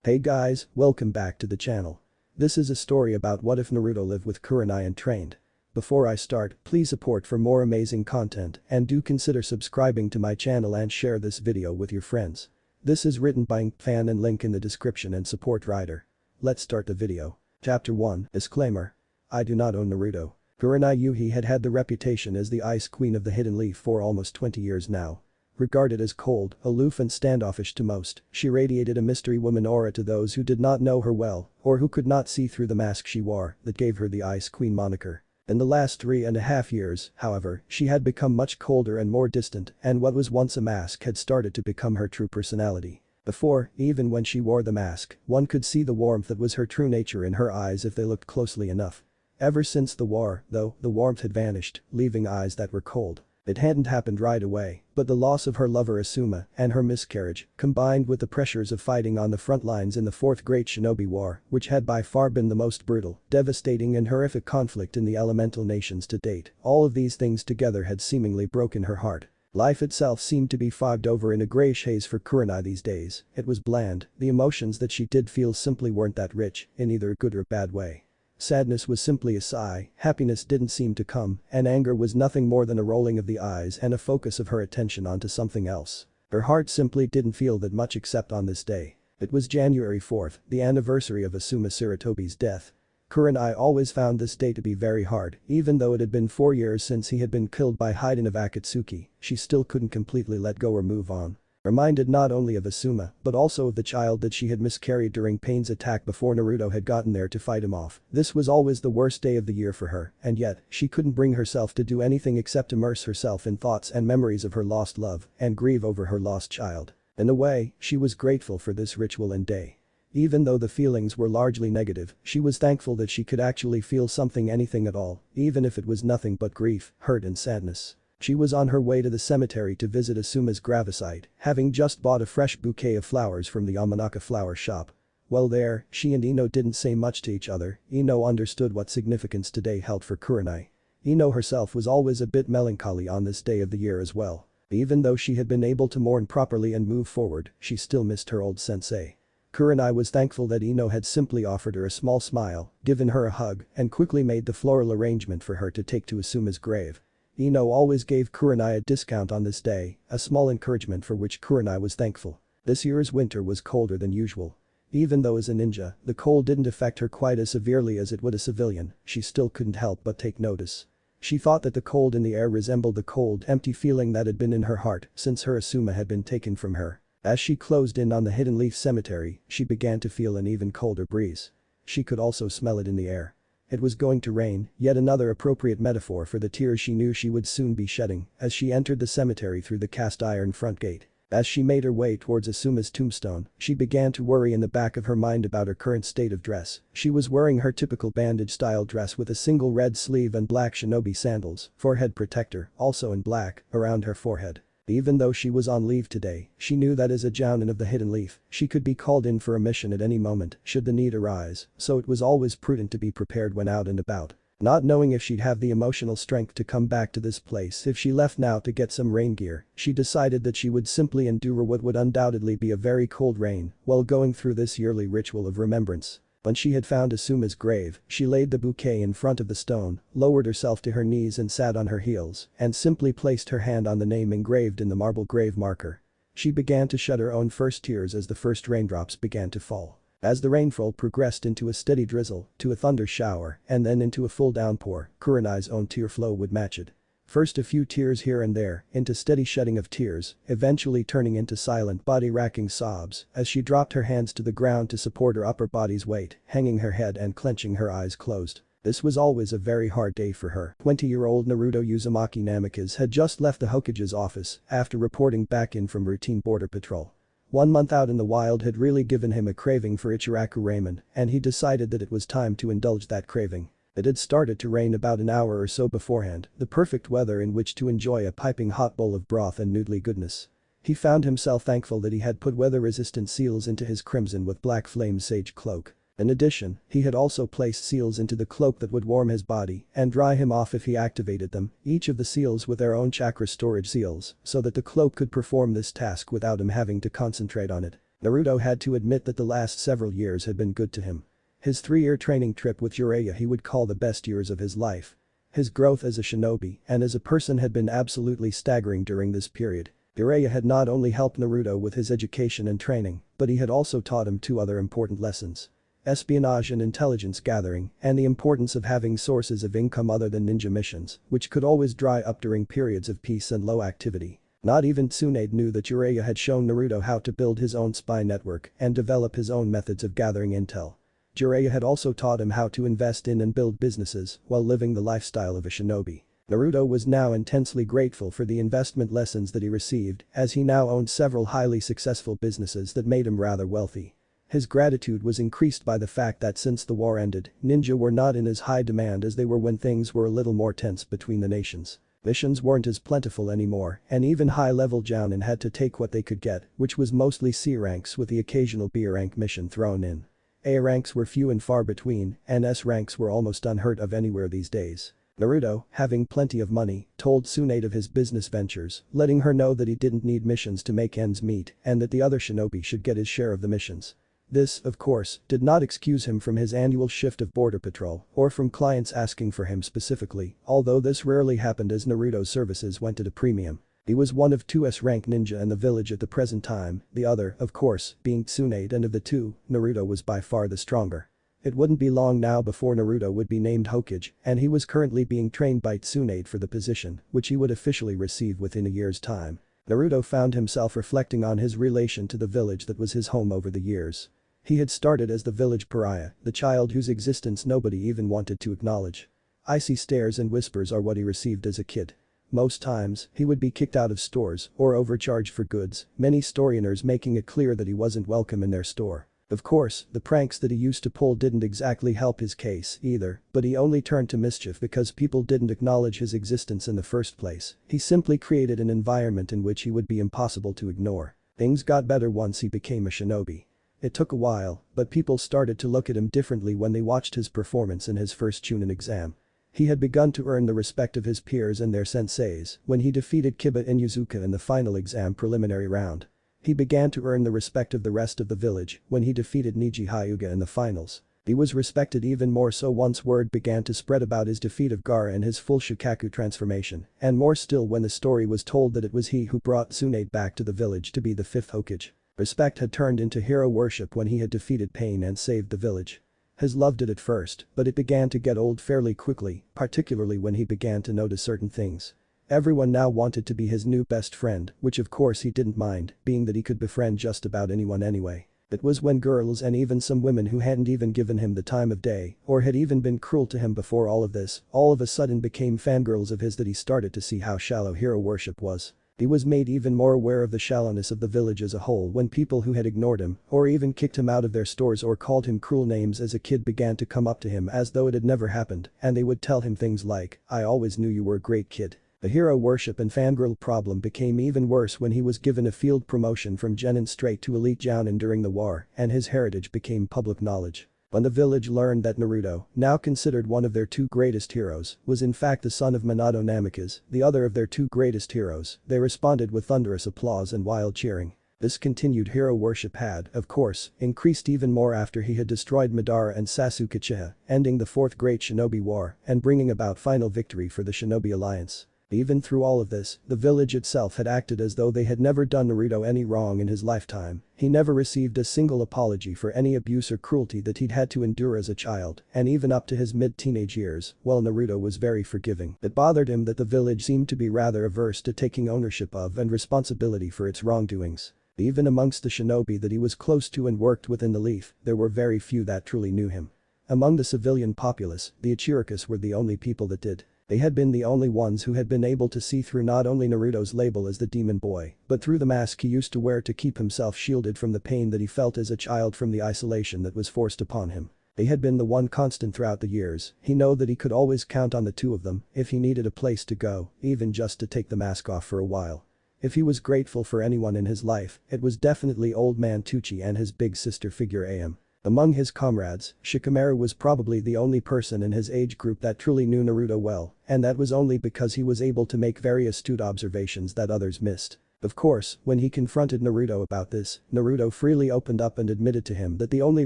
Hey guys, welcome back to the channel. This is a story about what if Naruto lived with Kurenai and trained. Before I start, please support for more amazing content and do consider subscribing to my channel and share this video with your friends. This is written by ncpfan and link in the description and support writer. Let's start the video. Chapter 1, Disclaimer. I do not own Naruto. Kurenai Yuhi had had the reputation as the Ice Queen of the Hidden Leaf for almost 20 years now. Regarded as cold, aloof and standoffish to most, she radiated a mystery woman aura to those who did not know her well or who could not see through the mask she wore that gave her the Ice Queen moniker. In the last 3.5 years, however, she had become much colder and more distant, and what was once a mask had started to become her true personality. Before, even when she wore the mask, one could see the warmth that was her true nature in her eyes if they looked closely enough. Ever since the war, though, the warmth had vanished, leaving eyes that were cold. It hadn't happened right away, but the loss of her lover Asuma and her miscarriage, combined with the pressures of fighting on the front lines in the Fourth Great Shinobi War, which had by far been the most brutal, devastating and horrific conflict in the elemental nations to date, all of these things together had seemingly broken her heart. Life itself seemed to be fogged over in a grayish haze for Kurenai these days. It was bland, the emotions that she did feel simply weren't that rich, in either a good or bad way. Sadness was simply a sigh, happiness didn't seem to come, and anger was nothing more than a rolling of the eyes and a focus of her attention onto something else. Her heart simply didn't feel that much except on this day. It was January 4th, the anniversary of Asuma Sarutobi's death. Kurenai always found this day to be very hard, even though it had been 4 years since he had been killed by Hiden of Akatsuki, she still couldn't completely let go or move on. Reminded not only of Asuma, but also of the child that she had miscarried during Pain's attack before Naruto had gotten there to fight him off. This was always the worst day of the year for her, and yet, she couldn't bring herself to do anything except immerse herself in thoughts and memories of her lost love and grieve over her lost child. In a way, she was grateful for this ritual and day. Even though the feelings were largely negative, she was thankful that she could actually feel anything at all, even if it was nothing but grief, hurt and sadness. She was on her way to the cemetery to visit Asuma's gravesite, having just bought a fresh bouquet of flowers from the Yamanaka flower shop. While there, she and Ino didn't say much to each other. Ino understood what significance today held for Kurenai. Ino herself was always a bit melancholy on this day of the year as well. Even though she had been able to mourn properly and move forward, she still missed her old sensei. Kurenai was thankful that Ino had simply offered her a small smile, given her a hug, and quickly made the floral arrangement for her to take to Asuma's grave. Ino always gave Kurenai a discount on this day, a small encouragement for which Kurenai was thankful. This year's winter was colder than usual. Even though as a ninja, the cold didn't affect her quite as severely as it would a civilian, she still couldn't help but take notice. She thought that the cold in the air resembled the cold, empty feeling that had been in her heart since her Asuma had been taken from her. As she closed in on the Hidden Leaf Cemetery, she began to feel an even colder breeze. She could also smell it in the air. It was going to rain, yet another appropriate metaphor for the tears she knew she would soon be shedding as she entered the cemetery through the cast iron front gate. As she made her way towards Asuma's tombstone, she began to worry in the back of her mind about her current state of dress. She was wearing her typical bandage-style dress with a single red sleeve and black shinobi sandals, forehead protector, also in black, around her forehead. Even though she was on leave today, she knew that as a jounin of the Hidden Leaf, she could be called in for a mission at any moment should the need arise, so it was always prudent to be prepared when out and about. Not knowing if she'd have the emotional strength to come back to this place if she left now to get some rain gear, she decided that she would simply endure what would undoubtedly be a very cold rain while going through this yearly ritual of remembrance. When she had found Asuma's grave, she laid the bouquet in front of the stone, lowered herself to her knees and sat on her heels, and simply placed her hand on the name engraved in the marble grave marker. She began to shed her own first tears as the first raindrops began to fall. As the rainfall progressed into a steady drizzle, to a thunder shower, and then into a full downpour, Kurenai's own tear flow would match it. First a few tears here and there, into steady shedding of tears, eventually turning into silent body-racking sobs as she dropped her hands to the ground to support her upper body's weight, hanging her head and clenching her eyes closed. This was always a very hard day for her. 20-year-old Naruto Uzumaki Namikaze had just left the Hokage's office after reporting back in from routine border patrol. 1 month out in the wild had really given him a craving for Ichiraku ramen, and he decided that it was time to indulge that craving. It had started to rain about an hour or so beforehand, the perfect weather in which to enjoy a piping hot bowl of broth and noodly goodness. He found himself thankful that he had put weather-resistant seals into his crimson with black flame sage cloak. In addition, he had also placed seals into the cloak that would warm his body and dry him off if he activated them, each of the seals with their own chakra storage seals, so that the cloak could perform this task without him having to concentrate on it. Naruto had to admit that the last several years had been good to him. His 3-year training trip with Jiraiya he would call the best years of his life. His growth as a shinobi and as a person had been absolutely staggering during this period. Jiraiya had not only helped Naruto with his education and training, but he had also taught him 2 other important lessons. Espionage and intelligence gathering, and the importance of having sources of income other than ninja missions, which could always dry up during periods of peace and low activity. Not even Tsunade knew that Jiraiya had shown Naruto how to build his own spy network and develop his own methods of gathering intel. Jiraiya had also taught him how to invest in and build businesses while living the lifestyle of a shinobi. Naruto was now intensely grateful for the investment lessons that he received, as he now owned several highly successful businesses that made him rather wealthy. His gratitude was increased by the fact that since the war ended, ninja were not in as high demand as they were when things were a little more tense between the nations. Missions weren't as plentiful anymore, and even high-level jounin had to take what they could get, which was mostly C ranks with the occasional B rank mission thrown in. A ranks were few and far between, and S ranks were almost unheard of anywhere these days. Naruto, having plenty of money, told Tsunade of his business ventures, letting her know that he didn't need missions to make ends meet and that the other shinobi should get his share of the missions. This, of course, did not excuse him from his annual shift of border patrol or from clients asking for him specifically, although this rarely happened as Naruto's services went at a premium. He was one of 2 S-rank ninja in the village at the present time, the other, of course, being Tsunade, and of the 2, Naruto was by far the stronger. It wouldn't be long now before Naruto would be named Hokage, and he was currently being trained by Tsunade for the position, which he would officially receive within a year's time. Naruto found himself reflecting on his relation to the village that was his home over the years. He had started as the village pariah, the child whose existence nobody even wanted to acknowledge. Icy stares and whispers are what he received as a kid. Most times, he would be kicked out of stores or overcharged for goods, many store owners making it clear that he wasn't welcome in their store. Of course, the pranks that he used to pull didn't exactly help his case either, but he only turned to mischief because people didn't acknowledge his existence in the first place. He simply created an environment in which he would be impossible to ignore. Things got better once he became a shinobi. It took a while, but people started to look at him differently when they watched his performance in his first Chunin exam. He had begun to earn the respect of his peers and their senseis when he defeated Kiba Inuzuka in the final exam preliminary round. He began to earn the respect of the rest of the village when he defeated Niji Hyuga in the finals. He was respected even more so once word began to spread about his defeat of Gaara and his full Shukaku transformation, and more still when the story was told that it was he who brought Tsunade back to the village to be the 5th Hokage. Respect had turned into hero worship when he had defeated Pain and saved the village. His loved it at first, but it began to get old fairly quickly, particularly when he began to notice certain things. Everyone now wanted to be his new best friend, which of course he didn't mind, being that he could befriend just about anyone anyway. It was when girls and even some women who hadn't even given him the time of day or had even been cruel to him before all of this, all of a sudden became fangirls of his that he started to see how shallow hero worship was. He was made even more aware of the shallowness of the village as a whole when people who had ignored him or even kicked him out of their stores or called him cruel names as a kid began to come up to him as though it had never happened, and they would tell him things like, "I always knew you were a great kid." The hero worship and fangirl problem became even worse when he was given a field promotion from Genin straight to elite jounin during the war and his heritage became public knowledge. When the village learned that Naruto, now considered one of their 2 greatest heroes, was in fact the son of Minato Namikaze, the other of their 2 greatest heroes, they responded with thunderous applause and wild cheering. This continued hero worship had, of course, increased even more after he had destroyed Madara and Sasuke Uchiha, ending the 4th Great Shinobi War and bringing about final victory for the Shinobi Alliance. Even through all of this, the village itself had acted as though they had never done Naruto any wrong in his lifetime. He never received a single apology for any abuse or cruelty that he'd had to endure as a child, and even up to his mid-teenage years, while Naruto was very forgiving. It bothered him that the village seemed to be rather averse to taking ownership of and responsibility for its wrongdoings. Even amongst the shinobi that he was close to and worked with in the Leaf, there were very few that truly knew him. Among the civilian populace, the Ichirokas were the only people that did. They had been the only ones who had been able to see through not only Naruto's label as the demon boy, but through the mask he used to wear to keep himself shielded from the pain that he felt as a child from the isolation that was forced upon him. They had been the one constant throughout the years. He knew that he could always count on the 2 of them if he needed a place to go, even just to take the mask off for a while. If he was grateful for anyone in his life, it was definitely old man Tucci and his big sister figure Am. Among his comrades, Shikamaru was probably the only person in his age group that truly knew Naruto well, and that was only because he was able to make very astute observations that others missed. Of course, when he confronted Naruto about this, Naruto freely opened up and admitted to him that the only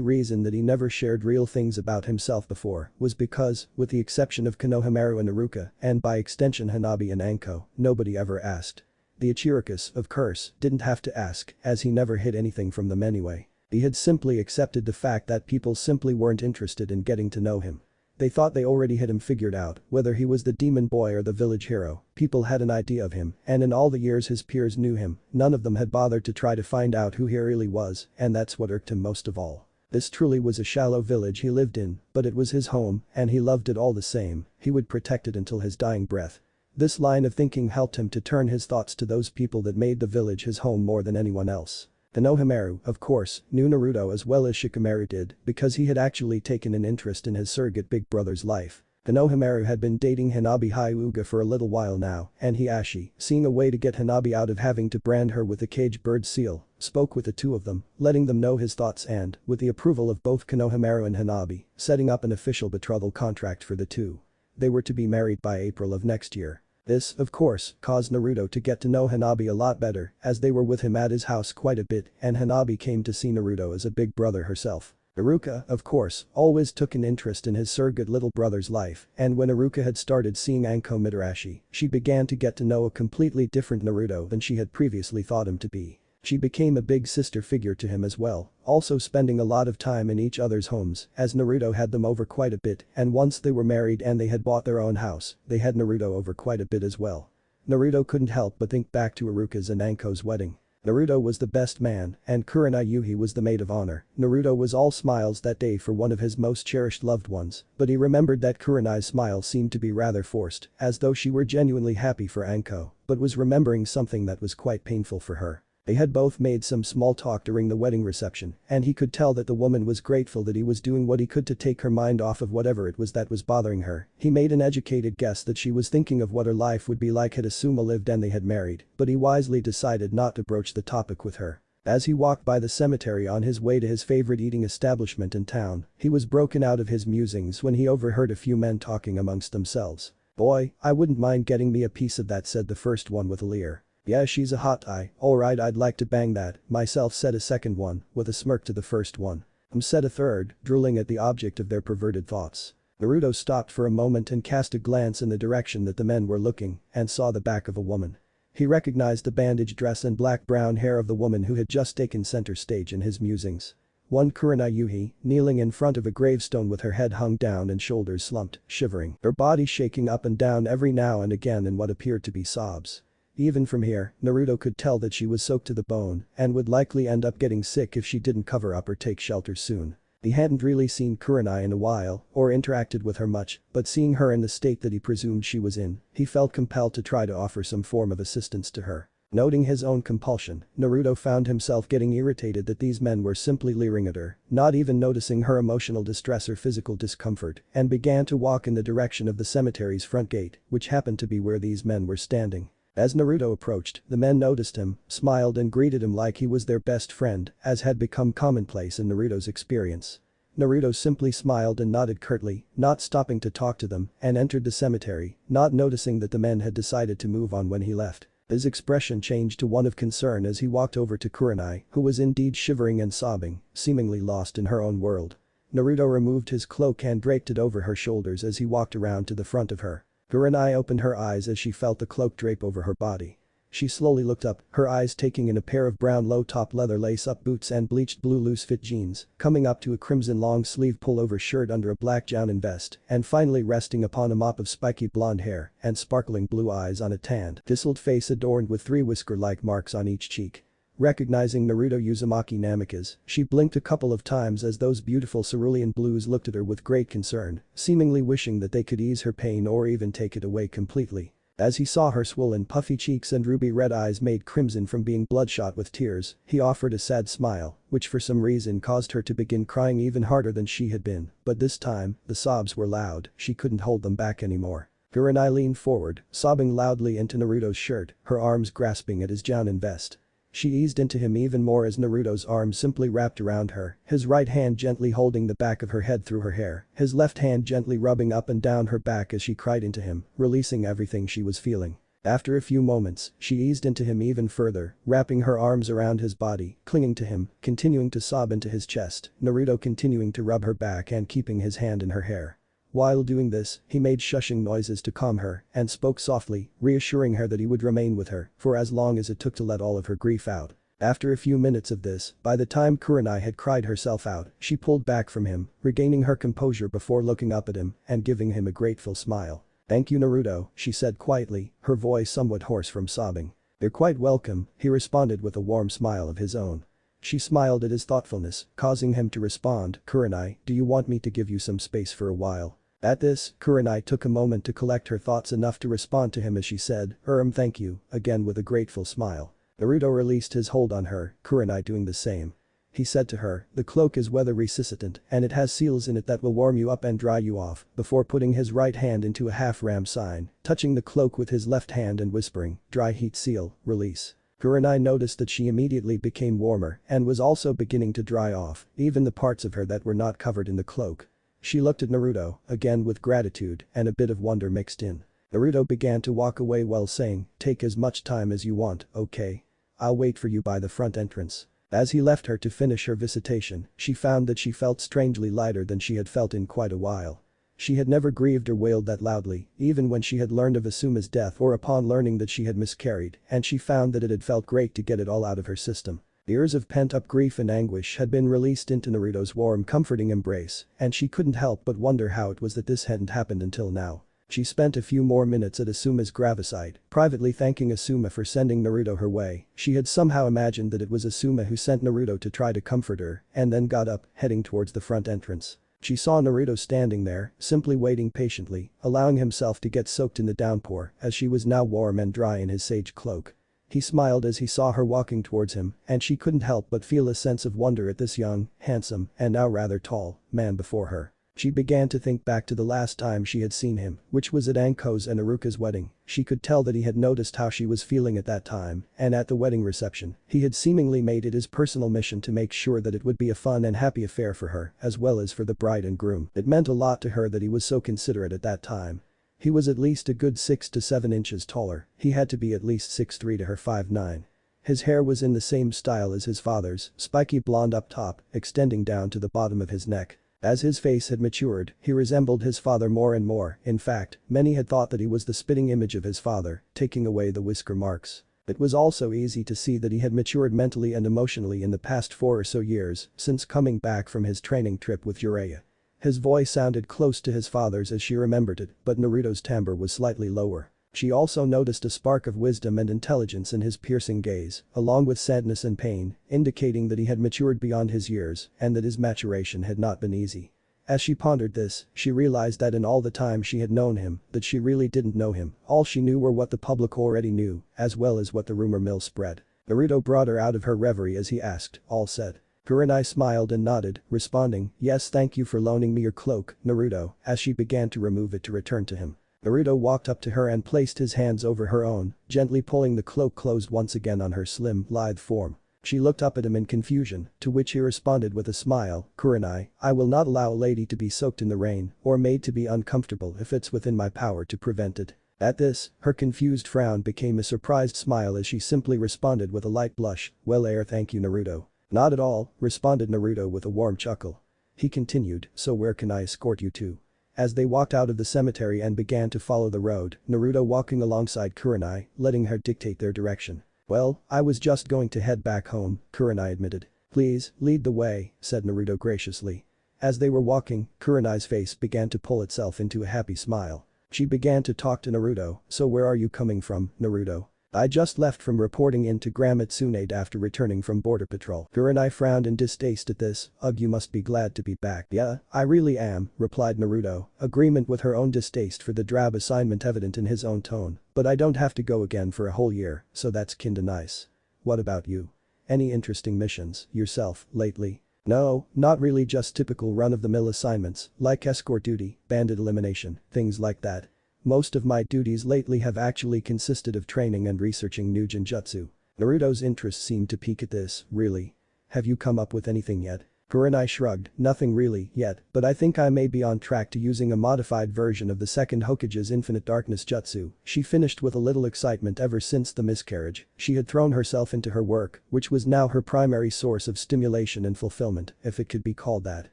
reason that he never shared real things about himself before was because, with the exception of Konohamaru and Iruka, and by extension Hanabi and Anko, nobody ever asked. The Ichirokas, of course, didn't have to ask, as he never hid anything from them anyway. He had simply accepted the fact that people simply weren't interested in getting to know him. They thought they already had him figured out, whether he was the demon boy or the village hero, people had an idea of him, and in all the years his peers knew him, none of them had bothered to try to find out who he really was, and that's what irked him most of all. This truly was a shallow village he lived in, but it was his home, and he loved it all the same, he would protect it until his dying breath. This line of thinking helped him to turn his thoughts to those people that made the village his home more than anyone else. Konohamaru, of course, knew Naruto as well as Shikamaru did because he had actually taken an interest in his surrogate big brother's life. Konohamaru had been dating Hanabi Hyuga for a little while now, and Hiashi, seeing a way to get Hanabi out of having to brand her with the caged bird seal, spoke with the two of them, letting them know his thoughts and, with the approval of both Konohamaru and Hanabi, setting up an official betrothal contract for the two. They were to be married by April of next year. This, of course, caused Naruto to get to know Hanabi a lot better as they were with him at his house quite a bit and Hanabi came to see Naruto as a big brother herself. Iruka, of course, always took an interest in his surrogate little brother's life and when Iruka had started seeing Anko Mitarashi, she began to get to know a completely different Naruto than she had previously thought him to be. She became a big sister figure to him as well, also spending a lot of time in each other's homes as Naruto had them over quite a bit and once they were married and they had bought their own house, they had Naruto over quite a bit as well. Naruto couldn't help but think back to Iruka's and Anko's wedding. Naruto was the best man and Kurenai Yuhi was the maid of honor. Naruto was all smiles that day for one of his most cherished loved ones, but he remembered that Kurenai's smile seemed to be rather forced, as though she were genuinely happy for Anko, but was remembering something that was quite painful for her. They had both made some small talk during the wedding reception, and he could tell that the woman was grateful that he was doing what he could to take her mind off of whatever it was that was bothering her. He made an educated guess that she was thinking of what her life would be like had Asuma lived and they had married, but he wisely decided not to broach the topic with her. As he walked by the cemetery on his way to his favorite eating establishment in town, he was broken out of his musings when he overheard a few men talking amongst themselves. "Boy, I wouldn't mind getting me a piece of that," said the first one with a leer. "Yeah, she's a hot eye, alright, I'd like to bang that, myself," said a second one, with a smirk to the first one. Said a third, drooling at the object of their perverted thoughts. Naruto stopped for a moment and cast a glance in the direction that the men were looking and saw the back of a woman. He recognized the bandaged dress and black-brown hair of the woman who had just taken center stage in his musings. One Kurenai Yuhi, kneeling in front of a gravestone with her head hung down and shoulders slumped, shivering, her body shaking up and down every now and again in what appeared to be sobs. Even from here, Naruto could tell that she was soaked to the bone and would likely end up getting sick if she didn't cover up or take shelter soon. He hadn't really seen Kurenai in a while or interacted with her much, but seeing her in the state that he presumed she was in, he felt compelled to try to offer some form of assistance to her. Noting his own compulsion, Naruto found himself getting irritated that these men were simply leering at her, not even noticing her emotional distress or physical discomfort, and began to walk in the direction of the cemetery's front gate, which happened to be where these men were standing. As Naruto approached, the men noticed him, smiled and greeted him like he was their best friend, as had become commonplace in Naruto's experience. Naruto simply smiled and nodded curtly, not stopping to talk to them, and entered the cemetery, not noticing that the men had decided to move on when he left. His expression changed to one of concern as he walked over to Kurenai, who was indeed shivering and sobbing, seemingly lost in her own world. Naruto removed his cloak and draped it over her shoulders as he walked around to the front of her. Kurenai opened her eyes as she felt the cloak drape over her body. She slowly looked up, her eyes taking in a pair of brown low-top leather lace-up boots and bleached blue loose-fit jeans, coming up to a crimson long-sleeve pullover shirt under a black jounin vest, and finally resting upon a mop of spiky blonde hair and sparkling blue eyes on a tanned, chiseled face adorned with 3 whisker-like marks on each cheek. Recognizing Naruto Uzumaki Namikaze, she blinked a couple of times as those beautiful cerulean blues looked at her with great concern, seemingly wishing that they could ease her pain or even take it away completely. As he saw her swollen puffy cheeks and ruby red eyes made crimson from being bloodshot with tears, he offered a sad smile, which for some reason caused her to begin crying even harder than she had been, but this time, the sobs were loud, she couldn't hold them back anymore. Kurenai leaned forward, sobbing loudly into Naruto's shirt, her arms grasping at his jounin vest. She eased into him even more as Naruto's arms simply wrapped around her, his right hand gently holding the back of her head through her hair, his left hand gently rubbing up and down her back as she cried into him, releasing everything she was feeling. After a few moments, she eased into him even further, wrapping her arms around his body, clinging to him, continuing to sob into his chest, Naruto continuing to rub her back and keeping his hand in her hair. While doing this, he made shushing noises to calm her and spoke softly, reassuring her that he would remain with her for as long as it took to let all of her grief out. After a few minutes of this, by the time Kurenai had cried herself out, she pulled back from him, regaining her composure before looking up at him and giving him a grateful smile. "Thank you, Naruto," she said quietly, her voice somewhat hoarse from sobbing. "You're quite welcome," he responded with a warm smile of his own. She smiled at his thoughtfulness, causing him to respond, "Kurenai, do you want me to give you some space for a while?" At this, Kurenai took a moment to collect her thoughts enough to respond to him as she said, thank you," again with a grateful smile. Naruto released his hold on her, Kurenai doing the same. He said to her, "The cloak is weather resistant and it has seals in it that will warm you up and dry you off," before putting his right hand into a half-ram sign, touching the cloak with his left hand and whispering, "Dry heat seal, release." Kurenai noticed that she immediately became warmer and was also beginning to dry off, even the parts of her that were not covered in the cloak. She looked at Naruto, again with gratitude and a bit of wonder mixed in. Naruto began to walk away while saying, "Take as much time as you want, okay? I'll wait for you by the front entrance." As he left her to finish her visitation, she found that she felt strangely lighter than she had felt in quite a while. She had never grieved or wailed that loudly, even when she had learned of Asuma's death or upon learning that she had miscarried, and she found that it had felt great to get it all out of her system. Years of pent-up grief and anguish had been released into Naruto's warm, comforting embrace, and she couldn't help but wonder how it was that this hadn't happened until now. She spent a few more minutes at Asuma's gravesite, privately thanking Asuma for sending Naruto her way. She had somehow imagined that it was Asuma who sent Naruto to try to comfort her, and then got up, heading towards the front entrance. She saw Naruto standing there, simply waiting patiently, allowing himself to get soaked in the downpour as she was now warm and dry in his sage cloak. He smiled as he saw her walking towards him, and she couldn't help but feel a sense of wonder at this young, handsome, and now rather tall, man before her. She began to think back to the last time she had seen him, which was at Anko's and Iruka's wedding. She could tell that he had noticed how she was feeling at that time, and at the wedding reception, he had seemingly made it his personal mission to make sure that it would be a fun and happy affair for her, as well as for the bride and groom. It meant a lot to her that he was so considerate at that time. He was at least a good 6 to 7 inches taller, he had to be at least 6'3" to her 5'9". His hair was in the same style as his father's, spiky blonde up top, extending down to the bottom of his neck. As his face had matured, he resembled his father more and more. In fact, many had thought that he was the spitting image of his father, taking away the whisker marks. It was also easy to see that he had matured mentally and emotionally in the past 4 or so years since coming back from his training trip with Jiraiya. His voice sounded close to his father's as she remembered it, but Naruto's timbre was slightly lower. She also noticed a spark of wisdom and intelligence in his piercing gaze, along with sadness and pain, indicating that he had matured beyond his years and that his maturation had not been easy. As she pondered this, she realized that in all the time she had known him, that she really didn't know him. All she knew were what the public already knew, as well as what the rumor mill spread. Naruto brought her out of her reverie as he asked, "All set?" Kurenai smiled and nodded, responding, "Yes, thank you for loaning me your cloak, Naruto," as she began to remove it to return to him. Naruto walked up to her and placed his hands over her own, gently pulling the cloak closed once again on her slim, lithe form. She looked up at him in confusion, to which he responded with a smile, "Kurenai, I will not allow a lady to be soaked in the rain or made to be uncomfortable if it's within my power to prevent it." At this, her confused frown became a surprised smile as she simply responded with a light blush, "Well, thank you, Naruto." "Not at all," responded Naruto with a warm chuckle. He continued, "So where can I escort you to?" As they walked out of the cemetery and began to follow the road, Naruto walking alongside Kurenai, letting her dictate their direction. "Well, I was just going to head back home," Kurenai admitted. "Please, lead the way," said Naruto graciously. As they were walking, Kurenai's face began to pull itself into a happy smile. She began to talk to Naruto, "So where are you coming from, Naruto?" "I just left from reporting in to Grand Tsunade after returning from border patrol." Kurenai frowned in distaste at this, "Ugh, you must be glad to be back." "Yeah, I really am," replied Naruto, agreement with her own distaste for the drab assignment evident in his own tone, "but I don't have to go again for a whole year, so that's kinda nice." "What about you? Any interesting missions, yourself, lately?" "No, not really, just typical run-of-the-mill assignments, like escort duty, bandit elimination, things like that. Most of my duties lately have actually consisted of training and researching new genjutsu." Naruto's interest seemed to peak at this, "Really? Have you come up with anything yet?" Kurenai shrugged, nothing really, yet, but I think I may be on track to using a modified version of the second Hokage's Infinite Darkness Jutsu, she finished with a little excitement. Ever since the miscarriage, she had thrown herself into her work, which was now her primary source of stimulation and fulfillment, if it could be called that.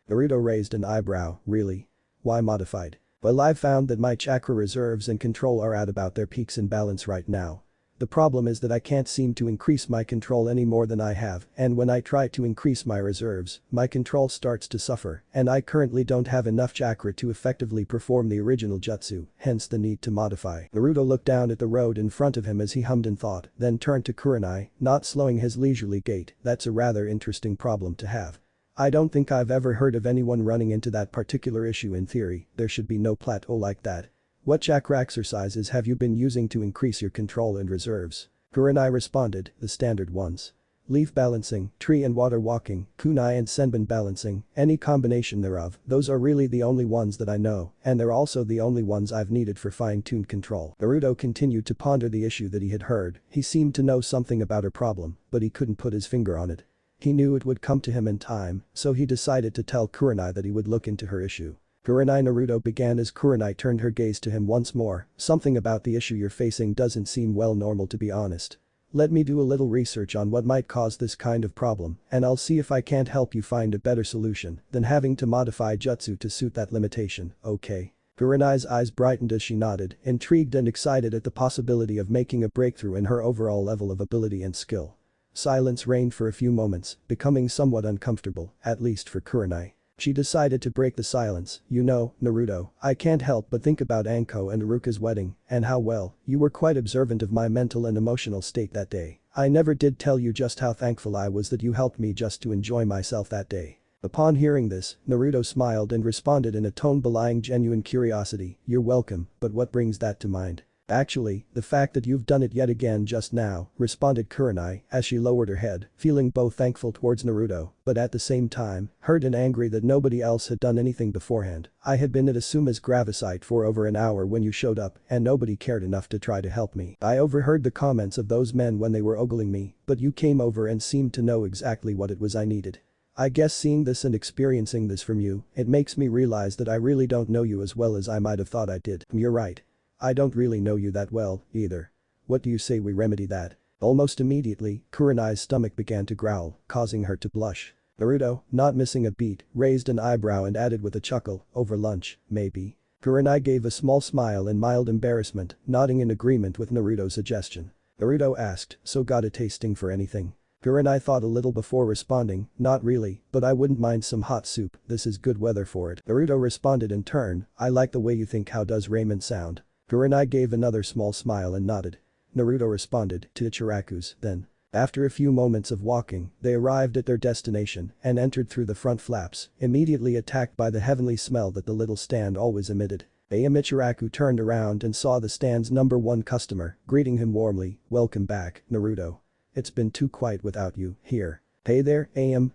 Naruto raised an eyebrow, really? Why modified? Well, I've found that my chakra reserves and control are at about their peaks in balance right now. The problem is that I can't seem to increase my control any more than I have, and when I try to increase my reserves, my control starts to suffer, and I currently don't have enough chakra to effectively perform the original jutsu, hence the need to modify. Naruto looked down at the road in front of him as he hummed in thought, then turned to Kurenai, not slowing his leisurely gait. That's a rather interesting problem to have. I don't think I've ever heard of anyone running into that particular issue. In theory, there should be no plateau like that. What chakra exercises have you been using to increase your control and reserves? Kurenai responded, the standard ones. Leaf balancing, tree and water walking, kunai and senbon balancing, any combination thereof, those are really the only ones that I know, and they're also the only ones I've needed for fine-tuned control. Naruto continued to ponder the issue that he had heard. He seemed to know something about her problem, but he couldn't put his finger on it. He knew it would come to him in time, so he decided to tell Kurenai that he would look into her issue. Kurenai, Naruto began as Kurenai turned her gaze to him once more. Something about the issue you're facing doesn't seem well normal, to be honest. Let me do a little research on what might cause this kind of problem, and I'll see if I can't help you find a better solution than having to modify jutsu to suit that limitation, okay? Kurenai's eyes brightened as she nodded, intrigued and excited at the possibility of making a breakthrough in her overall level of ability and skill. Silence reigned for a few moments, becoming somewhat uncomfortable, at least for Kurenai. She decided to break the silence. You know, Naruto, I can't help but think about Anko and Iruka's wedding, and how well, you were quite observant of my mental and emotional state that day. I never did tell you just how thankful I was that you helped me just to enjoy myself that day. Upon hearing this, Naruto smiled and responded in a tone belying genuine curiosity, you're welcome, but what brings that to mind? Actually, the fact that you've done it yet again just now, responded Kurenai as she lowered her head, feeling both thankful towards Naruto, but at the same time, hurt and angry that nobody else had done anything beforehand. I had been at Asuma's gravesite for over an hour when you showed up, and nobody cared enough to try to help me. I overheard the comments of those men when they were ogling me, but you came over and seemed to know exactly what it was I needed. I guess seeing this and experiencing this from you, it makes me realize that I really don't know you as well as I might have thought I did. You're right. I don't really know you that well, either. What do you say we remedy that? Almost immediately, Kurenai's stomach began to growl, causing her to blush. Naruto, not missing a beat, raised an eyebrow and added with a chuckle, over lunch, maybe. Kurenai gave a small smile in mild embarrassment, nodding in agreement with Naruto's suggestion. Naruto asked, so got a tasting for anything? Kurenai thought a little before responding, not really, but I wouldn't mind some hot soup, this is good weather for it. Naruto responded in turn, I like the way you think. How does ramen sound? Kurenai gave another small smile and nodded. Naruto responded, to Ichiraku's, then. After a few moments of walking, they arrived at their destination and entered through the front flaps, immediately attacked by the heavenly smell that the little stand always emitted. Ichiraku turned around and saw the stand's #1 customer, greeting him warmly, welcome back, Naruto. It's been too quiet without you, here. Hey there,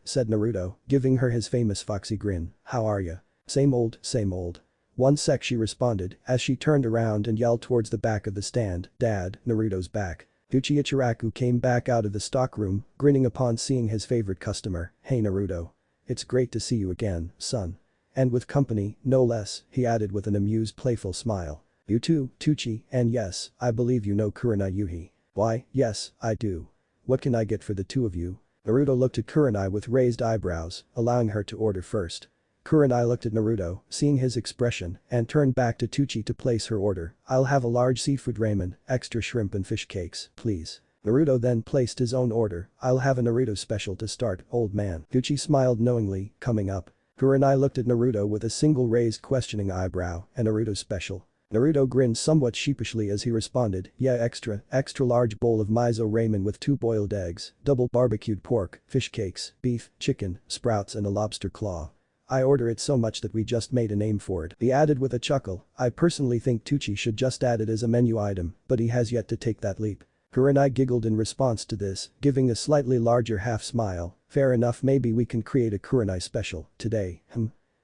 said Naruto, giving her his famous foxy grin, how are ya? Same old, same old. One sec, she responded as she turned around and yelled towards the back of the stand, Dad, Naruto's back. Ichiraku came back out of the stockroom, grinning upon seeing his favorite customer, hey Naruto. It's great to see you again, son. And with company, no less, he added with an amused playful smile. You too, Tucci, and yes, I believe you know Kurenai Yuhi. Why, yes, I do. What can I get for the two of you? Naruto looked at Kurenai with raised eyebrows, allowing her to order first. Kurenai looked at Naruto, seeing his expression, and turned back to Tucci to place her order. I'll have a large seafood ramen, extra shrimp and fish cakes, please. Naruto then placed his own order. I'll have a Naruto special to start, old man. Tucci smiled knowingly, coming up. Kurenai looked at Naruto with a single raised questioning eyebrow, a Naruto special. Naruto grinned somewhat sheepishly as he responded, yeah, extra large bowl of miso ramen with 2 boiled eggs, double barbecued pork, fish cakes, beef, chicken, sprouts and a lobster claw. I order it so much that we just made a name for it. He added with a chuckle, I personally think Tucci should just add it as a menu item, but he has yet to take that leap. Kurenai giggled in response to this, giving a slightly larger half smile, fair enough, maybe we can create a Kurenai special, today,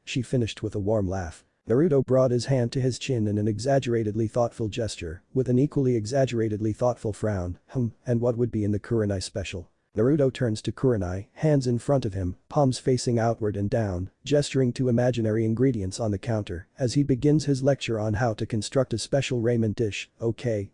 She finished with a warm laugh. Naruto brought his hand to his chin in an exaggeratedly thoughtful gesture, with an equally exaggeratedly thoughtful frown, and what would be in the Kurenai special? Naruto turns to Kurenai, hands in front of him, palms facing outward and down, gesturing to imaginary ingredients on the counter as he begins his lecture on how to construct a special ramen dish. Okay,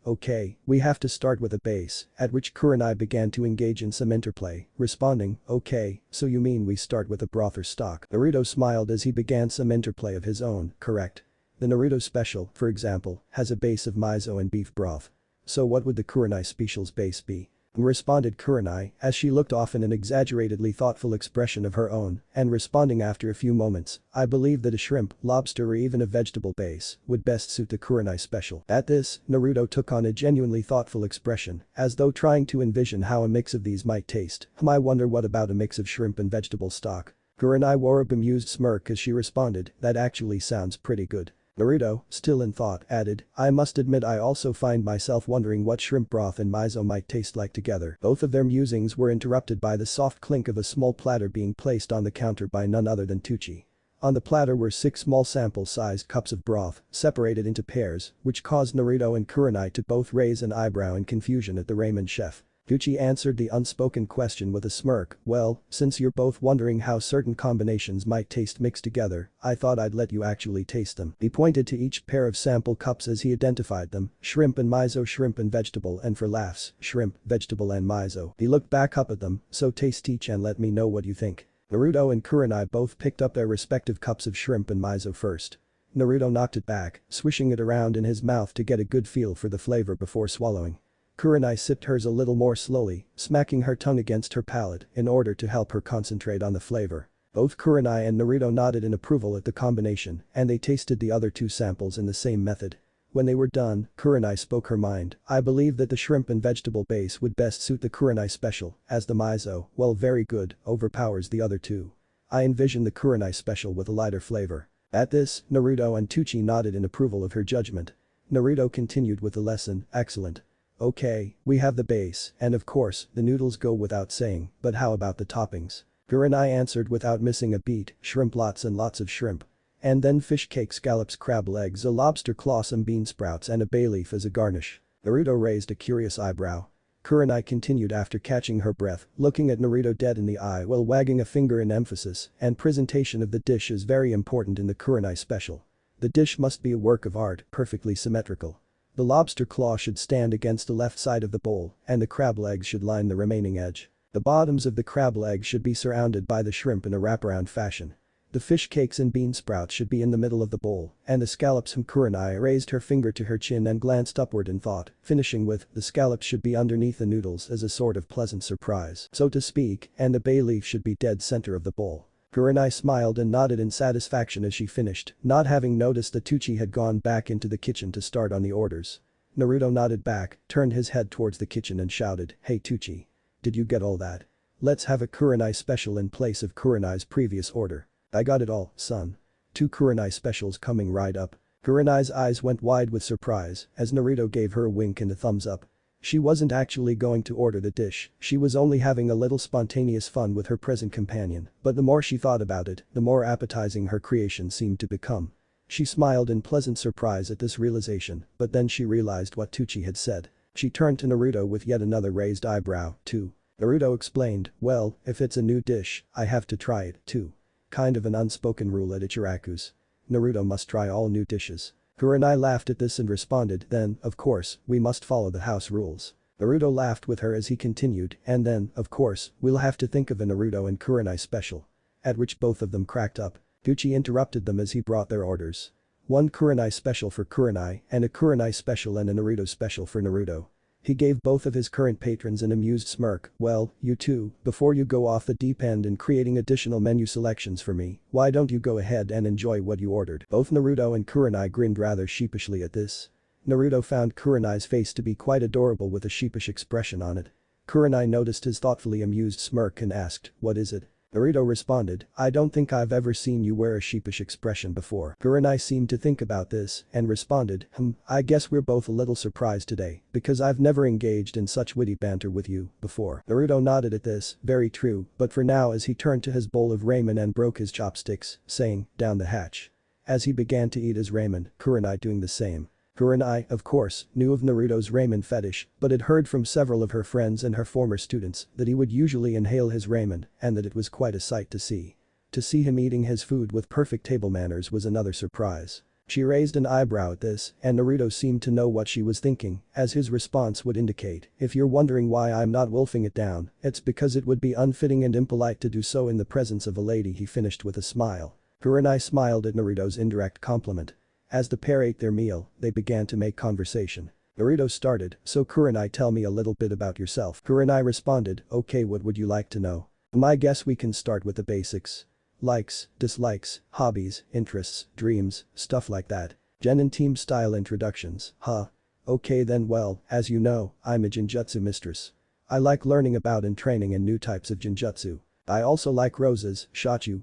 we have to start with a base, at which Kurenai began to engage in some interplay, responding, okay, so you mean we start with a broth or stock. Naruto smiled as he began some interplay of his own, correct. The Naruto special, for example, has a base of miso and beef broth. So what would the Kurenai special's base be? Responded Kurenai as she looked off in an exaggeratedly thoughtful expression of her own and responding after a few moments, I believe that a shrimp, lobster or even a vegetable base would best suit the Kurenai special. At this, Naruto took on a genuinely thoughtful expression as though trying to envision how a mix of these might taste. I wonder what about a mix of shrimp and vegetable stock. Kurenai wore a bemused smirk as she responded, that actually sounds pretty good. Naruto, still in thought, added, I must admit I also find myself wondering what shrimp broth and miso might taste like together. Both of their musings were interrupted by the soft clink of a small platter being placed on the counter by none other than Tucci. On the platter were 6 small sample-sized cups of broth, separated into pairs, which caused Naruto and Kurenai to both raise an eyebrow in confusion at the ramen chef. Tucci answered the unspoken question with a smirk, well, since you're both wondering how certain combinations might taste mixed together, I thought I'd let you actually taste them. He pointed to each pair of sample cups as he identified them, shrimp and miso, shrimp and vegetable, and for laughs, shrimp, vegetable and miso. He looked back up at them, so taste each and let me know what you think. Naruto and Kurenai both picked up their respective cups of shrimp and miso first. Naruto knocked it back, swishing it around in his mouth to get a good feel for the flavor before swallowing. Kurenai sipped hers a little more slowly, smacking her tongue against her palate in order to help her concentrate on the flavor. Both Kurenai and Naruto nodded in approval at the combination and they tasted the other 2 samples in the same method. When they were done, Kurenai spoke her mind, I believe that the shrimp and vegetable base would best suit the Kurenai special, as the miso, well very good, overpowers the other 2. I envision the Kurenai special with a lighter flavor. At this, Naruto and Tucci nodded in approval of her judgment. Naruto continued with the lesson, excellent. Okay, we have the base, and of course, the noodles go without saying, but how about the toppings? Kurenai answered without missing a beat, shrimp, lots and lots of shrimp. And then fish cake, scallops, crab legs, a lobster claw, some bean sprouts and a bay leaf as a garnish. Naruto raised a curious eyebrow. Kurenai continued after catching her breath, looking at Naruto dead in the eye while wagging a finger in emphasis, and presentation of the dish is very important in the Kurenai special. The dish must be a work of art, perfectly symmetrical. The lobster claw should stand against the left side of the bowl, and the crab legs should line the remaining edge. The bottoms of the crab legs should be surrounded by the shrimp in a wraparound fashion. The fish cakes and bean sprouts should be in the middle of the bowl, and the scallops. Kurenai raised her finger to her chin and glanced upward in thought, finishing with, the scallops should be underneath the noodles as a sort of pleasant surprise, so to speak, and the bay leaf should be dead center of the bowl. Kurenai smiled and nodded in satisfaction as she finished, not having noticed that Tucci had gone back into the kitchen to start on the orders. Naruto nodded back, turned his head towards the kitchen and shouted, hey Tucci. Did you get all that? Let's have a Kurenai special in place of Kurenai's previous order. I got it all, son. 2 Kurenai specials coming right up. Kurenai's eyes went wide with surprise as Naruto gave her a wink and a thumbs up. She wasn't actually going to order the dish, she was only having a little spontaneous fun with her present companion, but the more she thought about it, the more appetizing her creation seemed to become. She smiled in pleasant surprise at this realization, but then she realized what Tucci had said. She turned to Naruto with yet another raised eyebrow, too. Naruto explained, well, if it's a new dish, I have to try it, too. Kind of an unspoken rule at Ichiraku's. Naruto must try all new dishes. Kurenai laughed at this and responded, then, of course, we must follow the house rules. Naruto laughed with her as he continued, and then, of course, we'll have to think of a Naruto and Kurenai special. At which both of them cracked up. Tucci interrupted them as he brought their orders. 1 Kurenai special for Kurenai, and a Kurenai special and a Naruto special for Naruto. He gave both of his current patrons an amused smirk, well, you two, before you go off the deep end in creating additional menu selections for me, why don't you go ahead and enjoy what you ordered? Both Naruto and Kurenai grinned rather sheepishly at this. Naruto found Kurenai's face to be quite adorable with a sheepish expression on it. Kurenai noticed his thoughtfully amused smirk and asked, what is it? Naruto responded, I don't think I've ever seen you wear a sheepish expression before. Kurenai seemed to think about this and responded, I guess we're both a little surprised today because I've never engaged in such witty banter with you before. Naruto nodded at this, very true, but for now as he turned to his bowl of ramen and broke his chopsticks, saying, down the hatch. As he began to eat his ramen, Kurenai doing the same. Kurenai, of course, knew of Naruto's ramen fetish, but had heard from several of her friends and her former students that he would usually inhale his ramen and that it was quite a sight to see. To see him eating his food with perfect table manners was another surprise. She raised an eyebrow at this, and Naruto seemed to know what she was thinking, as his response would indicate. If you're wondering why I'm not wolfing it down, it's because it would be unfitting and impolite to do so in the presence of a lady, he finished with a smile. Kurenai smiled at Naruto's indirect compliment. As the pair ate their meal, they began to make conversation. Naruto started, so Kurenai, tell me a little bit about yourself. Kurenai responded, okay, what would you like to know? I guess we can start with the basics. Likes, dislikes, hobbies, interests, dreams, stuff like that. Gen and team style introductions, huh? Okay then, well, as you know, I'm a Genjutsu mistress. I like learning about and training in new types of Genjutsu. I also like roses, shochu,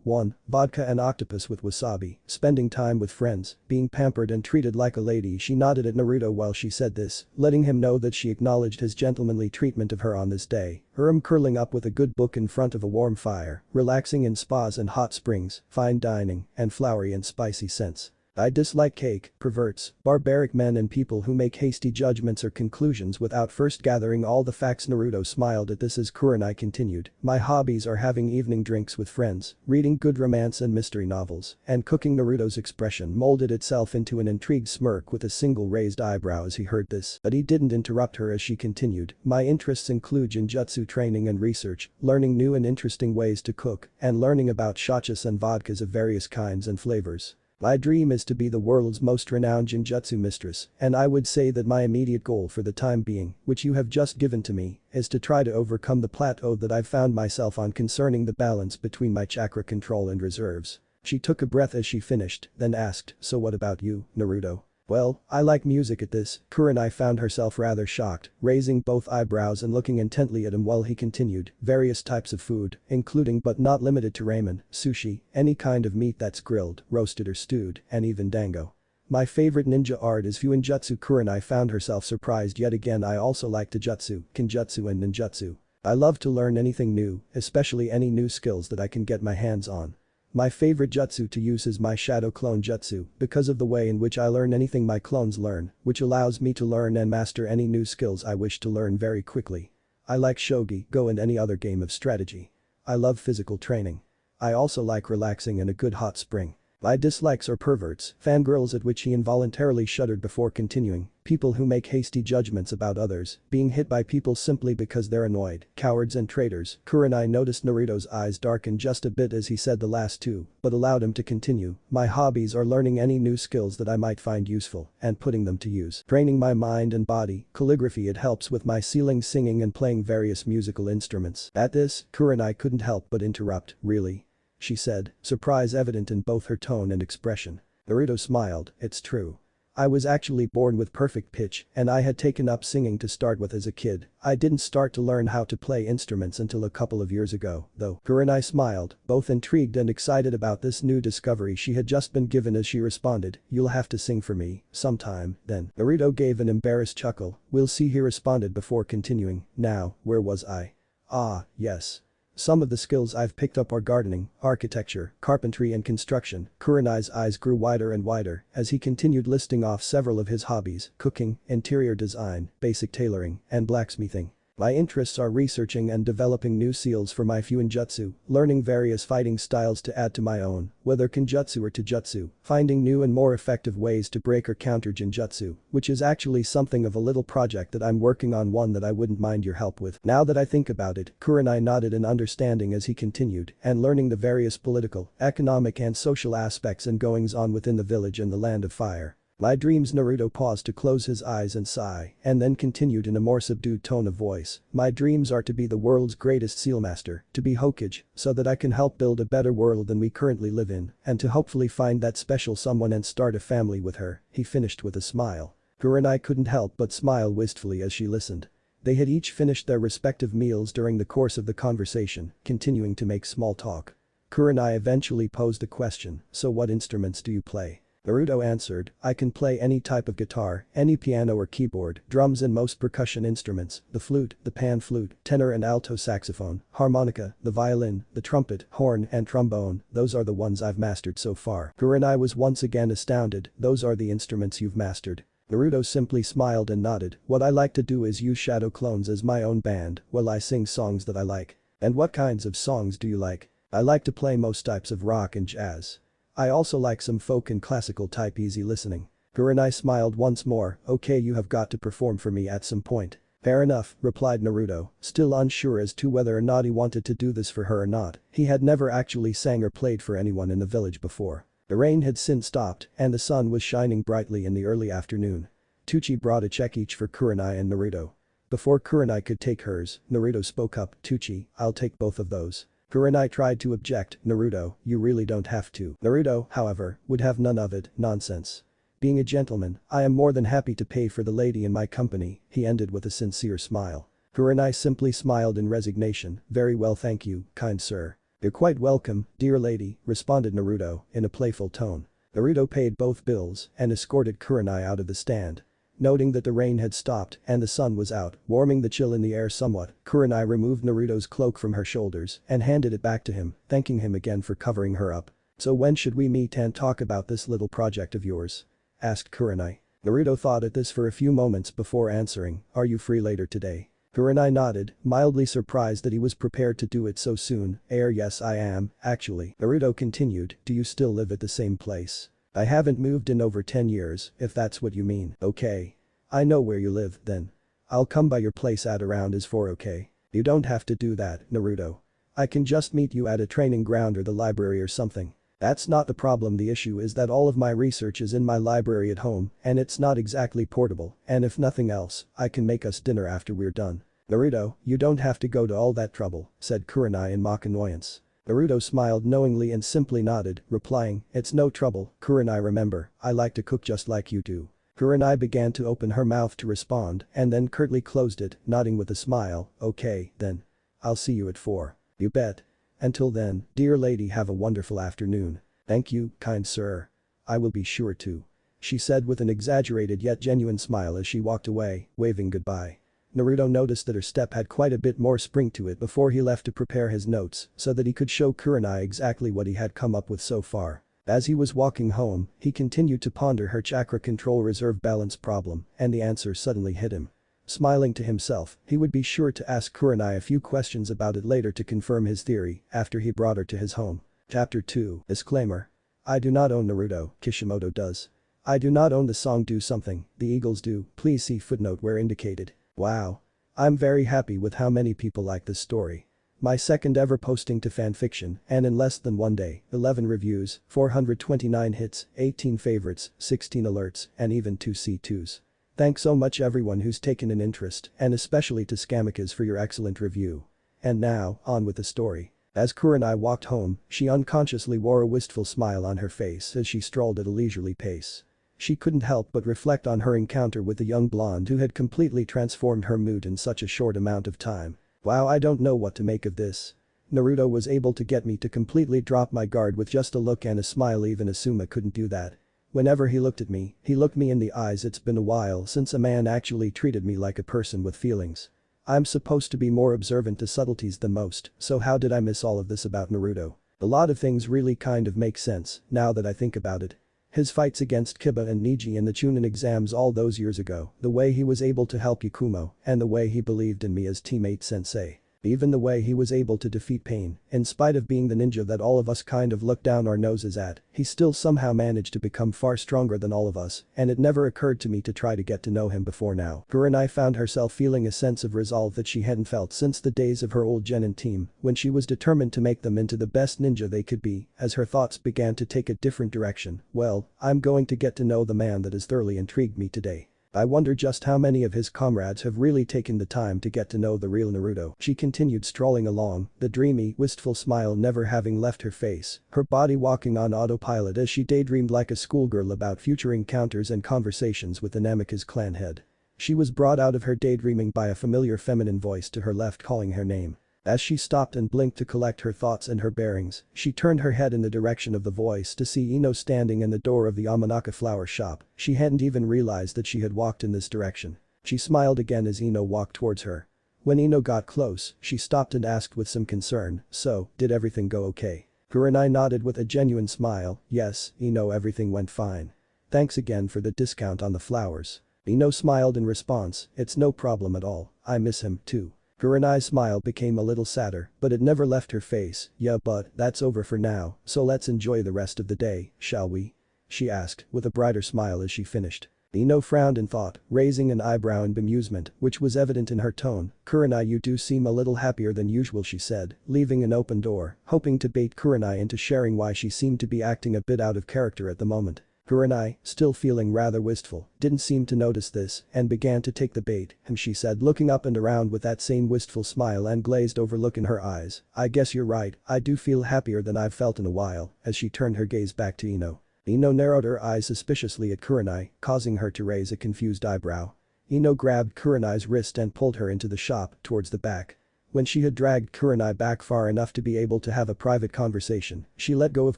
vodka and octopus with wasabi, spending time with friends, being pampered and treated like a lady. She nodded at Naruto while she said this, letting him know that she acknowledged his gentlemanly treatment of her on this day. Her curling up with a good book in front of a warm fire, relaxing in spas and hot springs, fine dining, and flowery and spicy scents. I dislike cake, perverts, barbaric men and people who make hasty judgments or conclusions without first gathering all the facts. Naruto smiled at this as Kurenai continued, my hobbies are having evening drinks with friends, reading good romance and mystery novels, and cooking. Naruto's expression molded itself into an intrigued smirk with a single raised eyebrow as he heard this, but he didn't interrupt her as she continued, my interests include Genjutsu training and research, learning new and interesting ways to cook, and learning about shochus and vodkas of various kinds and flavors. My dream is to be the world's most renowned Genjutsu mistress, and I would say that my immediate goal for the time being, which you have just given to me, is to try to overcome the plateau that I've found myself on concerning the balance between my chakra control and reserves. She took a breath as she finished, then asked, so what about you, Naruto? Well, I like music. At this, Kurenai found herself rather shocked, raising both eyebrows and looking intently at him while he continued, various types of food, including but not limited to ramen, sushi, any kind of meat that's grilled, roasted or stewed, and even dango. My favorite ninja art is Fuinjutsu. Kurenai found herself surprised yet again. I also like Taijutsu, Kinjutsu and Ninjutsu. I love to learn anything new, especially any new skills that I can get my hands on. My favorite jutsu to use is my shadow clone jutsu because of the way in which I learn anything my clones learn, which allows me to learn and master any new skills I wish to learn very quickly. I like shogi, go and any other game of strategy. I love physical training. I also like relaxing in a good hot spring. My dislikes are perverts, fangirls, at which he involuntarily shuddered before continuing, people who make hasty judgments about others, being hit by people simply because they're annoyed, cowards and traitors. Kurenai noticed Naruto's eyes darken just a bit as he said the last two, but allowed him to continue, my hobbies are learning any new skills that I might find useful, and putting them to use, training my mind and body, calligraphy, it helps with my ceiling, singing and playing various musical instruments. At this, Kurenai couldn't help but interrupt, really? She said, surprise evident in both her tone and expression. Naruto smiled, it's true. I was actually born with perfect pitch and I had taken up singing to start with as a kid. I didn't start to learn how to play instruments until a couple of years ago, though. Kurenai smiled, both intrigued and excited about this new discovery she had just been given as she responded, you'll have to sing for me, sometime, then. Naruto gave an embarrassed chuckle, we'll see, he responded before continuing, now, where was I? Ah, yes. Some of the skills I've picked up are gardening, architecture, carpentry and construction. Kurenai's eyes grew wider and wider as he continued listing off several of his hobbies, cooking, interior design, basic tailoring, and blacksmithing. My interests are researching and developing new skills for my Fuinjutsu, learning various fighting styles to add to my own, whether Kinjutsu or Taijutsu, finding new and more effective ways to break or counter Genjutsu, which is actually something of a little project that I'm working on, one that I wouldn't mind your help with. Now that I think about it, Kurenai nodded in understanding as he continued, and learning the various political, economic and social aspects and goings-on within the village and the land of fire. My dreams. Naruto paused to close his eyes and sigh, and then continued in a more subdued tone of voice. My dreams are to be the world's greatest sealmaster, to be Hokage, so that I can help build a better world than we currently live in, and to hopefully find that special someone and start a family with her, he finished with a smile. Kurenai couldn't help but smile wistfully as she listened. They had each finished their respective meals during the course of the conversation, continuing to make small talk. Kurenai eventually posed a question, so what instruments do you play? Naruto answered, I can play any type of guitar, any piano or keyboard, drums and most percussion instruments, the flute, the pan flute, tenor and alto saxophone, harmonica, the violin, the trumpet, horn and trombone, those are the ones I've mastered so far. Kurenai was once again astounded, those are the instruments you've mastered. Naruto simply smiled and nodded. What I like to do is use shadow clones as my own band, while I sing songs that I like. And what kinds of songs do you like? I like to play most types of rock and jazz. I also like some folk and classical type easy listening. Kurenai smiled once more. Okay, you have got to perform for me at some point. Fair enough, replied Naruto, still unsure as to whether or not he wanted to do this for her or not. He had never actually sang or played for anyone in the village before. The rain had since stopped and the sun was shining brightly in the early afternoon. Tucci brought a check each for Kurenai and Naruto. Before Kurenai could take hers, Naruto spoke up. Tucci, I'll take both of those. Kurenai tried to object. Naruto, you really don't have to. Naruto, however, would have none of it. Nonsense. Being a gentleman, I am more than happy to pay for the lady in my company, he ended with a sincere smile. Kurenai simply smiled in resignation. Very well, thank you, kind sir. You're quite welcome, dear lady, responded Naruto in a playful tone. Naruto paid both bills and escorted Kurenai out of the stand. Noting that the rain had stopped and the sun was out, warming the chill in the air somewhat, Kurenai removed Naruto's cloak from her shoulders and handed it back to him, thanking him again for covering her up. So when should we meet and talk about this little project of yours? Asked Kurenai. Naruto thought at this for a few moments before answering, are you free later today? Kurenai nodded, mildly surprised that he was prepared to do it so soon. Yes I am, actually. Naruto continued, do you still live at the same place? I haven't moved in over 10 years, if that's what you mean. Okay. I know where you live, then. I'll come by your place at around is 4 okay? You don't have to do that, Naruto. I can just meet you at a training ground or the library or something. That's not the problem, the issue is that all of my research is in my library at home and it's not exactly portable, and if nothing else, I can make us dinner after we're done. Naruto, you don't have to go to all that trouble, said Kurenai in mock annoyance. Naruto smiled knowingly and simply nodded, replying, it's no trouble, Kurenai, remember, I like to cook just like you do. Kurenai began to open her mouth to respond and then curtly closed it, nodding with a smile, okay, then. I'll see you at 4. You bet. Until then, dear lady, have a wonderful afternoon. Thank you, kind sir. I will be sure to. She said with an exaggerated yet genuine smile as she walked away, waving goodbye. Naruto noticed that her step had quite a bit more spring to it before he left to prepare his notes so that he could show Kurenai exactly what he had come up with so far. As he was walking home, he continued to ponder her chakra control reserve balance problem and the answer suddenly hit him. Smiling to himself, he would be sure to ask Kurenai a few questions about it later to confirm his theory after he brought her to his home. Chapter 2. Disclaimer. I do not own Naruto, Kishimoto does. I do not own the song Do Something, the Eagles do, please see footnote where indicated. Wow. I'm very happy with how many people like this story. My second ever posting to FanFiction and in less than 1 day, 11 reviews, 429 hits, 18 favorites, 16 alerts, and even 2 C2s. Thanks so much everyone who's taken an interest and especially to Scamicas for your excellent review. And now, on with the story. As Kurenai walked home, she unconsciously wore a wistful smile on her face as she strolled at a leisurely pace. She couldn't help but reflect on her encounter with the young blonde who had completely transformed her mood in such a short amount of time. Wow, I don't know what to make of this. Naruto was able to get me to completely drop my guard with just a look and a smile, even Asuma couldn't do that. Whenever he looked at me, he looked me in the eyes. It's been a while since a man actually treated me like a person with feelings. I'm supposed to be more observant to subtleties than most, so how did I miss all of this about Naruto? A lot of things really kind of make sense, now that I think about it. His fights against Kiba and Niji in the Chunin exams all those years ago, the way he was able to help Yakumo, and the way he believed in me as teammate sensei. Even the way he was able to defeat Pain, in spite of being the ninja that all of us kind of look down our noses at, he still somehow managed to become far stronger than all of us, and it never occurred to me to try to get to know him before now. Kurenai found herself feeling a sense of resolve that she hadn't felt since the days of her old genin team, when she was determined to make them into the best ninja they could be. As her thoughts began to take a different direction, well, I'm going to get to know the man that has thoroughly intrigued me today. I wonder just how many of his comrades have really taken the time to get to know the real Naruto. She continued strolling along, the dreamy, wistful smile never having left her face, her body walking on autopilot as she daydreamed like a schoolgirl about future encounters and conversations with the Namikaze clan head. She was brought out of her daydreaming by a familiar feminine voice to her left calling her name. As she stopped and blinked to collect her thoughts and her bearings, she turned her head in the direction of the voice to see Ino standing in the door of the Amanaka flower shop. She hadn't even realized that she had walked in this direction. She smiled again as Ino walked towards her. When Ino got close, she stopped and asked with some concern, so, did everything go okay? Kurenai nodded with a genuine smile, yes, Ino, everything went fine. Thanks again for the discount on the flowers. Ino smiled in response, it's no problem at all, I miss him too. Kurenai's smile became a little sadder, but it never left her face. Yeah, but that's over for now, so let's enjoy the rest of the day, shall we? She asked, with a brighter smile as she finished. Ino frowned in thought, raising an eyebrow in bemusement, which was evident in her tone. Kurenai, you do seem a little happier than usual, she said, leaving an open door, hoping to bait Kurenai into sharing why she seemed to be acting a bit out of character at the moment. Kurenai, still feeling rather wistful, didn't seem to notice this and began to take the bait, she said, looking up and around with that same wistful smile and glazed over look in her eyes. I guess you're right, I do feel happier than I've felt in a while, as she turned her gaze back to Ino. Ino narrowed her eyes suspiciously at Kurenai, causing her to raise a confused eyebrow. Ino grabbed Kurenai's wrist and pulled her into the shop towards the back. When she had dragged Kurenai back far enough to be able to have a private conversation, she let go of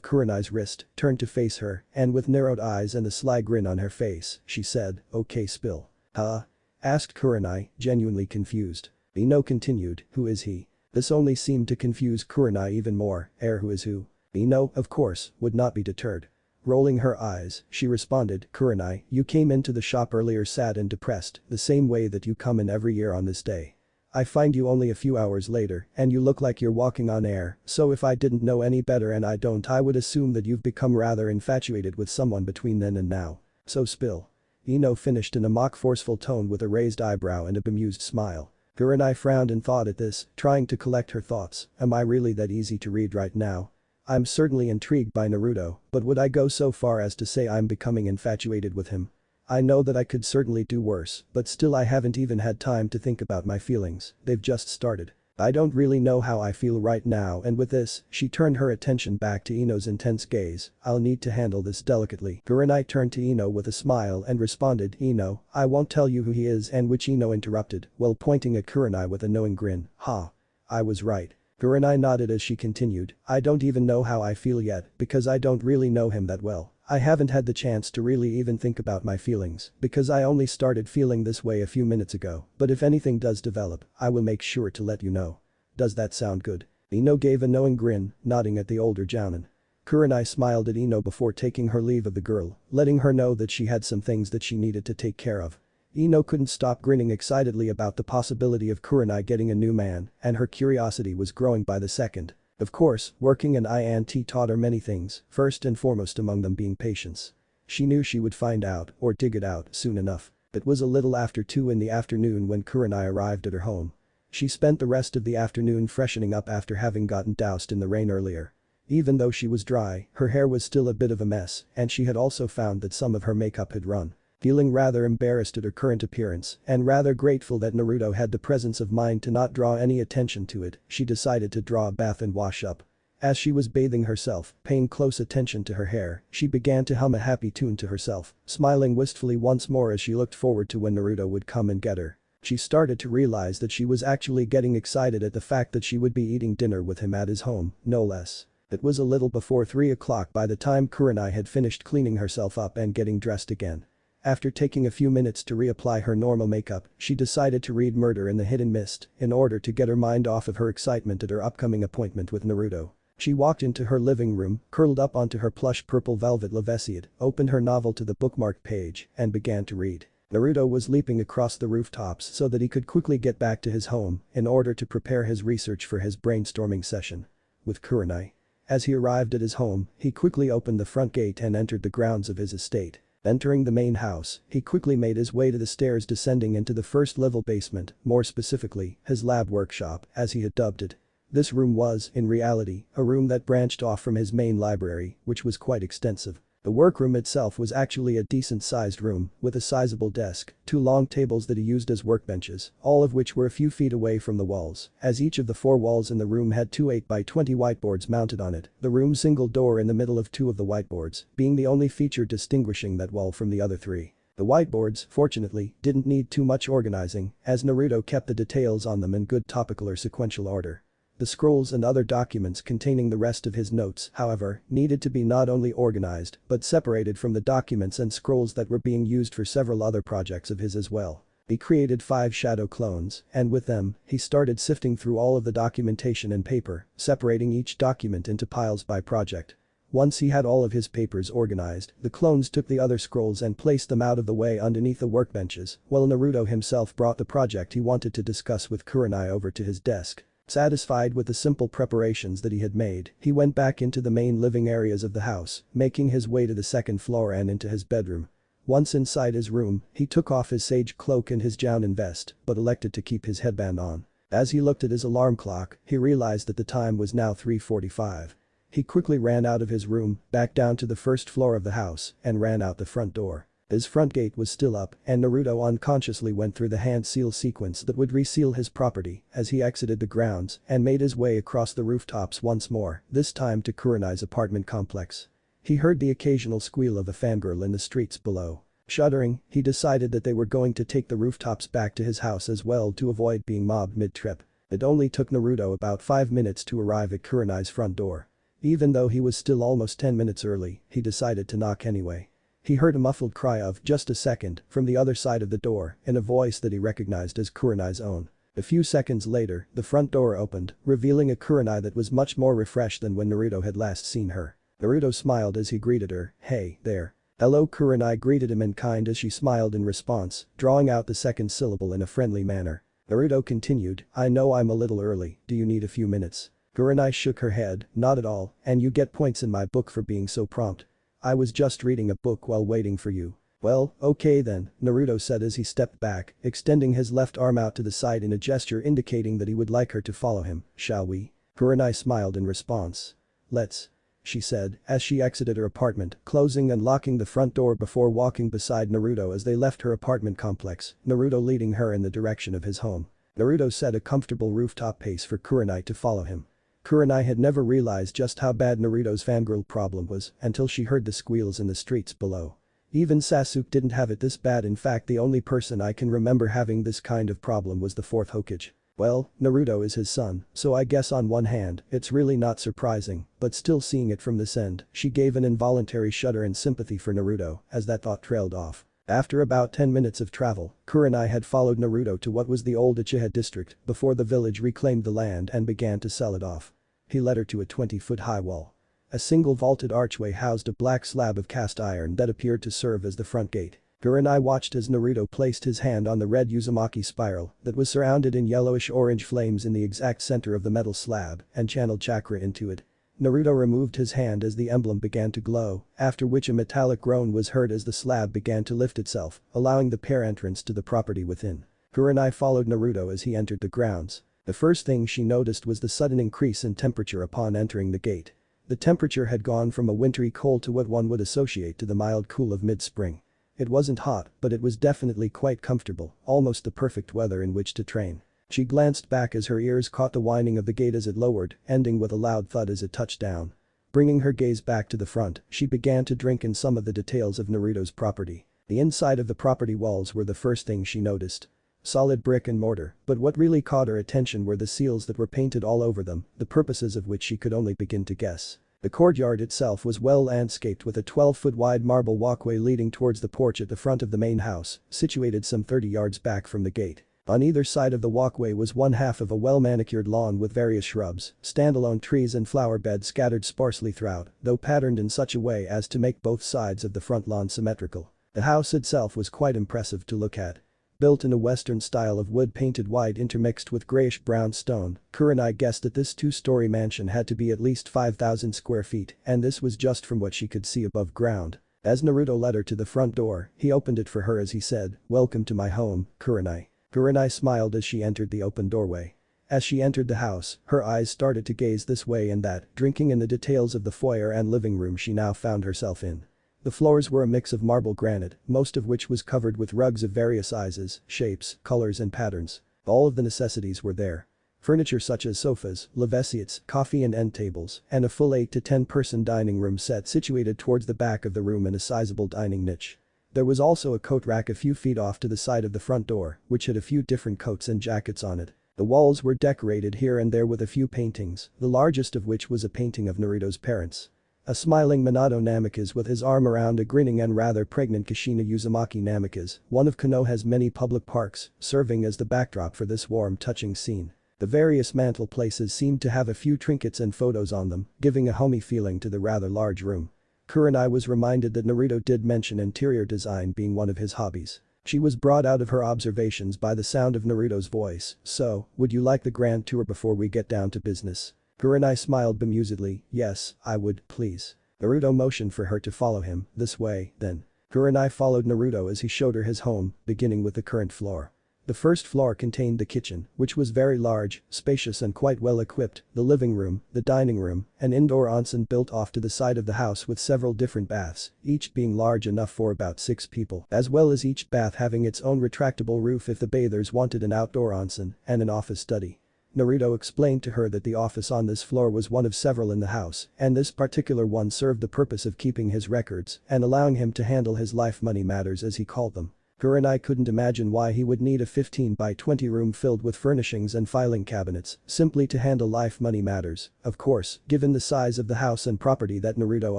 Kurenai's wrist, turned to face her, and with narrowed eyes and a sly grin on her face, she said, okay, spill. Huh? Asked Kurenai, genuinely confused. Ino continued, who is he? This only seemed to confuse Kurenai even more, who is who? Ino, of course, would not be deterred. Rolling her eyes, she responded, Kurenai, you came into the shop earlier sad and depressed, the same way that you come in every year on this day. I find you only a few hours later, and you look like you're walking on air, so if I didn't know any better and I don't, I would assume that you've become rather infatuated with someone between then and now. So spill. Ino finished in a mock forceful tone with a raised eyebrow and a bemused smile. Kurenai frowned in thought at this, trying to collect her thoughts. Am I really that easy to read right now? I'm certainly intrigued by Naruto, but would I go so far as to say I'm becoming infatuated with him? I know that I could certainly do worse, but still I haven't even had time to think about my feelings, they've just started. I don't really know how I feel right now, and with this, she turned her attention back to Ino's intense gaze. I'll need to handle this delicately. Kurenai turned to Ino with a smile and responded, Ino, I won't tell you who he is, and which Ino interrupted, while pointing at Kurenai with a knowing grin. Ha. I was right. Kurenai nodded as she continued, I don't even know how I feel yet, because I don't really know him that well. I haven't had the chance to really even think about my feelings, because I only started feeling this way a few minutes ago, but if anything does develop, I will make sure to let you know. Does that sound good? Ino gave a knowing grin, nodding at the older jounin. Kurenai smiled at Ino before taking her leave of the girl, letting her know that she had some things that she needed to take care of. Ino couldn't stop grinning excitedly about the possibility of Kurenai getting a new man, and her curiosity was growing by the second. Of course, working in INT taught her many things, first and foremost among them being patience. She knew she would find out, or dig it out, soon enough. It was a little after 2 in the afternoon when Kurenai arrived at her home. She spent the rest of the afternoon freshening up after having gotten doused in the rain earlier. Even though she was dry, her hair was still a bit of a mess, and she had also found that some of her makeup had run. Feeling rather embarrassed at her current appearance and rather grateful that Naruto had the presence of mind to not draw any attention to it, she decided to draw a bath and wash up. As she was bathing herself, paying close attention to her hair, she began to hum a happy tune to herself, smiling wistfully once more as she looked forward to when Naruto would come and get her. She started to realize that she was actually getting excited at the fact that she would be eating dinner with him at his home, no less. It was a little before 3 o'clock by the time Kurenai had finished cleaning herself up and getting dressed again. After taking a few minutes to reapply her normal makeup, she decided to read Murder in the Hidden Mist in order to get her mind off of her excitement at her upcoming appointment with Naruto. She walked into her living room, curled up onto her plush purple velvet lavesiad, opened her novel to the bookmarked page, and began to read. Naruto was leaping across the rooftops so that he could quickly get back to his home in order to prepare his research for his brainstorming session with Kurenai. As he arrived at his home, he quickly opened the front gate and entered the grounds of his estate. Entering the main house, he quickly made his way to the stairs descending into the first-level basement, more specifically, his lab workshop, as he had dubbed it. This room was, in reality, a room that branched off from his main library, which was quite extensive. The workroom itself was actually a decent-sized room, with a sizable desk, 2 long tables that he used as workbenches, all of which were a few feet away from the walls, as each of the 4 walls in the room had 2 8x20 whiteboards mounted on it, the room's single door in the middle of 2 of the whiteboards, being the only feature distinguishing that wall from the other 3. The whiteboards, fortunately, didn't need too much organizing, as Naruto kept the details on them in good topical or sequential order. The scrolls and other documents containing the rest of his notes, however, needed to be not only organized, but separated from the documents and scrolls that were being used for several other projects of his as well. He created 5 shadow clones, and with them, he started sifting through all of the documentation and paper, separating each document into piles by project. Once he had all of his papers organized, the clones took the other scrolls and placed them out of the way underneath the workbenches, while Naruto himself brought the project he wanted to discuss with Kurenai over to his desk. Satisfied with the simple preparations that he had made, he went back into the main living areas of the house, making his way to the second floor and into his bedroom. Once inside his room, he took off his sage cloak and his Jounin vest, but elected to keep his headband on. As he looked at his alarm clock, he realized that the time was now 3:45. He quickly ran out of his room, back down to the first floor of the house, and ran out the front door. His front gate was still up, and Naruto unconsciously went through the hand seal sequence that would reseal his property as he exited the grounds and made his way across the rooftops once more, this time to Kurenai's apartment complex. He heard the occasional squeal of a fangirl in the streets below. Shuddering, he decided that they were going to take the rooftops back to his house as well to avoid being mobbed mid-trip. It only took Naruto about 5 minutes to arrive at Kurenai's front door. Even though he was still almost 10 minutes early, he decided to knock anyway. He heard a muffled cry of "just a second" from the other side of the door in a voice that he recognized as Kurenai's own. A few seconds later, the front door opened, revealing a Kurenai that was much more refreshed than when Naruto had last seen her. Naruto smiled as he greeted her. "Hey, there." "Hello." Kurenai greeted him in kind as she smiled in response, drawing out the second syllable in a friendly manner. Naruto continued, "I know I'm a little early, do you need a few minutes?" Kurenai shook her head, "Not at all, and you get points in my book for being so prompt. I was just reading a book while waiting for you." "Well, okay then," Naruto said as he stepped back, extending his left arm out to the side in a gesture indicating that he would like her to follow him. "Shall we?" Kurenai smiled in response. "Let's," she said as she exited her apartment, closing and locking the front door before walking beside Naruto as they left her apartment complex, Naruto leading her in the direction of his home. Naruto set a comfortable rooftop pace for Kurenai to follow him. Kurenai had never realized just how bad Naruto's fangirl problem was until she heard the squeals in the streets below. Even Sasuke didn't have it this bad. In fact, the only person I can remember having this kind of problem was the fourth Hokage. Well, Naruto is his son, so I guess on one hand, it's really not surprising, but still seeing it from this end, she gave an involuntary shudder in sympathy for Naruto as that thought trailed off. After about 10 minutes of travel, Kurenai had followed Naruto to what was the old Uchiha district before the village reclaimed the land and began to sell it off. He led her to a 20-foot-high wall. A single vaulted archway housed a black slab of cast iron that appeared to serve as the front gate. Kurenai watched as Naruto placed his hand on the red Uzumaki spiral that was surrounded in yellowish-orange flames in the exact center of the metal slab and channeled chakra into it. Naruto removed his hand as the emblem began to glow, after which a metallic groan was heard as the slab began to lift itself, allowing the pair entrance to the property within. Kurenai followed Naruto as he entered the grounds. The first thing she noticed was the sudden increase in temperature upon entering the gate. The temperature had gone from a wintry cold to what one would associate to the mild cool of mid-spring. It wasn't hot, but it was definitely quite comfortable, almost the perfect weather in which to train. She glanced back as her ears caught the whining of the gate as it lowered, ending with a loud thud as it touched down. Bringing her gaze back to the front, she began to drink in some of the details of Naruto's property. The inside of the property walls were the first thing she noticed. Solid brick and mortar, but what really caught her attention were the seals that were painted all over them, the purposes of which she could only begin to guess. The courtyard itself was well landscaped with a 12-foot-wide marble walkway leading towards the porch at the front of the main house, situated some 30 yards back from the gate. On either side of the walkway was one half of a well-manicured lawn with various shrubs, standalone trees and flower beds scattered sparsely throughout, though patterned in such a way as to make both sides of the front lawn symmetrical. The house itself was quite impressive to look at. Built in a western style of wood painted white intermixed with grayish-brown stone, Kurenai guessed that this two-story mansion had to be at least 5,000 square feet, and this was just from what she could see above ground. As Naruto led her to the front door, he opened it for her as he said, "Welcome to my home, Kurenai." Kurenai smiled as she entered the open doorway. As she entered the house, her eyes started to gaze this way and that, drinking in the details of the foyer and living room she now found herself in. The floors were a mix of marble granite, most of which was covered with rugs of various sizes, shapes, colors and patterns. All of the necessities were there. Furniture such as sofas, lavesiates, coffee and end tables, and a full 8 to 10 person dining room set situated towards the back of the room in a sizable dining niche. There was also a coat rack a few feet off to the side of the front door, which had a few different coats and jackets on it. The walls were decorated here and there with a few paintings, the largest of which was a painting of Naruto's parents. A smiling Minato Namikaze with his arm around a grinning and rather pregnant Kushina Uzumaki Namikaze, one of Konoha's many public parks, serving as the backdrop for this warm touching scene. The various mantel places seemed to have a few trinkets and photos on them, giving a homey feeling to the rather large room. Kurenai was reminded that Naruto did mention interior design being one of his hobbies. She was brought out of her observations by the sound of Naruto's voice, "So, would you like the grand tour before we get down to business?" Kurenai smiled bemusedly, "Yes, I would, please." Naruto motioned for her to follow him, "This way, then." Kurenai followed Naruto as he showed her his home, beginning with the current floor. The first floor contained the kitchen, which was very large, spacious and quite well equipped, the living room, the dining room, an indoor onsen built off to the side of the house with several different baths, each being large enough for about 6 people, as well as each bath having its own retractable roof if the bathers wanted an outdoor onsen, and an office study. Naruto explained to her that the office on this floor was one of several in the house, and this particular one served the purpose of keeping his records and allowing him to handle his life money matters as he called them. Kurenai couldn't imagine why he would need a 15 by 20 room filled with furnishings and filing cabinets simply to handle life money matters. Of course, given the size of the house and property that Naruto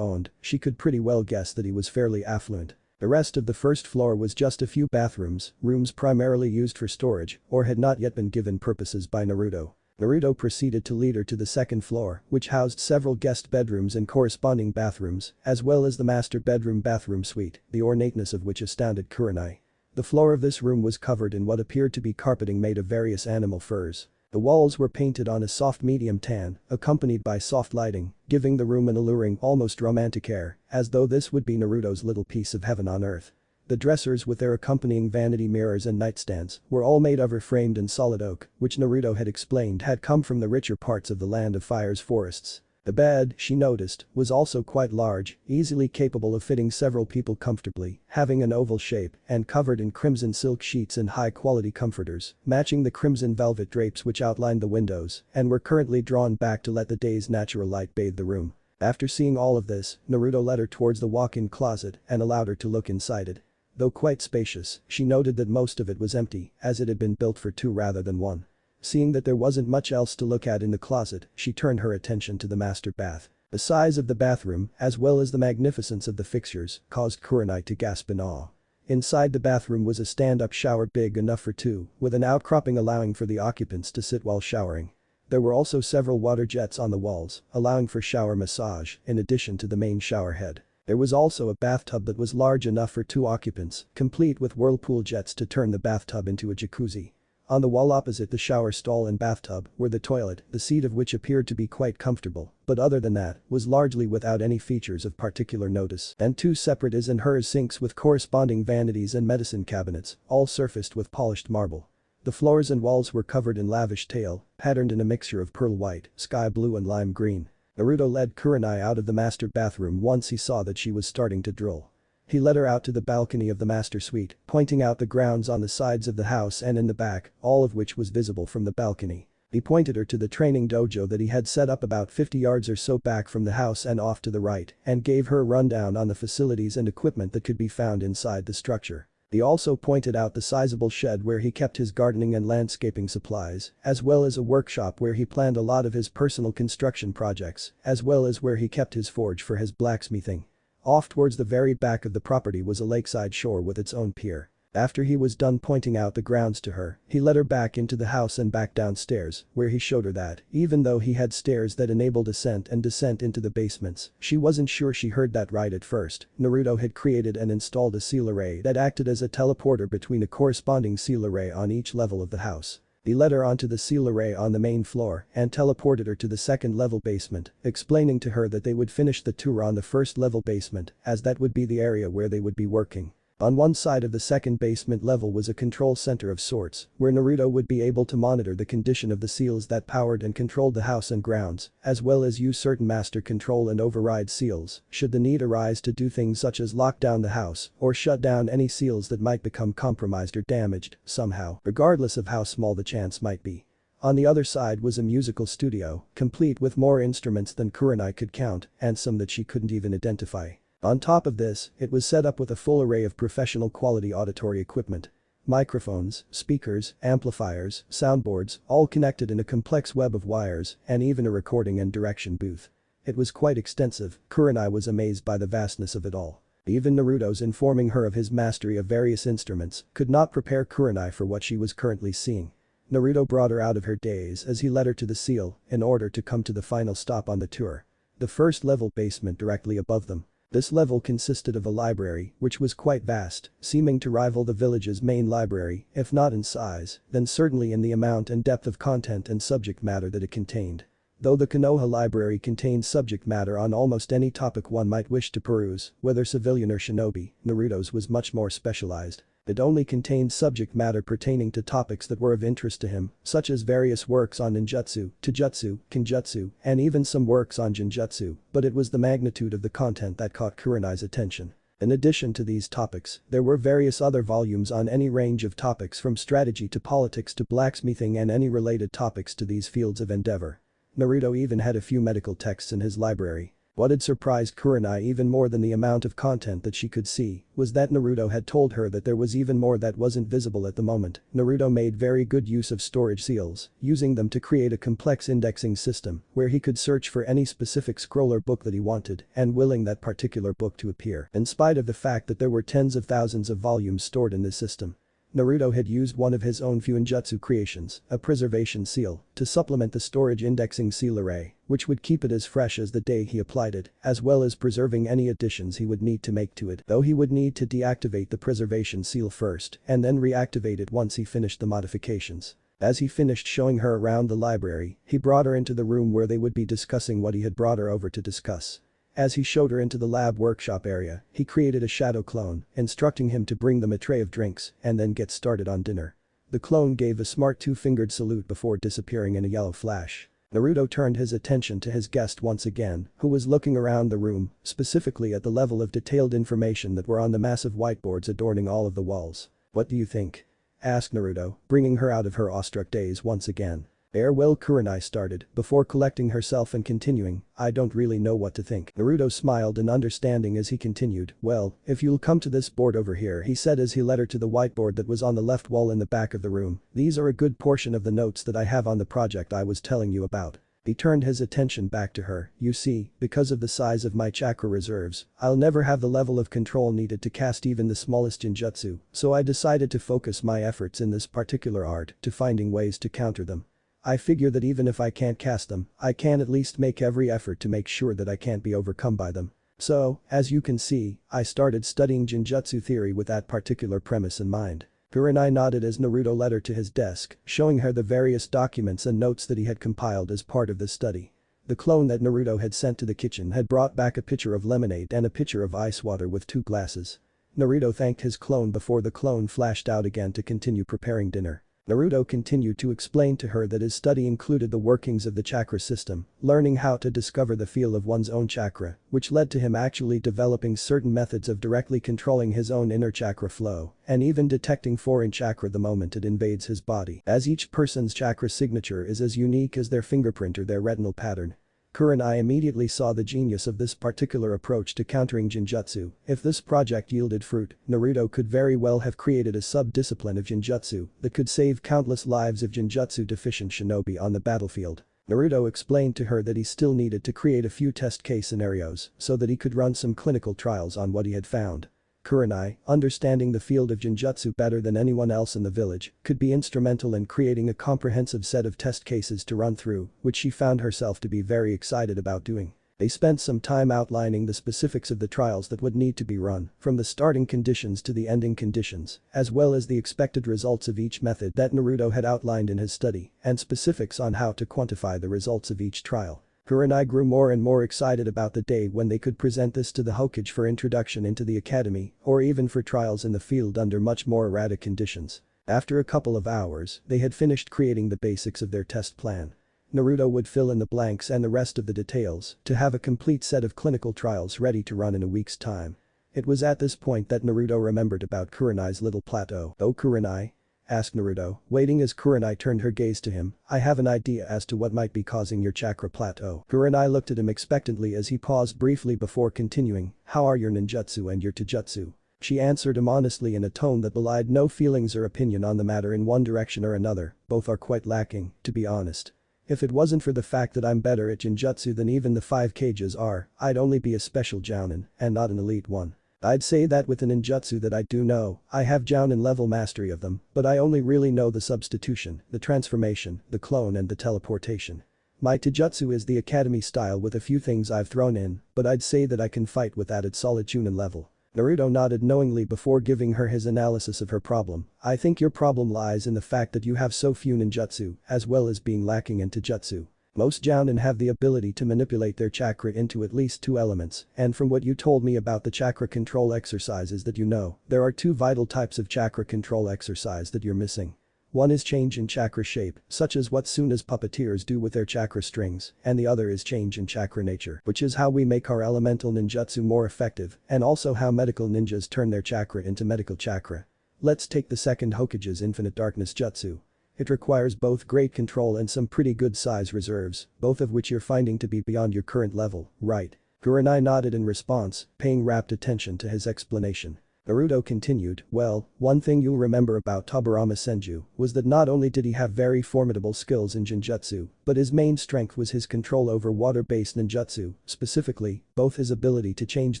owned, she could pretty well guess that he was fairly affluent. The rest of the first floor was just a few bathrooms, rooms primarily used for storage or had not yet been given purposes by Naruto. Naruto proceeded to lead her to the second floor, which housed several guest bedrooms and corresponding bathrooms, as well as the master bedroom bathroom suite, the ornateness of which astounded Kurenai. The floor of this room was covered in what appeared to be carpeting made of various animal furs. The walls were painted on a soft medium tan, accompanied by soft lighting, giving the room an alluring, almost romantic air, as though this would be Naruto's little piece of heaven on earth. The dressers with their accompanying vanity mirrors and nightstands were all made of framed and solid oak, which Naruto had explained had come from the richer parts of the Land of Fire's forests. The bed, she noticed, was also quite large, easily capable of fitting several people comfortably, having an oval shape and covered in crimson silk sheets and high-quality comforters, matching the crimson velvet drapes which outlined the windows and were currently drawn back to let the day's natural light bathe the room. After seeing all of this, Naruto led her towards the walk-in closet and allowed her to look inside it. Though quite spacious, she noted that most of it was empty, as it had been built for 2 rather than 1. Seeing that there wasn't much else to look at in the closet, she turned her attention to the master bath. The size of the bathroom, as well as the magnificence of the fixtures, caused Kurenai to gasp in awe. Inside the bathroom was a stand-up shower big enough for 2, with an outcropping allowing for the occupants to sit while showering. There were also several water jets on the walls, allowing for shower massage, in addition to the main shower head. There was also a bathtub that was large enough for 2 occupants, complete with whirlpool jets to turn the bathtub into a jacuzzi. On the wall opposite the shower stall and bathtub were the toilet, the seat of which appeared to be quite comfortable, but other than that, was largely without any features of particular notice, and 2 separate his and hers sinks with corresponding vanities and medicine cabinets, all surfaced with polished marble. The floors and walls were covered in lavish tile, patterned in a mixture of pearl white, sky blue and lime green. Naruto led Kurenai out of the master bathroom once he saw that she was starting to drool. He led her out to the balcony of the master suite, pointing out the grounds on the sides of the house and in the back, all of which was visible from the balcony. He pointed her to the training dojo that he had set up about 50 yards or so back from the house and off to the right, and gave her a rundown on the facilities and equipment that could be found inside the structure. He also pointed out the sizable shed where he kept his gardening and landscaping supplies, as well as a workshop where he planned a lot of his personal construction projects, as well as where he kept his forge for his blacksmithing. Off towards the very back of the property was a lakeside shore with its own pier. After he was done pointing out the grounds to her, he led her back into the house and back downstairs, where he showed her that, even though he had stairs that enabled ascent and descent into the basements, she wasn't sure she heard that right at first. Naruto had created and installed a seal array that acted as a teleporter between a corresponding seal array on each level of the house. He led her onto the seal array on the main floor and teleported her to the second-level basement, explaining to her that they would finish the tour on the first-level basement, as that would be the area where they would be working. On one side of the second basement level was a control center of sorts, where Naruto would be able to monitor the condition of the seals that powered and controlled the house and grounds, as well as use certain master control and override seals, should the need arise to do things such as lock down the house or shut down any seals that might become compromised or damaged, somehow, regardless of how small the chance might be. On the other side was a musical studio, complete with more instruments than Kurenai could count, and some that she couldn't even identify. On top of this, it was set up with a full array of professional quality auditory equipment. Microphones, speakers, amplifiers, soundboards, all connected in a complex web of wires, and even a recording and direction booth. It was quite extensive. Kurenai was amazed by the vastness of it all. Even Naruto's informing her of his mastery of various instruments could not prepare Kurenai for what she was currently seeing. Naruto brought her out of her daze as he led her to the seal in order to come to the final stop on the tour. The first level basement directly above them. This level consisted of a library, which was quite vast, seeming to rival the village's main library, if not in size, then certainly in the amount and depth of content and subject matter that it contained. Though the Konoha library contained subject matter on almost any topic one might wish to peruse, whether civilian or shinobi, Naruto's was much more specialized. It only contained subject matter pertaining to topics that were of interest to him, such as various works on ninjutsu, taijutsu, kenjutsu, and even some works on genjutsu, but it was the magnitude of the content that caught Kurenai's attention. In addition to these topics, there were various other volumes on any range of topics from strategy to politics to blacksmithing and any related topics to these fields of endeavor. Naruto even had a few medical texts in his library. What had surprised Kurenai even more than the amount of content that she could see was that Naruto had told her that there was even more that wasn't visible at the moment. Naruto made very good use of storage seals, using them to create a complex indexing system where he could search for any specific scroll or book that he wanted and willing that particular book to appear. In spite of the fact that there were tens of thousands of volumes stored in this system, Naruto had used one of his own fuinjutsu creations, a preservation seal, to supplement the storage indexing seal array, which would keep it as fresh as the day he applied it, as well as preserving any additions he would need to make to it, though he would need to deactivate the preservation seal first and then reactivate it once he finished the modifications. As he finished showing her around the library, he brought her into the room where they would be discussing what he had brought her over to discuss. As he showed her into the lab workshop area, he created a shadow clone, instructing him to bring them a tray of drinks and then get started on dinner. The clone gave a smart two-fingered salute before disappearing in a yellow flash. Naruto turned his attention to his guest once again, who was looking around the room, specifically at the level of detailed information that were on the massive whiteboards adorning all of the walls. "What do you think?" asked Naruto, bringing her out of her awestruck daze once again. "Well," Kurenai started, before collecting herself and continuing, "I don't really know what to think." Naruto smiled in understanding as he continued, "Well, if you'll come to this board over here," he said as he led her to the whiteboard that was on the left wall in the back of the room. "These are a good portion of the notes that I have on the project I was telling you about." He turned his attention back to her. "You see, because of the size of my chakra reserves, I'll never have the level of control needed to cast even the smallest genjutsu, so I decided to focus my efforts in this particular art to finding ways to counter them. I figure that even if I can't cast them, I can at least make every effort to make sure that I can't be overcome by them. So, as you can see, I started studying genjutsu theory with that particular premise in mind." Kurenai nodded as Naruto led her to his desk, showing her the various documents and notes that he had compiled as part of this study. The clone that Naruto had sent to the kitchen had brought back a pitcher of lemonade and a pitcher of ice water with 2 glasses. Naruto thanked his clone before the clone flashed out again to continue preparing dinner. Naruto continued to explain to her that his study included the workings of the chakra system, learning how to discover the feel of one's own chakra, which led to him actually developing certain methods of directly controlling his own inner chakra flow, and even detecting foreign chakra the moment it invades his body, as each person's chakra signature is as unique as their fingerprint or their retinal pattern. Kurenai immediately saw the genius of this particular approach to countering genjutsu. If this project yielded fruit, Naruto could very well have created a sub-discipline of genjutsu that could save countless lives of genjutsu-deficient shinobi on the battlefield. Naruto explained to her that he still needed to create a few test case scenarios so that he could run some clinical trials on what he had found. Kurenai, understanding the field of genjutsu better than anyone else in the village, could be instrumental in creating a comprehensive set of test cases to run through, which she found herself to be very excited about doing. They spent some time outlining the specifics of the trials that would need to be run, from the starting conditions to the ending conditions, as well as the expected results of each method that Naruto had outlined in his study, and specifics on how to quantify the results of each trial. Kurenai grew more and more excited about the day when they could present this to the Hokage for introduction into the academy, or even for trials in the field under much more erratic conditions. After a couple of hours, they had finished creating the basics of their test plan. Naruto would fill in the blanks and the rest of the details to have a complete set of clinical trials ready to run in a week's time. It was at this point that Naruto remembered about Kurenai's little plateau. "Oh, Kurenai?" asked Naruto, waiting as Kurenai turned her gaze to him. "I have an idea as to what might be causing your chakra plateau." Kurenai looked at him expectantly as he paused briefly before continuing, "How are your ninjutsu and your taijutsu?" She answered him honestly in a tone that belied no feelings or opinion on the matter in one direction or another. "Both are quite lacking, to be honest. If it wasn't for the fact that I'm better at genjutsu than even the 5 Kages are, I'd only be a special jounin, and not an elite one." I'd say that with the ninjutsu that I do know, I have Jounin level mastery of them, but I only really know the substitution, the transformation, the clone and the teleportation. My taijutsu is the academy style with a few things I've thrown in, but I'd say that I can fight with that at solid Chunin level. Naruto nodded knowingly before giving her his analysis of her problem. I think your problem lies in the fact that you have so few ninjutsu, as well as being lacking in taijutsu. Most Jounin have the ability to manipulate their chakra into at least two elements, and from what you told me about the chakra control exercises that you know, there are two vital types of chakra control exercise that you're missing. One is change in chakra shape, such as what Suna's puppeteers do with their chakra strings, and the other is change in chakra nature, which is how we make our elemental ninjutsu more effective, and also how medical ninjas turn their chakra into medical chakra. Let's take the second Hokage's infinite darkness jutsu. It requires both great control and some pretty good size reserves, both of which you're finding to be beyond your current level, right? Kurenai nodded in response, paying rapt attention to his explanation. Naruto continued, well, one thing you'll remember about Tobirama Senju was that not only did he have very formidable skills in Jinjutsu, but his main strength was his control over water-based ninjutsu, specifically, both his ability to change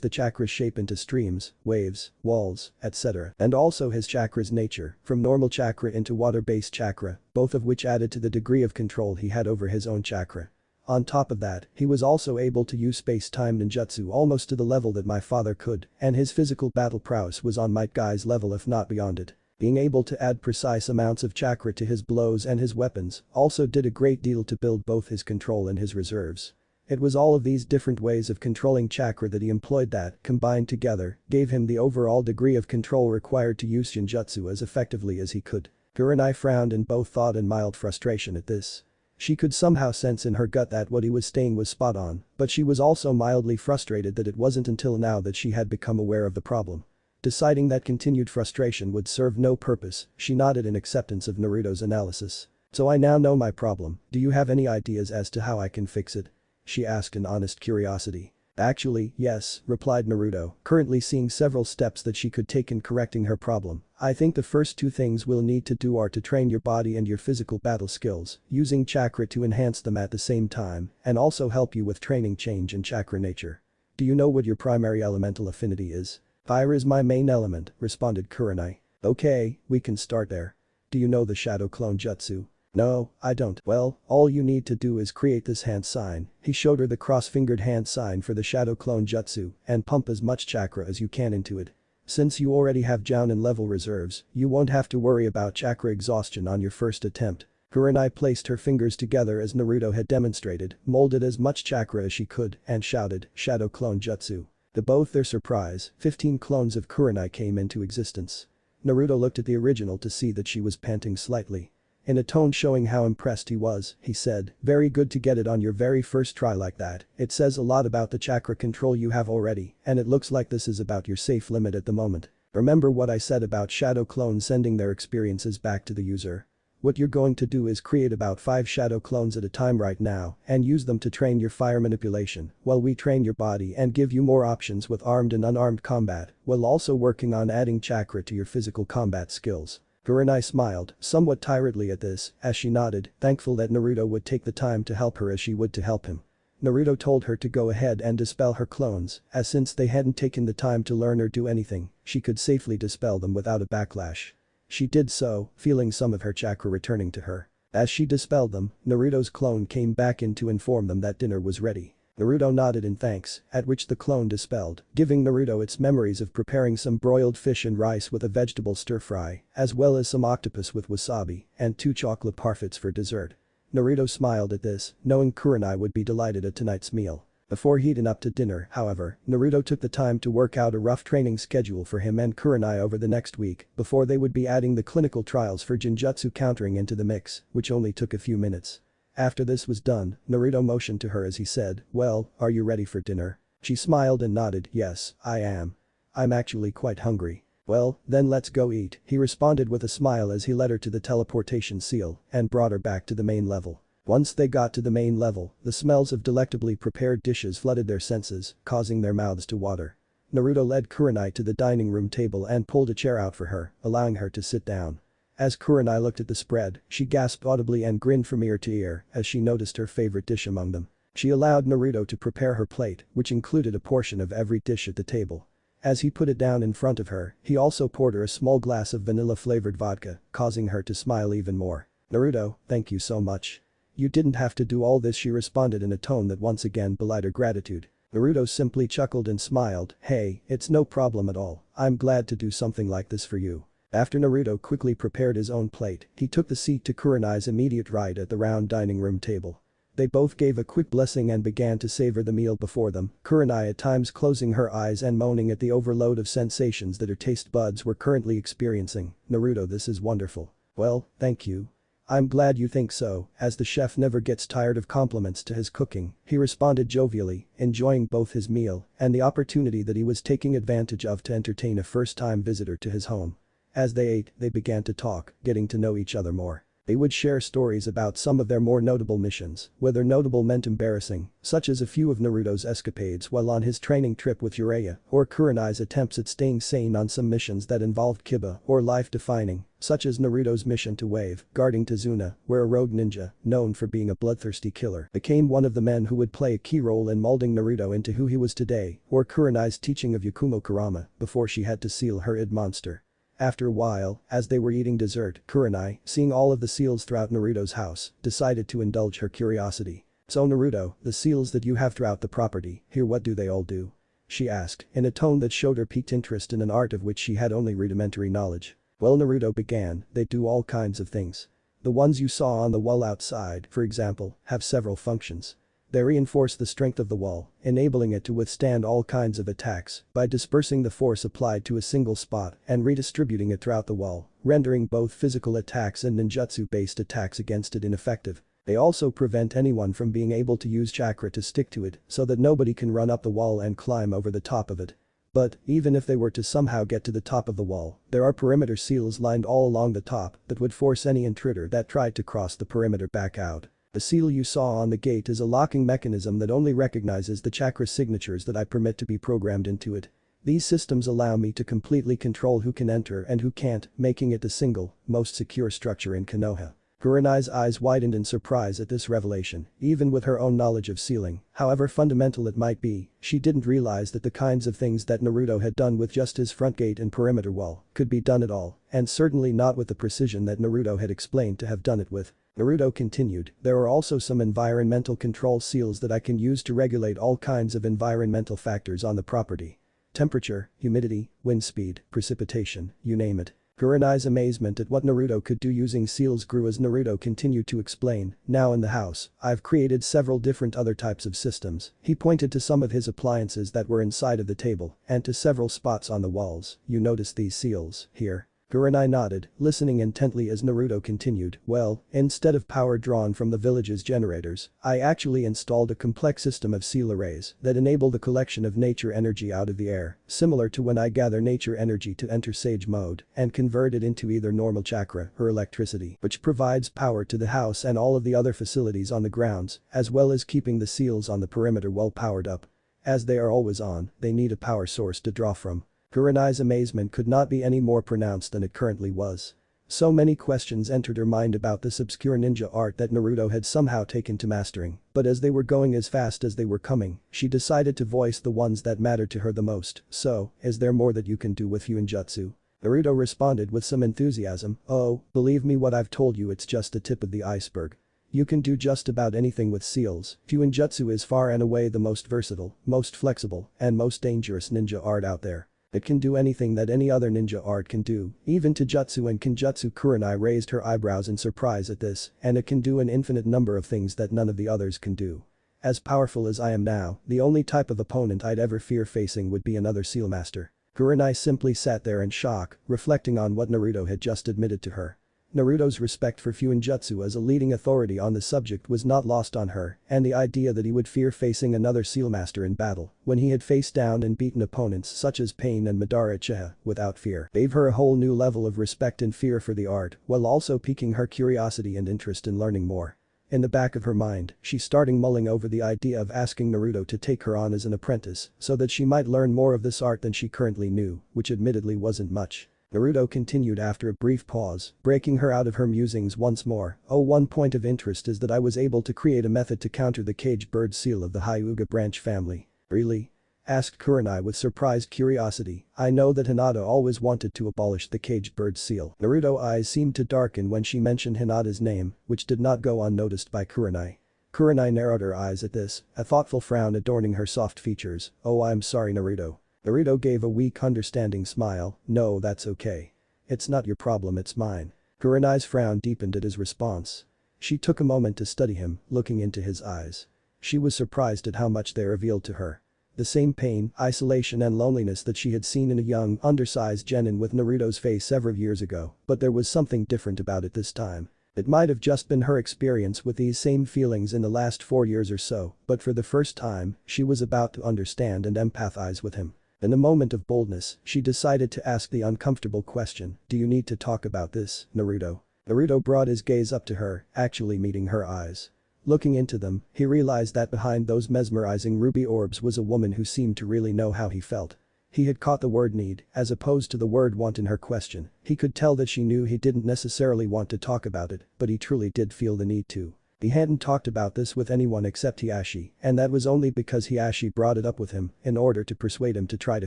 the chakra's shape into streams, waves, walls, etc. and also his chakra's nature, from normal chakra into water-based chakra, both of which added to the degree of control he had over his own chakra. On top of that, he was also able to use space-time ninjutsu almost to the level that my father could, and his physical battle prowess was on Might Guy's level if not beyond it. Being able to add precise amounts of chakra to his blows and his weapons also did a great deal to build both his control and his reserves. It was all of these different ways of controlling chakra that he employed that, combined together, gave him the overall degree of control required to use Jinjutsu as effectively as he could. Kurenai frowned in both thought and mild frustration at this. She could somehow sense in her gut that what he was saying was spot on, but she was also mildly frustrated that it wasn't until now that she had become aware of the problem. Deciding that continued frustration would serve no purpose, she nodded in acceptance of Naruto's analysis. So I now know my problem, do you have any ideas as to how I can fix it? She asked in honest curiosity. Actually, yes, replied Naruto, currently seeing several steps that she could take in correcting her problem. I think the first two things we'll need to do are to train your body and your physical battle skills, using chakra to enhance them at the same time, and also help you with training change in chakra nature. Do you know what your primary elemental affinity is? Fire is my main element, responded Kurenai. Okay, we can start there. Do you know the shadow clone jutsu? No, I don't. Well, all you need to do is create this hand sign. He showed her the cross-fingered hand sign for the shadow clone jutsu and pump as much chakra as you can into it. Since you already have Jounin level reserves, you won't have to worry about chakra exhaustion on your first attempt. Kurenai placed her fingers together as Naruto had demonstrated, molded as much chakra as she could, and shouted, shadow clone jutsu. To both their surprise, 15 clones of Kurenai came into existence. Naruto looked at the original to see that she was panting slightly. In a tone showing how impressed he was, he said, very good to get it on your very first try like that. It says a lot about the chakra control you have already, and it looks like this is about your safe limit at the moment. Remember what I said about shadow clones sending their experiences back to the user? What you're going to do is create about 5 shadow clones at a time right now and use them to train your fire manipulation while we train your body and give you more options with armed and unarmed combat while also working on adding chakra to your physical combat skills. Kurenai smiled, somewhat tiredly at this, as she nodded, thankful that Naruto would take the time to help her as she would to help him. Naruto told her to go ahead and dispel her clones, as since they hadn't taken the time to learn or do anything, she could safely dispel them without a backlash. She did so, feeling some of her chakra returning to her. As she dispelled them, Naruto's clone came back in to inform them that dinner was ready. Naruto nodded in thanks, at which the clone dispelled, giving Naruto its memories of preparing some broiled fish and rice with a vegetable stir-fry, as well as some octopus with wasabi, and 2 chocolate parfaits for dessert. Naruto smiled at this, knowing Kurenai would be delighted at tonight's meal. Before heading up to dinner, however, Naruto took the time to work out a rough training schedule for him and Kurenai over the next week, before they would be adding the clinical trials for Jinjutsu countering into the mix, which only took a few minutes. After this was done, Naruto motioned to her as he said, well, are you ready for dinner? She smiled and nodded, yes, I am. I'm actually quite hungry. Well, then let's go eat, he responded with a smile as he led her to the teleportation seal and brought her back to the main level. Once they got to the main level, the smells of delectably prepared dishes flooded their senses, causing their mouths to water. Naruto led Kurenai to the dining room table and pulled a chair out for her, allowing her to sit down. As Kurenai looked at the spread, she gasped audibly and grinned from ear to ear as she noticed her favorite dish among them. She allowed Naruto to prepare her plate, which included a portion of every dish at the table. As he put it down in front of her, he also poured her a small glass of vanilla-flavored vodka, causing her to smile even more. "Naruto, thank you so much. You didn't have to do all this," she responded in a tone that once again belied her gratitude. Naruto simply chuckled and smiled, "Hey, it's no problem at all, I'm glad to do something like this for you." After Naruto quickly prepared his own plate, he took the seat to Kurenai's immediate right at the round dining room table. They both gave a quick blessing and began to savor the meal before them, Kurenai at times closing her eyes and moaning at the overload of sensations that her taste buds were currently experiencing. "Naruto, this is wonderful." "Well, thank you. I'm glad you think so, as the chef never gets tired of compliments to his cooking," he responded jovially, enjoying both his meal and the opportunity that he was taking advantage of to entertain a first-time visitor to his home. As they ate, they began to talk, getting to know each other more. They would share stories about some of their more notable missions, whether notable meant embarrassing, such as a few of Naruto's escapades while on his training trip with Jiraiya, or Kurenai's attempts at staying sane on some missions that involved Kiba, or life-defining, such as Naruto's mission to Wave, guarding Tazuna, where a rogue ninja, known for being a bloodthirsty killer, became one of the men who would play a key role in molding Naruto into who he was today, or Kurenai's teaching of Yakumo Kurama before she had to seal her id monster. After a while, as they were eating dessert, Kurenai, seeing all of the seals throughout Naruto's house, decided to indulge her curiosity. "So Naruto, the seals that you have throughout the property, here, what do they all do?" she asked, in a tone that showed her piqued interest in an art of which she had only rudimentary knowledge. "Well," Naruto began, "they do all kinds of things. The ones you saw on the wall outside, for example, have several functions. They reinforce the strength of the wall, enabling it to withstand all kinds of attacks by dispersing the force applied to a single spot and redistributing it throughout the wall, rendering both physical attacks and ninjutsu-based attacks against it ineffective. They also prevent anyone from being able to use chakra to stick to it so that nobody can run up the wall and climb over the top of it. But, even if they were to somehow get to the top of the wall, there are perimeter seals lined all along the top that would force any intruder that tried to cross the perimeter back out. The seal you saw on the gate is a locking mechanism that only recognizes the chakra signatures that I permit to be programmed into it. These systems allow me to completely control who can enter and who can't, making it the single, most secure structure in Konoha." Kurenai's eyes widened in surprise at this revelation, even with her own knowledge of sealing, however fundamental it might be, she didn't realize that the kinds of things that Naruto had done with just his front gate and perimeter wall could be done at all, and certainly not with the precision that Naruto had explained to have done it with. Naruto continued, "There are also some environmental control seals that I can use to regulate all kinds of environmental factors on the property. Temperature, humidity, wind speed, precipitation, you name it." Kurenai's amazement at what Naruto could do using seals grew as Naruto continued to explain, "Now in the house, I've created several different other types of systems." He pointed to some of his appliances that were inside of the table and to several spots on the walls. "You notice these seals, here?" Kurenai nodded, listening intently as Naruto continued, "Well, instead of power drawn from the village's generators, I actually installed a complex system of seal arrays that enable the collection of nature energy out of the air, similar to when I gather nature energy to enter Sage mode and convert it into either normal chakra or electricity, which provides power to the house and all of the other facilities on the grounds, as well as keeping the seals on the perimeter well powered up. As they are always on, they need a power source to draw from." Kurenai's amazement could not be any more pronounced than it currently was. So many questions entered her mind about this obscure ninja art that Naruto had somehow taken to mastering, but as they were going as fast as they were coming, she decided to voice the ones that mattered to her the most. "So, is there more that you can do with Fuinjutsu?" Naruto responded with some enthusiasm, "Oh, believe me, what I've told you, it's just the tip of the iceberg. You can do just about anything with seals. Fuinjutsu is far and away the most versatile, most flexible, and most dangerous ninja art out there. It can do anything that any other ninja art can do, even Taijutsu and Kinjutsu." Kurenai raised her eyebrows in surprise at this, "and it can do an infinite number of things that none of the others can do. As powerful as I am now, the only type of opponent I'd ever fear facing would be another seal master." Kurenai simply sat there in shock, reflecting on what Naruto had just admitted to her. Naruto's respect for Fuinjutsu as a leading authority on the subject was not lost on her, and the idea that he would fear facing another seal master in battle when he had faced down and beaten opponents such as Pain and Madara Uchiha without fear gave her a whole new level of respect and fear for the art, while also piquing her curiosity and interest in learning more. In the back of her mind, she started mulling over the idea of asking Naruto to take her on as an apprentice so that she might learn more of this art than she currently knew, which admittedly wasn't much. Naruto continued after a brief pause, breaking her out of her musings once more. "Oh, one point of interest is that I was able to create a method to counter the caged bird seal of the Hyuga branch family." "Really?" asked Kurenai with surprised curiosity. I know that Hinata always wanted to abolish the caged bird seal. Naruto's eyes seemed to darken when she mentioned Hinata's name, which did not go unnoticed by Kurenai. Kurenai narrowed her eyes at this, a thoughtful frown adorning her soft features. Oh, I'm sorry, Naruto. Naruto gave a weak understanding smile. No, that's okay. It's not your problem, it's mine. Kurenai's frown deepened at his response. She took a moment to study him, looking into his eyes. She was surprised at how much they revealed to her. The same pain, isolation and loneliness that she had seen in a young, undersized genin with Naruto's face several years ago, but there was something different about it this time. It might have just been her experience with these same feelings in the last 4 years or so, but for the first time, she was about to understand and empathize with him. In a moment of boldness, she decided to ask the uncomfortable question, do you need to talk about this, Naruto? Naruto brought his gaze up to her, actually meeting her eyes. Looking into them, he realized that behind those mesmerizing ruby orbs was a woman who seemed to really know how he felt. He had caught the word need, as opposed to the word want in her question. He could tell that she knew he didn't necessarily want to talk about it, but he truly did feel the need to. He hadn't talked about this with anyone except Hiashi, and that was only because Hiashi brought it up with him in order to persuade him to try to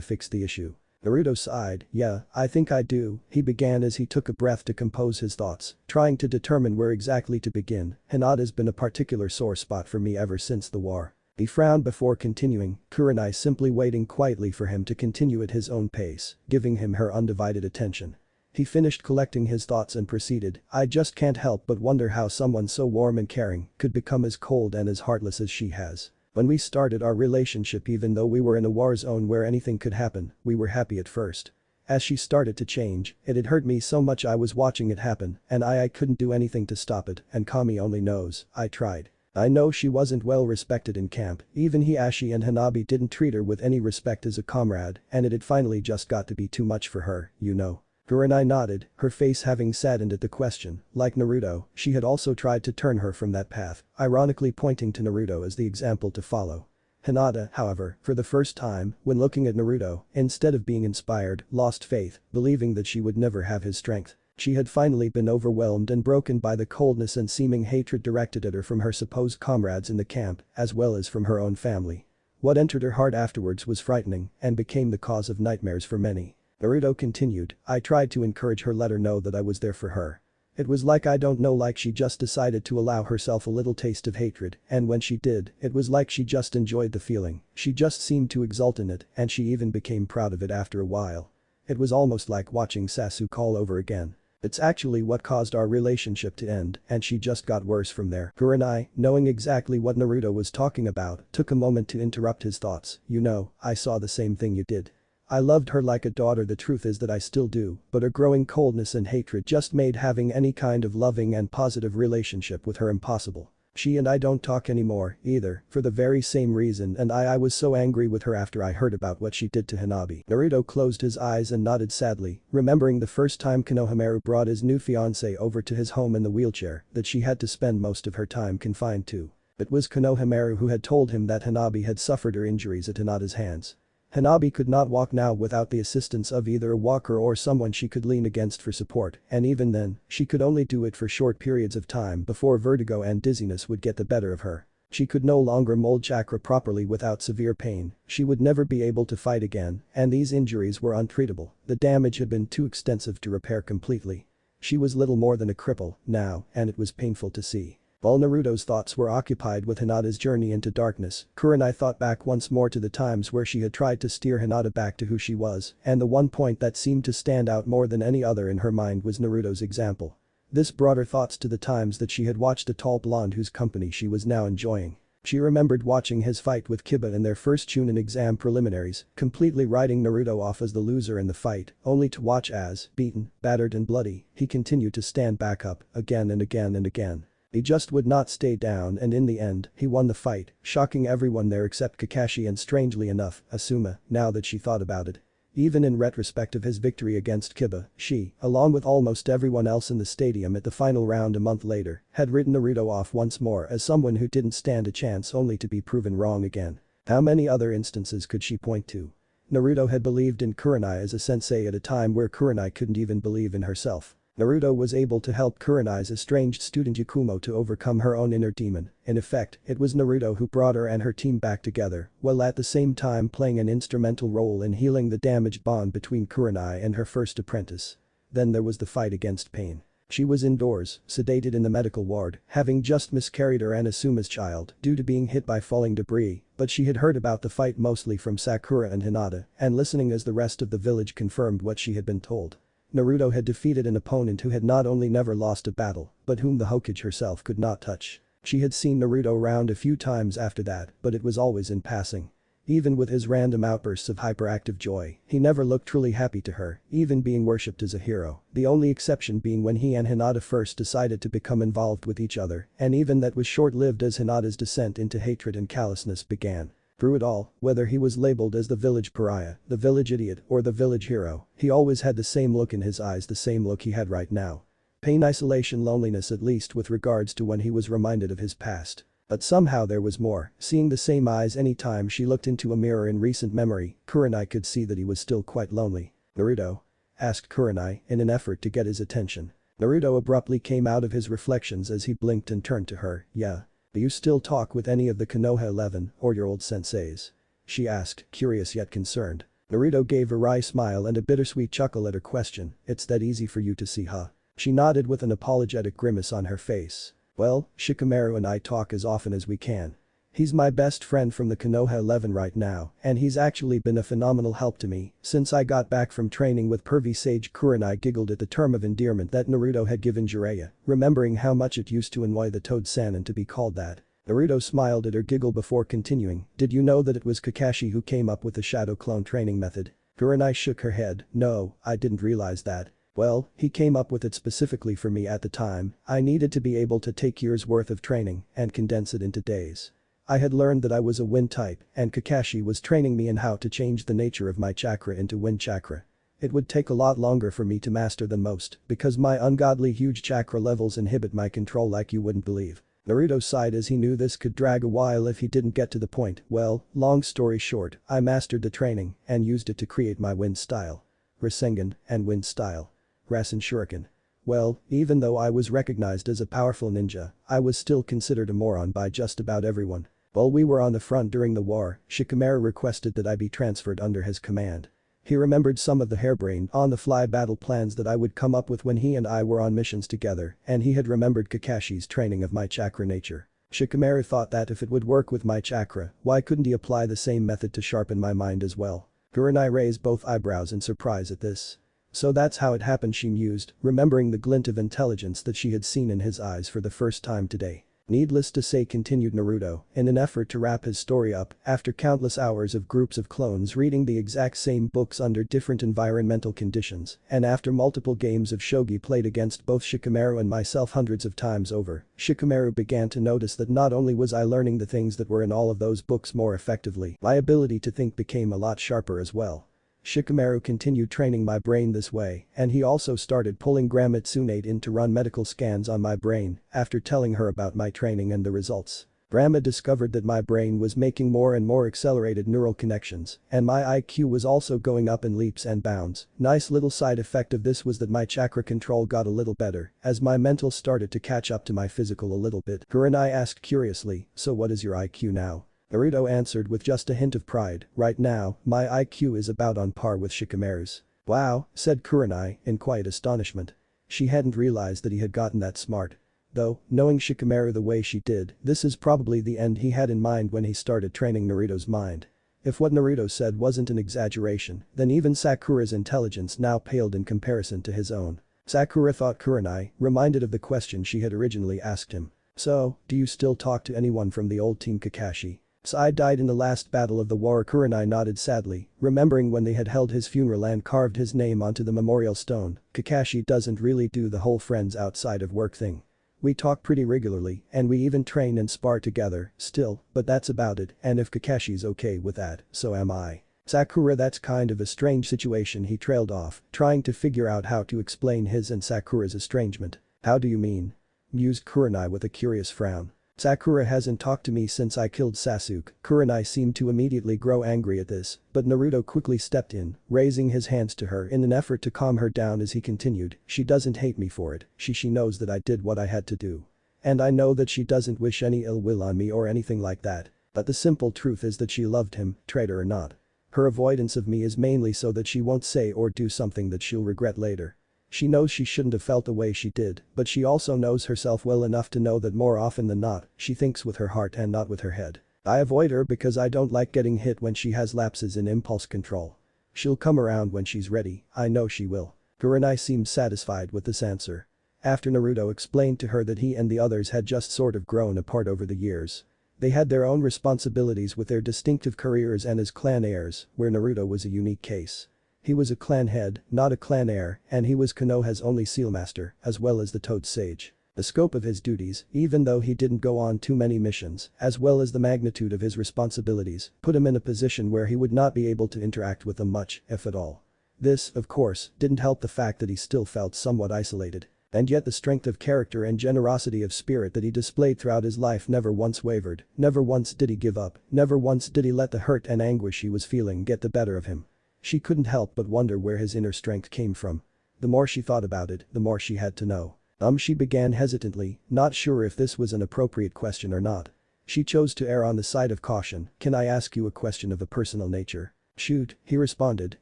fix the issue. Naruto sighed. Yeah, I think I do, he began as he took a breath to compose his thoughts, trying to determine where exactly to begin. Hinata's been a particular sore spot for me ever since the war. He frowned before continuing, Kurenai simply waiting quietly for him to continue at his own pace, giving him her undivided attention. He finished collecting his thoughts and proceeded, I just can't help but wonder how someone so warm and caring could become as cold and as heartless as she has. When we started our relationship, even though we were in a war zone where anything could happen, we were happy at first. As she started to change, it had hurt me so much. I was watching it happen, and I couldn't do anything to stop it, and Kami only knows, I tried. I know she wasn't well respected in camp, even Hiashi and Hanabi didn't treat her with any respect as a comrade, and it had finally just got to be too much for her, you know. Kurenai nodded, her face having saddened at the question. Like Naruto, she had also tried to turn her from that path, ironically pointing to Naruto as the example to follow. Hinata, however, for the first time, when looking at Naruto, instead of being inspired, lost faith, believing that she would never have his strength. She had finally been overwhelmed and broken by the coldness and seeming hatred directed at her from her supposed comrades in the camp, as well as from her own family. What entered her heart afterwards was frightening and became the cause of nightmares for many. Naruto continued, I tried to encourage her, let her know that I was there for her. It was like I don't know, like she just decided to allow herself a little taste of hatred, and when she did, it was like she just enjoyed the feeling, she just seemed to exult in it, and she even became proud of it after a while. It was almost like watching Sasuke all over again. It's actually what caused our relationship to end, and she just got worse from there. Kurenai, knowing exactly what Naruto was talking about, took a moment to interrupt his thoughts. You know, I saw the same thing you did. I loved her like a daughter. The truth is that I still do, but her growing coldness and hatred just made having any kind of loving and positive relationship with her impossible. She and I don't talk anymore, either, for the very same reason, and I was so angry with her after I heard about what she did to Hanabi. Naruto closed his eyes and nodded sadly, remembering the first time Konohamaru brought his new fiancée over to his home in the wheelchair that she had to spend most of her time confined to. It was Konohamaru who had told him that Hanabi had suffered her injuries at Hinata's hands. Hanabi could not walk now without the assistance of either a walker or someone she could lean against for support, and even then, she could only do it for short periods of time before vertigo and dizziness would get the better of her. She could no longer mold chakra properly without severe pain, she would never be able to fight again, and these injuries were untreatable. The damage had been too extensive to repair completely. She was little more than a cripple now, and it was painful to see. While Naruto's thoughts were occupied with Hinata's journey into darkness, Kurenai thought back once more to the times where she had tried to steer Hinata back to who she was, and the one point that seemed to stand out more than any other in her mind was Naruto's example. This brought her thoughts to the times that she had watched a tall blonde whose company she was now enjoying. She remembered watching his fight with Kiba in their first Chunin exam preliminaries, completely writing Naruto off as the loser in the fight, only to watch as, beaten, battered and bloody, he continued to stand back up, again and again and again. He just would not stay down, and in the end, he won the fight, shocking everyone there except Kakashi and, strangely enough, Asuma, now that she thought about it. Even in retrospect of his victory against Kiba, she, along with almost everyone else in the stadium at the final round a month later, had written Naruto off once more as someone who didn't stand a chance, only to be proven wrong again. How many other instances could she point to? Naruto had believed in Kurenai as a sensei at a time where Kurenai couldn't even believe in herself. Naruto was able to help Kurenai's estranged student Yakumo to overcome her own inner demon. In effect, it was Naruto who brought her and her team back together, while at the same time playing an instrumental role in healing the damaged bond between Kurenai and her first apprentice. Then there was the fight against pain. She was indoors, sedated in the medical ward, having just miscarried her and Asuma's child due to being hit by falling debris, but she had heard about the fight mostly from Sakura and Hinata, and listening as the rest of the village confirmed what she had been told. Naruto had defeated an opponent who had not only never lost a battle, but whom the Hokage herself could not touch. She had seen Naruto around a few times after that, but it was always in passing. Even with his random outbursts of hyperactive joy, he never looked truly happy to her, even being worshipped as a hero, the only exception being when he and Hinata first decided to become involved with each other, and even that was short-lived as Hinata's descent into hatred and callousness began. Through it all, whether he was labeled as the village pariah, the village idiot, or the village hero, he always had the same look in his eyes, the same look he had right now. Pain, isolation, loneliness, at least with regards to when he was reminded of his past. But somehow there was more. Seeing the same eyes any time she looked into a mirror in recent memory, Kurenai could see that he was still quite lonely. "Naruto?" asked Kurenai in an effort to get his attention. Naruto abruptly came out of his reflections as he blinked and turned to her. "Yeah. Do you still talk with any of the Konoha 11 or your old senseis?" she asked, curious yet concerned. Naruto gave a wry smile and a bittersweet chuckle at her question. "It's that easy for you to see, huh?" She nodded with an apologetic grimace on her face. "Well, Shikamaru and I talk as often as we can. He's my best friend from the Konoha 11 right now, and he's actually been a phenomenal help to me since I got back from training with pervy sage." Kurenai giggled at the term of endearment that Naruto had given Jiraiya, remembering how much it used to annoy the Toad-Sannin to be called that. Naruto smiled at her giggle before continuing. "Did you know that it was Kakashi who came up with the shadow clone training method?" Kurenai shook her head. "No, I didn't realize that. Well, he came up with it specifically for me at the time. I needed to be able to take years worth of training and condense it into days. I had learned that I was a wind type, and Kakashi was training me in how to change the nature of my chakra into wind chakra. It would take a lot longer for me to master than most, because my ungodly huge chakra levels inhibit my control like you wouldn't believe." Naruto sighed as he knew this could drag a while if he didn't get to the point. "Well, long story short, I mastered the training and used it to create my wind style. Rasengan and wind style. Rasen Shuriken. Well, even though I was recognized as a powerful ninja, I was still considered a moron by just about everyone. While we were on the front during the war, Shikamaru requested that I be transferred under his command. He remembered some of the harebrained, on-the-fly battle plans that I would come up with when he and I were on missions together, and he had remembered Kakashi's training of my chakra nature. Shikamaru thought that if it would work with my chakra, why couldn't he apply the same method to sharpen my mind as well?" Kurenai raised both eyebrows in surprise at this. "So that's how it happened," she mused, remembering the glint of intelligence that she had seen in his eyes for the first time today. "Needless to say," continued Naruto, in an effort to wrap his story up, after countless hours of groups of clones reading the exact same books under different environmental conditions, and after multiple games of shogi played against both Shikamaru and myself hundreds of times over, Shikamaru began to notice that not only was I learning the things that were in all of those books more effectively, my ability to think became a lot sharper as well. Shikamaru continued training my brain this way, and he also started pulling Grandma Tsunade in to run medical scans on my brain after telling her about my training and the results. Grandma discovered that my brain was making more and more accelerated neural connections, and my IQ was also going up in leaps and bounds. Nice little side effect of this was that my chakra control got a little better as my mental started to catch up to my physical a little bit. Kurenai asked curiously, "So what is your IQ now?" Naruto answered with just a hint of pride. "Right now, my IQ is about on par with Shikamaru's." "Wow," said Kurenai in quiet astonishment. She hadn't realized that he had gotten that smart. Though, knowing Shikamaru the way she did, this is probably the end he had in mind when he started training Naruto's mind. If what Naruto said wasn't an exaggeration, then even Sakura's intelligence now paled in comparison to his own. Sakura thought Kurenai, reminded of the question she had originally asked him. "So, do you still talk to anyone from the old team Kakashi?" "I died in the last battle of the war." Kurenai nodded sadly, remembering when they had held his funeral and carved his name onto the memorial stone. "Kakashi doesn't really do the whole friends outside of work thing. We talk pretty regularly, and we even train and spar together, still, but that's about it, and if Kakashi's okay with that, so am I." "Sakura, that's kind of a strange situation." He trailed off, trying to figure out how to explain his and Sakura's estrangement. "How do you mean?" mused Kurenai with a curious frown. Sakura hasn't talked to me since I killed Sasuke. Kurenai seemed to immediately grow angry at this, but Naruto quickly stepped in, raising his hands to her in an effort to calm her down as he continued, she doesn't hate me for it, she knows that I did what I had to do. And I know that she doesn't wish any ill will on me or anything like that. But the simple truth is that she loved him, traitor or not. Her avoidance of me is mainly so that she won't say or do something that she'll regret later. She knows she shouldn't have felt the way she did, but she also knows herself well enough to know that more often than not, she thinks with her heart and not with her head. I avoid her because I don't like getting hit when she has lapses in impulse control. She'll come around when she's ready, I know she will. Kurenai seemed satisfied with this answer. After Naruto explained to her that he and the others had just sort of grown apart over the years. They had their own responsibilities with their distinctive careers and as clan heirs, where Naruto was a unique case. He was a clan head, not a clan heir, and he was Konoha's only sealmaster, as well as the Toad Sage. The scope of his duties, even though he didn't go on too many missions, as well as the magnitude of his responsibilities, put him in a position where he would not be able to interact with them much, if at all. This, of course, didn't help the fact that he still felt somewhat isolated. And yet the strength of character and generosity of spirit that he displayed throughout his life never once wavered, never once did he give up, never once did he let the hurt and anguish he was feeling get the better of him. She couldn't help but wonder where his inner strength came from. The more she thought about it, the more she had to know. She began hesitantly, not sure if this was an appropriate question or not. She chose to err on the side of caution, can I ask you a question of a personal nature? Shoot, he responded,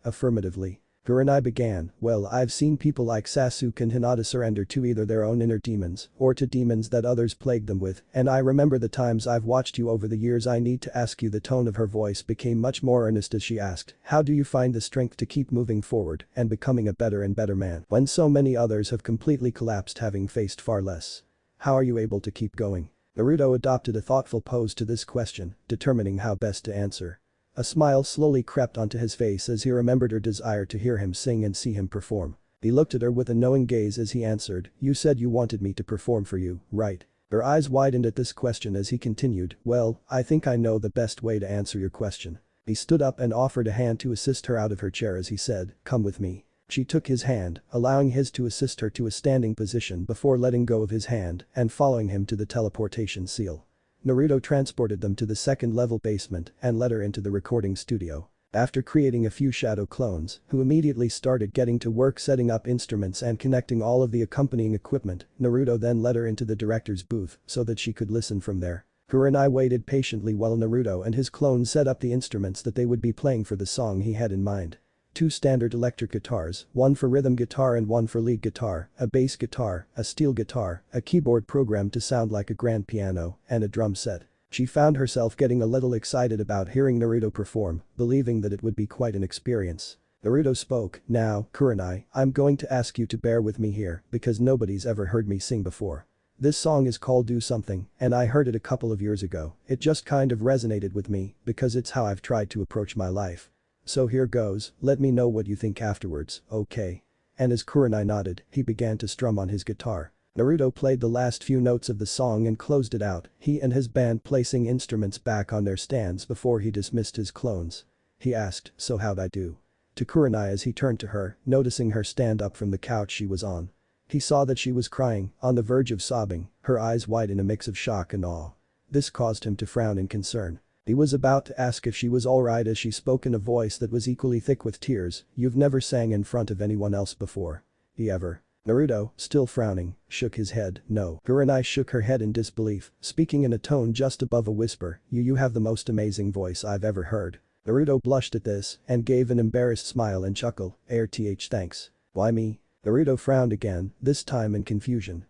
affirmatively. Kurenai began, well I've seen people like Sasuke and Hinata surrender to either their own inner demons or to demons that others plagued them with, and I remember the times I've watched you over the years. I need to ask you. The tone of her voice became much more earnest as she asked, how do you find the strength to keep moving forward and becoming a better and better man when so many others have completely collapsed having faced far less? How are you able to keep going? Naruto adopted a thoughtful pose to this question, determining how best to answer. A smile slowly crept onto his face as he remembered her desire to hear him sing and see him perform. He looked at her with a knowing gaze as he answered, you said you wanted me to perform for you, right? Her eyes widened at this question as he continued, well, I think I know the best way to answer your question. He stood up and offered a hand to assist her out of her chair as he said, come with me. She took his hand, allowing his to assist her to a standing position before letting go of his hand and following him to the teleportation seal. Naruto transported them to the second-level basement and led her into the recording studio. After creating a few shadow clones, who immediately started getting to work setting up instruments and connecting all of the accompanying equipment, Naruto then led her into the director's booth so that she could listen from there. Kurenai waited patiently while Naruto and his clones set up the instruments that they would be playing for the song he had in mind. 2 standard electric guitars, one for rhythm guitar and one for lead guitar, a bass guitar, a steel guitar, a keyboard programmed to sound like a grand piano, and a drum set. She found herself getting a little excited about hearing Naruto perform, believing that it would be quite an experience. Naruto spoke, now, Kurenai, I'm going to ask you to bear with me here because nobody's ever heard me sing before. This song is called Do Something, and I heard it a couple of years ago. It just kind of resonated with me because it's how I've tried to approach my life. So here goes, let me know what you think afterwards, okay? And as Kurenai nodded, he began to strum on his guitar. Naruto played the last few notes of the song and closed it out, he and his band placing instruments back on their stands before he dismissed his clones. He asked, so how'd I do? To Kurenai as he turned to her, noticing her stand up from the couch she was on. He saw that she was crying, on the verge of sobbing, her eyes wide in a mix of shock and awe. This caused him to frown in concern. He was about to ask if she was alright as she spoke in a voice that was equally thick with tears, you've never sang in front of anyone else before. He ever? Naruto, still frowning, shook his head, no. Kurenai shook her head in disbelief, speaking in a tone just above a whisper, you have the most amazing voice I've ever heard. Naruto blushed at this and gave an embarrassed smile and chuckle, thanks. Why me? Naruto frowned again, this time in confusion,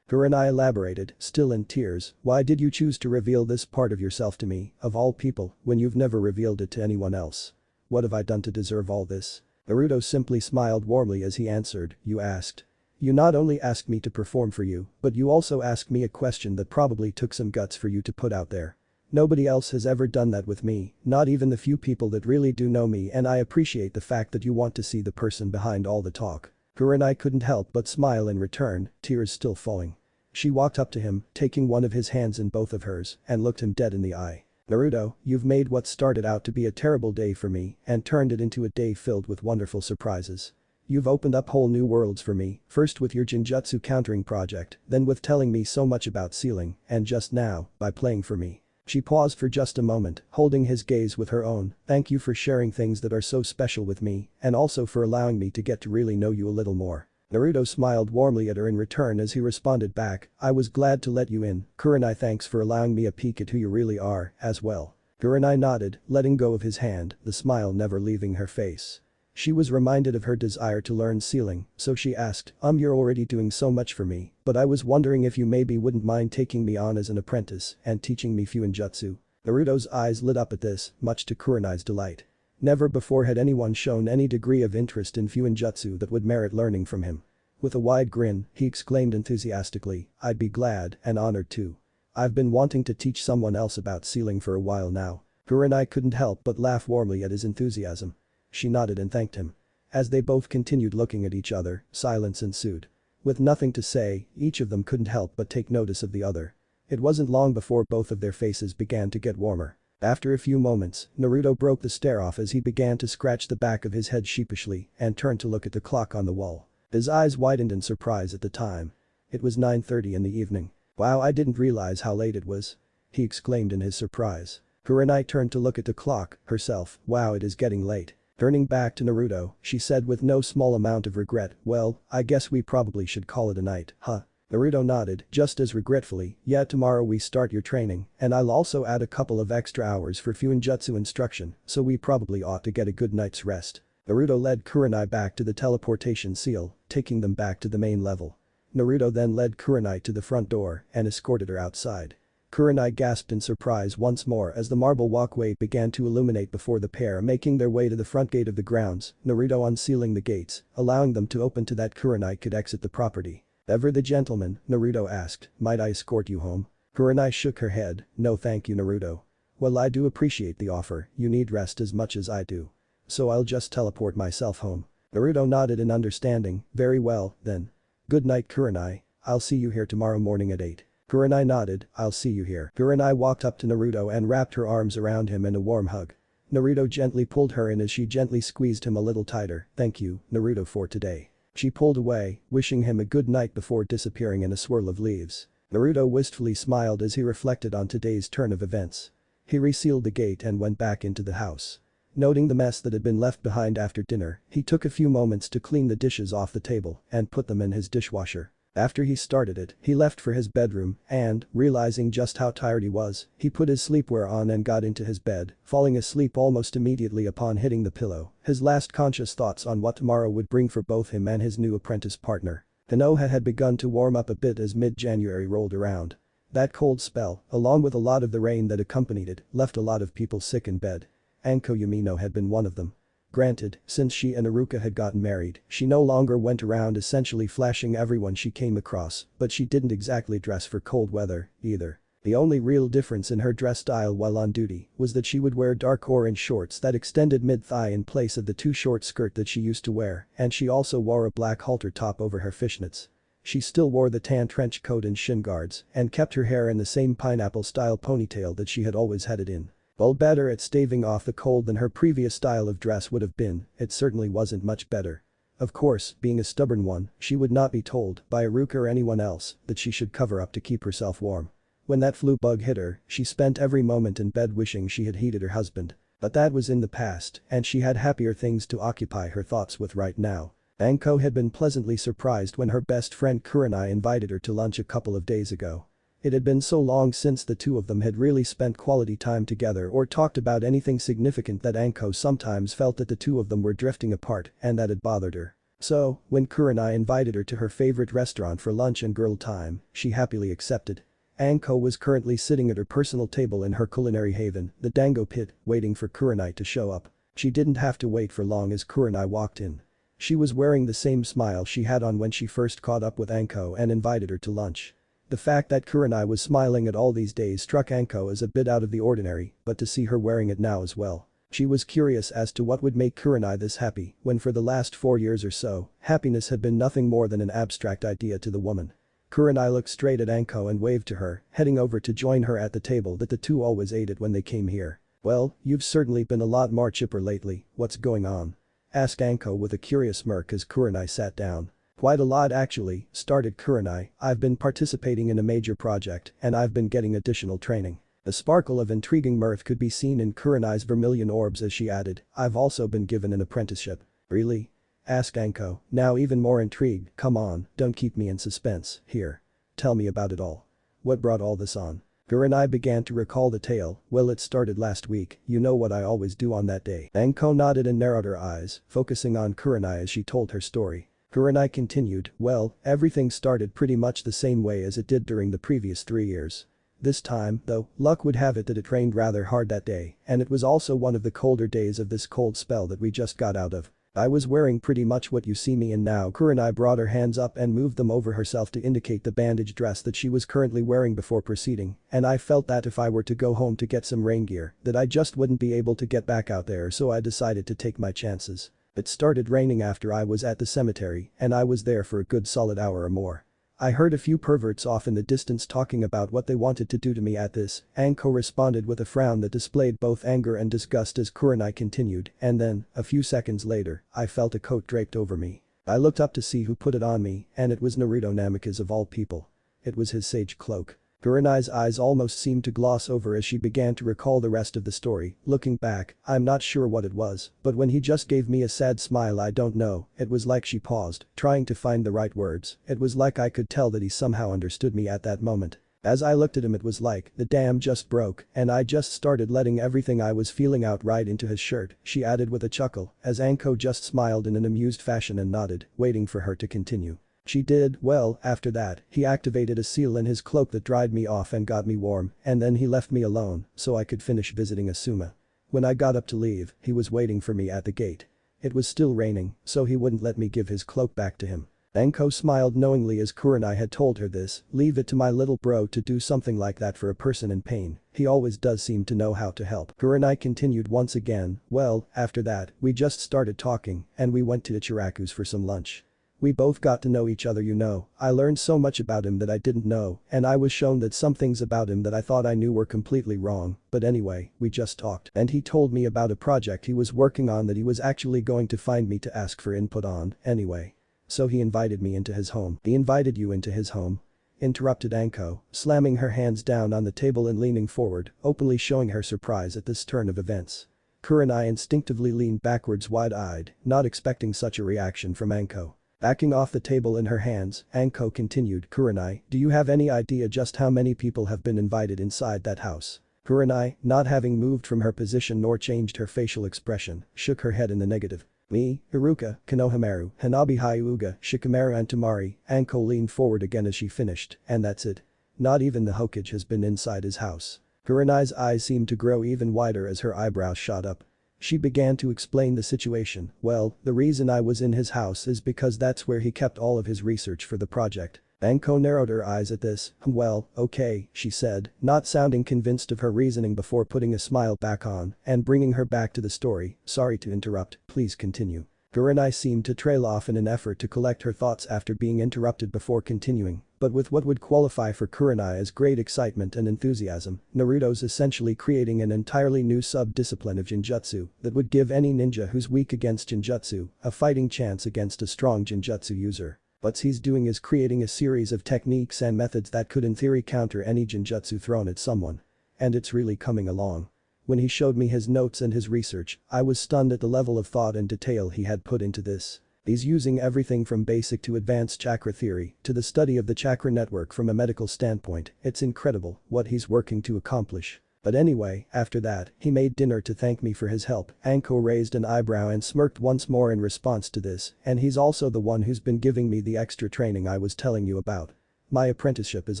Kurenai elaborated, still in tears, why did you choose to reveal this part of yourself to me, of all people, when you've never revealed it to anyone else? What have I done to deserve all this? Naruto simply smiled warmly as he answered, you asked. You not only asked me to perform for you, but you also asked me a question that probably took some guts for you to put out there. Nobody else has ever done that with me, not even the few people that really do know me, and I appreciate the fact that you want to see the person behind all the talk. Kurenai couldn't help but smile in return, tears still falling. She walked up to him, taking one of his hands in both of hers, and looked him dead in the eye. Naruto, you've made what started out to be a terrible day for me and turned it into a day filled with wonderful surprises. You've opened up whole new worlds for me, first with your Jinjutsu countering project, then with telling me so much about sealing, and just now, by playing for me." She paused for just a moment, holding his gaze with her own. "Thank you for sharing things that are so special with me, and also for allowing me to get to really know you a little more." Naruto smiled warmly at her in return as he responded back, "I was glad to let you in, Kurenai. Thanks for allowing me a peek at who you really are, as well." Kurenai nodded, letting go of his hand, the smile never leaving her face. She was reminded of her desire to learn sealing, so she asked, You're already doing so much for me, but I was wondering if you maybe wouldn't mind taking me on as an apprentice and teaching me Fuinjutsu." Naruto's eyes lit up at this, much to Kurenai's delight. Never before had anyone shown any degree of interest in Fuinjutsu that would merit learning from him. With a wide grin, he exclaimed enthusiastically, "I'd be glad and honored to. I've been wanting to teach someone else about sealing for a while now." Kurenai couldn't help but laugh warmly at his enthusiasm. She nodded and thanked him. As they both continued looking at each other, silence ensued. With nothing to say, each of them couldn't help but take notice of the other. It wasn't long before both of their faces began to get warmer. After a few moments, Naruto broke the stare off as he began to scratch the back of his head sheepishly and turned to look at the clock on the wall. His eyes widened in surprise at the time. It was 9:30 in the evening. "Wow, I didn't realize how late it was," he exclaimed in his surprise. Kurenai turned to look at the clock, herself. "Wow, it is getting late." Turning back to Naruto, she said with no small amount of regret, "Well, I guess we probably should call it a night, huh?" Naruto nodded, just as regretfully, "Yeah, tomorrow we start your training, and I'll also add a couple of extra hours for Fuinjutsu instruction, so we probably ought to get a good night's rest." Naruto led Kurenai back to the teleportation seal, taking them back to the main level. Naruto then led Kurenai to the front door and escorted her outside. Kurenai gasped in surprise once more as the marble walkway began to illuminate before the pair making their way to the front gate of the grounds, Naruto unsealing the gates, allowing them to open so that Kurenai could exit the property. "Ever the gentleman?" Naruto asked, "Might I escort you home?" Kurenai shook her head, "No thank you, Naruto. Well, I do appreciate the offer, you need rest as much as I do. So I'll just teleport myself home." Naruto nodded in understanding, "Very well, then. Good night, Kurenai. I'll see you here tomorrow morning at 8. Kurenai nodded, "I'll see you here." Kurenai walked up to Naruto and wrapped her arms around him in a warm hug. Naruto gently pulled her in as she gently squeezed him a little tighter. "Thank you, Naruto, for today." She pulled away, wishing him a good night before disappearing in a swirl of leaves. Naruto wistfully smiled as he reflected on today's turn of events. He resealed the gate and went back into the house. Noting the mess that had been left behind after dinner, he took a few moments to clean the dishes off the table and put them in his dishwasher. After he started it, he left for his bedroom and, realizing just how tired he was, he put his sleepwear on and got into his bed, falling asleep almost immediately upon hitting the pillow, his last conscious thoughts on what tomorrow would bring for both him and his new apprentice partner. Konoha had begun to warm up a bit as mid-January rolled around. That cold spell, along with a lot of the rain that accompanied it, left a lot of people sick in bed. Anko Yumino had been one of them. Granted, since she and Iruka had gotten married, she no longer went around essentially flashing everyone she came across, but she didn't exactly dress for cold weather, either. The only real difference in her dress style while on duty was that she would wear dark orange shorts that extended mid-thigh in place of the too short skirt that she used to wear, and she also wore a black halter top over her fishnets. She still wore the tan trench coat and shin guards and kept her hair in the same pineapple-style ponytail that she had always had it in. While better at staving off the cold than her previous style of dress would have been, it certainly wasn't much better. Of course, being a stubborn one, she would not be told by Iruka or anyone else that she should cover up to keep herself warm. When that flu bug hit her, she spent every moment in bed wishing she had heeded her husband. But that was in the past, and she had happier things to occupy her thoughts with right now. Anko had been pleasantly surprised when her best friend Kurenai invited her to lunch a couple of days ago. It had been so long since the two of them had really spent quality time together or talked about anything significant that Anko sometimes felt that the two of them were drifting apart and that it bothered her. So, when Kurenai invited her to her favorite restaurant for lunch and girl time, she happily accepted. Anko was currently sitting at her personal table in her culinary haven, the Dango Pit, waiting for Kurenai to show up. She didn't have to wait for long as Kurenai walked in. She was wearing the same smile she had on when she first caught up with Anko and invited her to lunch. The fact that Kurenai was smiling at all these days struck Anko as a bit out of the ordinary, but to see her wearing it now as well. She was curious as to what would make Kurenai this happy when for the last 4 years or so, happiness had been nothing more than an abstract idea to the woman. Kurenai looked straight at Anko and waved to her, heading over to join her at the table that the two always ate at when they came here. "Well, you've certainly been a lot more chipper lately, what's going on?" asked Anko with a curious smirk as Kurenai sat down. Quite a lot actually, started Kurenai. I've been participating in a major project and I've been getting additional training. A sparkle of intriguing mirth could be seen in Kurenai's vermilion orbs as she added, I've also been given an apprenticeship. Really? Asked Anko, now even more intrigued. Come on, don't keep me in suspense, here. Tell me about it all. What brought all this on? Kurenai began to recall the tale. Well, it started last week, you know what I always do on that day. Anko nodded and narrowed her eyes, focusing on Kurenai as she told her story. Kurenai continued, well, everything started pretty much the same way as it did during the previous 3 years. This time, though, luck would have it that it rained rather hard that day, and it was also one of the colder days of this cold spell that we just got out of. I was wearing pretty much what you see me in now. Kurenai brought her hands up and moved them over herself to indicate the bandage dress that she was currently wearing before proceeding, and I felt that if I were to go home to get some rain gear, that I just wouldn't be able to get back out there, so I decided to take my chances. It started raining after I was at the cemetery, and I was there for a good solid hour or more. I heard a few perverts off in the distance talking about what they wanted to do to me at this. Anko responded with a frown that displayed both anger and disgust as Kurenai continued, and then, a few seconds later, I felt a coat draped over me. I looked up to see who put it on me, and it was Naruto Namikaze of all people. It was his sage cloak. Kurenai's eyes almost seemed to gloss over as she began to recall the rest of the story. Looking back, I'm not sure what it was, but when he just gave me a sad smile, I don't know, it was like she paused, trying to find the right words. It was like I could tell that he somehow understood me at that moment. As I looked at him, it was like the dam just broke and I just started letting everything I was feeling out right into his shirt, she added with a chuckle, as Anko just smiled in an amused fashion and nodded, waiting for her to continue. She did. Well, after that, he activated a seal in his cloak that dried me off and got me warm, and then he left me alone so I could finish visiting Asuma. When I got up to leave, he was waiting for me at the gate. It was still raining, so he wouldn't let me give his cloak back to him. Anko smiled knowingly as Kurenai had told her this, leave it to my little bro to do something like that for a person in pain, he always does seem to know how to help. Kurenai continued once again, well, after that, we just started talking, and we went to Ichiraku's for some lunch. We both got to know each other, you know. I learned so much about him that I didn't know, and I was shown that some things about him that I thought I knew were completely wrong, but anyway, we just talked. And he told me about a project he was working on that he was actually going to find me to ask for input on, anyway. So he invited me into his home. He invited you into his home? Interrupted Anko, slamming her hands down on the table and leaning forward, openly showing her surprise at this turn of events. Kurenai instinctively leaned backwards wide-eyed, not expecting such a reaction from Anko. Backing off the table in her hands, Anko continued, Kurenai, do you have any idea just how many people have been invited inside that house? Kurenai, not having moved from her position nor changed her facial expression, shook her head in the negative. Me, Iruka, Konohamaru, Hanabi Hyuga, Shikamaru and Tamari. Anko leaned forward again as she finished, and that's it. Not even the Hokage has been inside his house. Kurenai's eyes seemed to grow even wider as her eyebrows shot up. She began to explain the situation. Well, the reason I was in his house is because that's where he kept all of his research for the project. Anko narrowed her eyes at this. Well, okay, she said, not sounding convinced of her reasoning before putting a smile back on and bringing her back to the story. Sorry to interrupt, please continue. Kurenai seemed to trail off in an effort to collect her thoughts after being interrupted before continuing, but with what would qualify for Kurenai as great excitement and enthusiasm, Naruto's essentially creating an entirely new sub-discipline of Jinjutsu that would give any ninja who's weak against Jinjutsu a fighting chance against a strong Jinjutsu user. What he's doing is creating a series of techniques and methods that could in theory counter any Jinjutsu thrown at someone. And it's really coming along. When he showed me his notes and his research, I was stunned at the level of thought and detail he had put into this. He's using everything from basic to advanced chakra theory to the study of the chakra network from a medical standpoint. It's incredible what he's working to accomplish. But anyway, after that, he made dinner to thank me for his help. Anko raised an eyebrow and smirked once more in response to this, and he's also the one who's been giving me the extra training I was telling you about. My apprenticeship is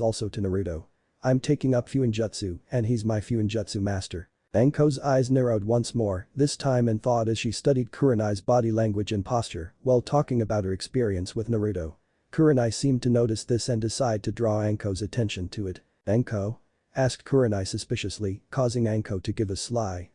also to Naruto. I'm taking up Fuinjutsu, and he's my Fuinjutsu master. Anko's eyes narrowed once more, this time in thought as she studied Kurenai's body language and posture while talking about her experience with Naruto. Kurenai seemed to notice this and decide to draw Anko's attention to it. Anko? Asked Kurenai suspiciously, causing Anko to give a sly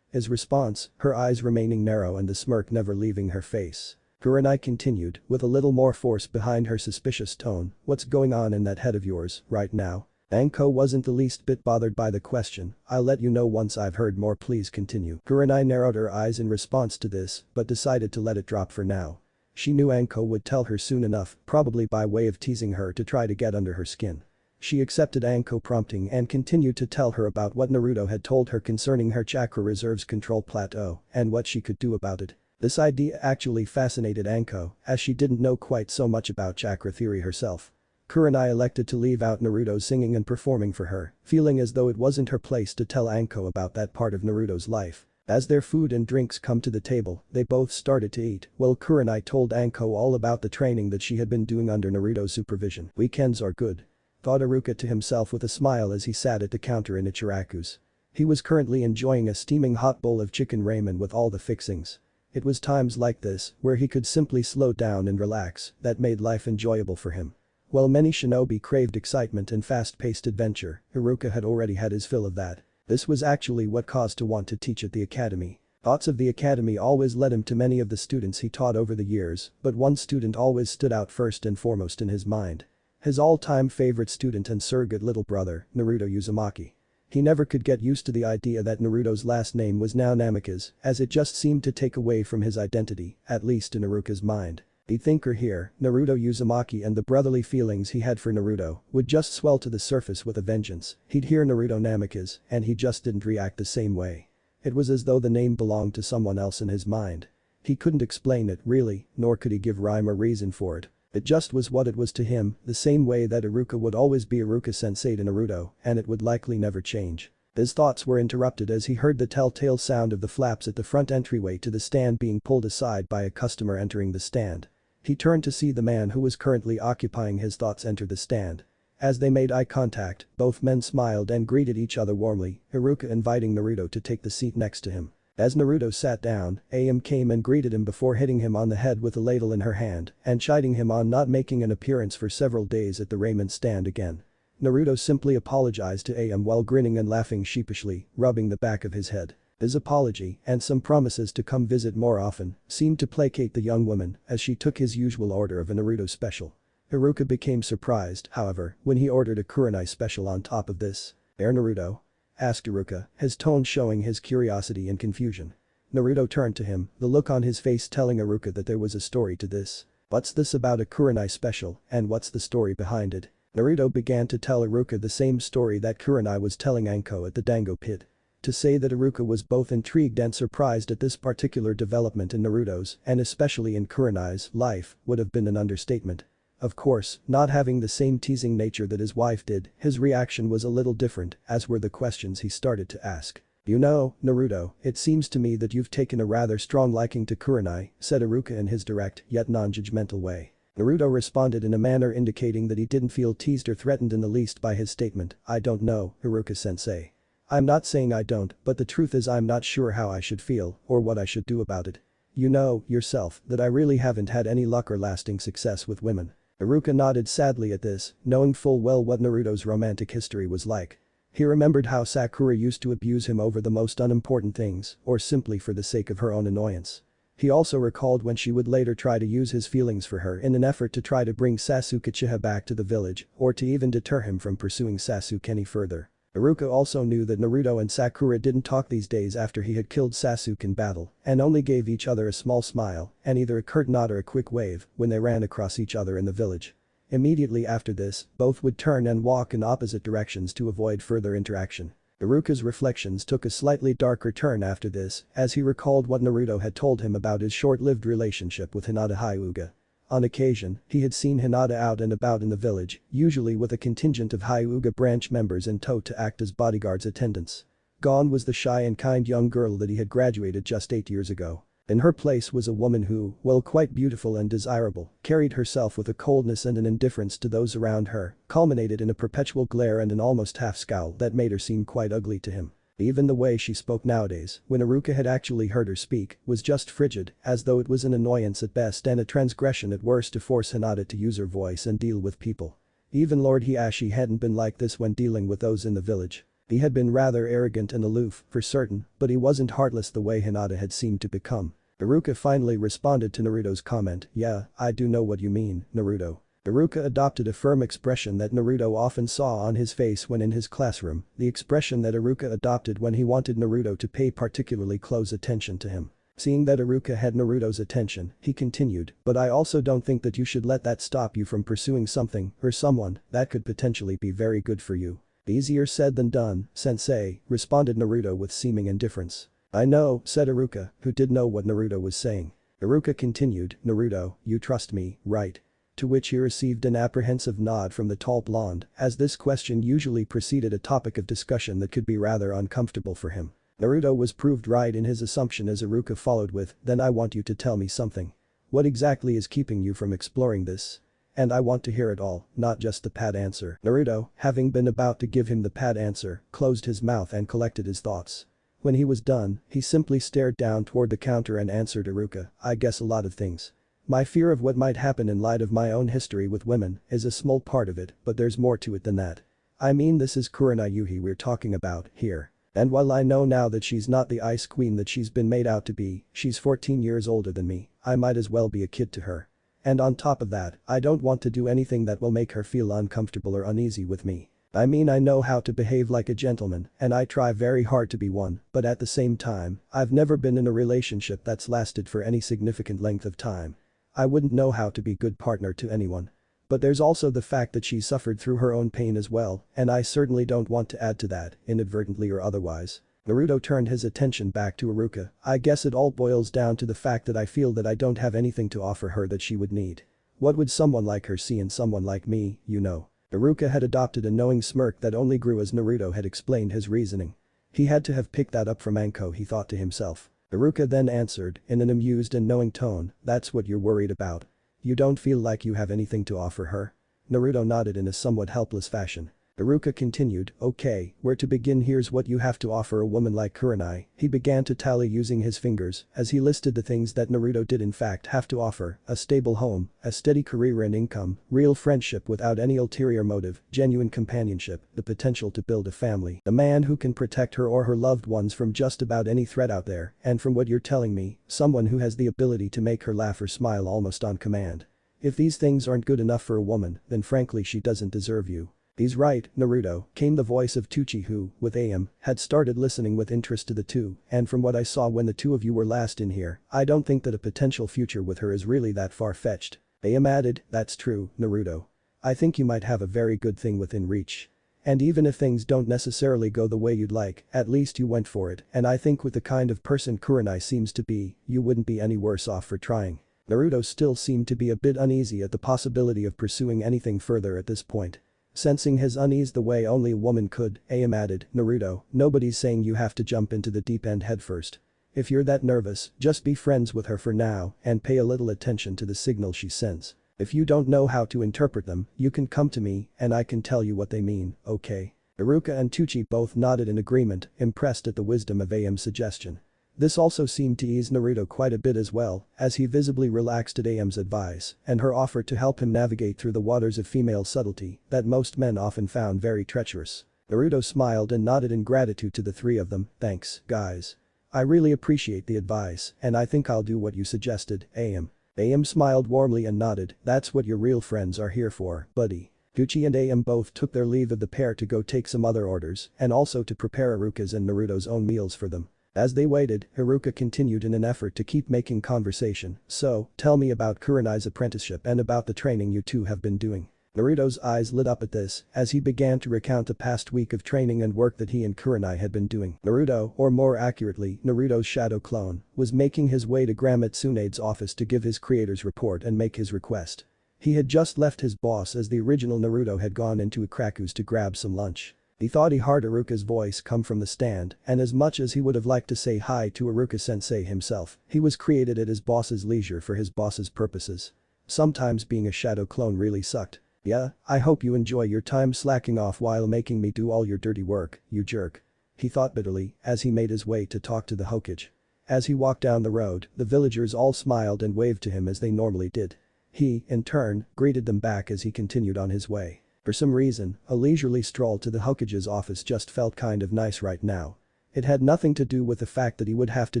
His response, her eyes remaining narrow and the smirk never leaving her face. Kurenai continued, with a little more force behind her suspicious tone, what's going on in that head of yours, right now? Anko wasn't the least bit bothered by the question. "I'll let you know once I've heard more, please continue." Kurenai narrowed her eyes in response to this, but decided to let it drop for now. She knew Anko would tell her soon enough, probably by way of teasing her to try to get under her skin. She accepted Anko prompting and continued to tell her about what Naruto had told her concerning her chakra reserves control plateau and what she could do about it. This idea actually fascinated Anko, as she didn't know quite so much about chakra theory herself. Kurenai elected to leave out Naruto singing and performing for her, feeling as though it wasn't her place to tell Anko about that part of Naruto's life. As their food and drinks come to the table, they both started to eat, while Kurenai told Anko all about the training that she had been doing under Naruto's supervision. "Weekends are good," thought Iruka to himself with a smile as he sat at the counter in Ichiraku's. He was currently enjoying a steaming hot bowl of chicken ramen with all the fixings. It was times like this, where he could simply slow down and relax, that made life enjoyable for him. While many shinobi craved excitement and fast-paced adventure, Iruka had already had his fill of that. This was actually what caused to want to teach at the academy. Thoughts of the academy always led him to many of the students he taught over the years, but one student always stood out first and foremost in his mind. His all-time favorite student and surrogate little brother, Naruto Uzumaki. He never could get used to the idea that Naruto's last name was now Namikaze, as it just seemed to take away from his identity, at least in Iruka's mind. The thinker here, Naruto Uzumaki, and the brotherly feelings he had for Naruto would just swell to the surface with a vengeance. He'd hear Naruto Namikaze, and he just didn't react the same way. It was as though the name belonged to someone else in his mind. He couldn't explain it, really, nor could he give rhyme or reason for it. It just was what it was to him, the same way that Iruka would always be Iruka-sensei to Naruto, and it would likely never change. His thoughts were interrupted as he heard the telltale sound of the flaps at the front entryway to the stand being pulled aside by a customer entering the stand. He turned to see the man who was currently occupying his thoughts enter the stand. As they made eye contact, both men smiled and greeted each other warmly, Iruka inviting Naruto to take the seat next to him. As Naruto sat down, AM came and greeted him before hitting him on the head with a ladle in her hand and chiding him on not making an appearance for several days at the ramen stand again. Naruto simply apologized to AM while grinning and laughing sheepishly, rubbing the back of his head. His apology, and some promises to come visit more often, seemed to placate the young woman as she took his usual order of a Naruto special. Iruka became surprised, however, when he ordered a Kurenai special on top of this. Naruto?" asked Iruka, his tone showing his curiosity and confusion. Naruto turned to him, the look on his face telling Iruka that there was a story to this. "What's this about a Kurenai special, and what's the story behind it?" Naruto began to tell Iruka the same story that Kurenai was telling Anko at the Dango pit. To say that Iruka was both intrigued and surprised at this particular development in Naruto's, and especially in Kurenai's, life, would have been an understatement. Of course, not having the same teasing nature that his wife did, his reaction was a little different, as were the questions he started to ask. "You know, Naruto, it seems to me that you've taken a rather strong liking to Kurenai," said Iruka in his direct, yet non-judgmental way. Naruto responded in a manner indicating that he didn't feel teased or threatened in the least by his statement. "I don't know, Iruka-sensei. I'm not saying I don't, but the truth is I'm not sure how I should feel, or what I should do about it. You know, yourself, that I really haven't had any luck or lasting success with women." Iruka nodded sadly at this, knowing full well what Naruto's romantic history was like. He remembered how Sakura used to abuse him over the most unimportant things, or simply for the sake of her own annoyance. He also recalled when she would later try to use his feelings for her in an effort to try to bring Sasuke Uchiha back to the village, or to even deter him from pursuing Sasuke any further. Iruka also knew that Naruto and Sakura didn't talk these days after he had killed Sasuke in battle, and only gave each other a small smile, and either a curt nod or a quick wave, when they ran across each other in the village. Immediately after this, both would turn and walk in opposite directions to avoid further interaction. Iruka's reflections took a slightly darker turn after this, as he recalled what Naruto had told him about his short-lived relationship with Hinata Hyuga. On occasion, he had seen Hinata out and about in the village, usually with a contingent of Hyuga branch members in tow to act as bodyguards attendants. Gone was the shy and kind young girl that he had graduated just 8 years ago. In her place was a woman who, while quite beautiful and desirable, carried herself with a coldness and an indifference to those around her, culminated in a perpetual glare and an almost half scowl that made her seem quite ugly to him. Even the way she spoke nowadays, when Iruka had actually heard her speak, was just frigid, as though it was an annoyance at best and a transgression at worst to force Hinata to use her voice and deal with people. Even Lord Hiashi hadn't been like this when dealing with those in the village. He had been rather arrogant and aloof, for certain, but he wasn't heartless the way Hinata had seemed to become. Iruka finally responded to Naruto's comment. "Yeah, I do know what you mean, Naruto. Iruka adopted a firm expression that Naruto often saw on his face when in his classroom, the expression that Iruka adopted when he wanted Naruto to pay particularly close attention to him. Seeing that Iruka had Naruto's attention, he continued, "But I also don't think that you should let that stop you from pursuing something or someone that could potentially be very good for you." "Easier said than done, sensei," responded Naruto with seeming indifference. "I know," said Iruka, who did know what Naruto was saying. Iruka continued, "Naruto, you trust me, right?" To which he received an apprehensive nod from the tall blonde, as this question usually preceded a topic of discussion that could be rather uncomfortable for him. Naruto was proved right in his assumption as Iruka followed with, "Then I want you to tell me something. What exactly is keeping you from exploring this? And I want to hear it all, not just the pat answer." Naruto, having been about to give him the pat answer, closed his mouth and collected his thoughts. When he was done, he simply stared down toward the counter and answered Iruka, "I guess a lot of things. My fear of what might happen in light of my own history with women is a small part of it, but there's more to it than that. I mean, this is Kurenai Yuhi we're talking about here. And while I know now that she's not the ice queen that she's been made out to be, she's 14 years older than me, I might as well be a kid to her. And on top of that, I don't want to do anything that will make her feel uncomfortable or uneasy with me. I mean, I know how to behave like a gentleman and I try very hard to be one, but at the same time, I've never been in a relationship that's lasted for any significant length of time. I wouldn't know how to be a good partner to anyone. But there's also the fact that she suffered through her own pain as well, and I certainly don't want to add to that, inadvertently or otherwise." Naruto turned his attention back to Iruka. "I guess it all boils down to the fact that I feel that I don't have anything to offer her that she would need. What would someone like her see in someone like me, you know?" Iruka had adopted a knowing smirk that only grew as Naruto had explained his reasoning. He had to have picked that up from Anko, he thought to himself. Iruka then answered, in an amused and knowing tone, "That's what you're worried about. You don't feel like you have anything to offer her?" Naruto nodded in a somewhat helpless fashion. Iruka continued, "Okay, where to begin? Here's what you have to offer a woman like Kurenai." He began to tally using his fingers as he listed the things that Naruto did in fact have to offer: a stable home, a steady career and income, real friendship without any ulterior motive, genuine companionship, the potential to build a family, a man who can protect her or her loved ones from just about any threat out there, and from what you're telling me, someone who has the ability to make her laugh or smile almost on command. If these things aren't good enough for a woman, then frankly she doesn't deserve you." "He's right, Naruto," came the voice of Tucci who, with AM, had started listening with interest to the two, "and from what I saw when the two of you were last in here, I don't think that a potential future with her is really that far-fetched." AM added, "That's true, Naruto. I think you might have a very good thing within reach. And even if things don't necessarily go the way you'd like, at least you went for it, and I think with the kind of person Kurenai seems to be, you wouldn't be any worse off for trying." Naruto still seemed to be a bit uneasy at the possibility of pursuing anything further at this point. Sensing his unease the way only a woman could, AM added, "Naruto, nobody's saying you have to jump into the deep end headfirst. If you're that nervous, just be friends with her for now and pay a little attention to the signals she sends. If you don't know how to interpret them, you can come to me and I can tell you what they mean, okay?" Iruka and Tucci both nodded in agreement, impressed at the wisdom of AM's suggestion. This also seemed to ease Naruto quite a bit as well, as he visibly relaxed at AM's advice and her offer to help him navigate through the waters of female subtlety that most men often found very treacherous. Naruto smiled and nodded in gratitude to the three of them. "Thanks, guys. I really appreciate the advice and I think I'll do what you suggested, AM." AM smiled warmly and nodded, "That's what your real friends are here for, buddy." Gucci and AM both took their leave of the pair to go take some other orders and also to prepare Iruka's and Naruto's own meals for them. As they waited, Iruka continued in an effort to keep making conversation, "So, tell me about Kurenai's apprenticeship and about the training you two have been doing." Naruto's eyes lit up at this as he began to recount the past week of training and work that he and Kurenai had been doing. Naruto, or more accurately, Naruto's shadow clone, was making his way to Grandma Tsunade's office to give his creator's report and make his request. He had just left his boss as the original Naruto had gone into Ikaku's to grab some lunch. He thought he heard Iruka's voice come from the stand, and as much as he would have liked to say hi to Iruka-sensei himself, he was created at his boss's leisure for his boss's purposes. Sometimes being a shadow clone really sucked. "Yeah, I hope you enjoy your time slacking off while making me do all your dirty work, you jerk," he thought bitterly as he made his way to talk to the Hokage. As he walked down the road, the villagers all smiled and waved to him as they normally did. He, in turn, greeted them back as he continued on his way. For some reason, a leisurely stroll to the Hokage's office just felt kind of nice right now. It had nothing to do with the fact that he would have to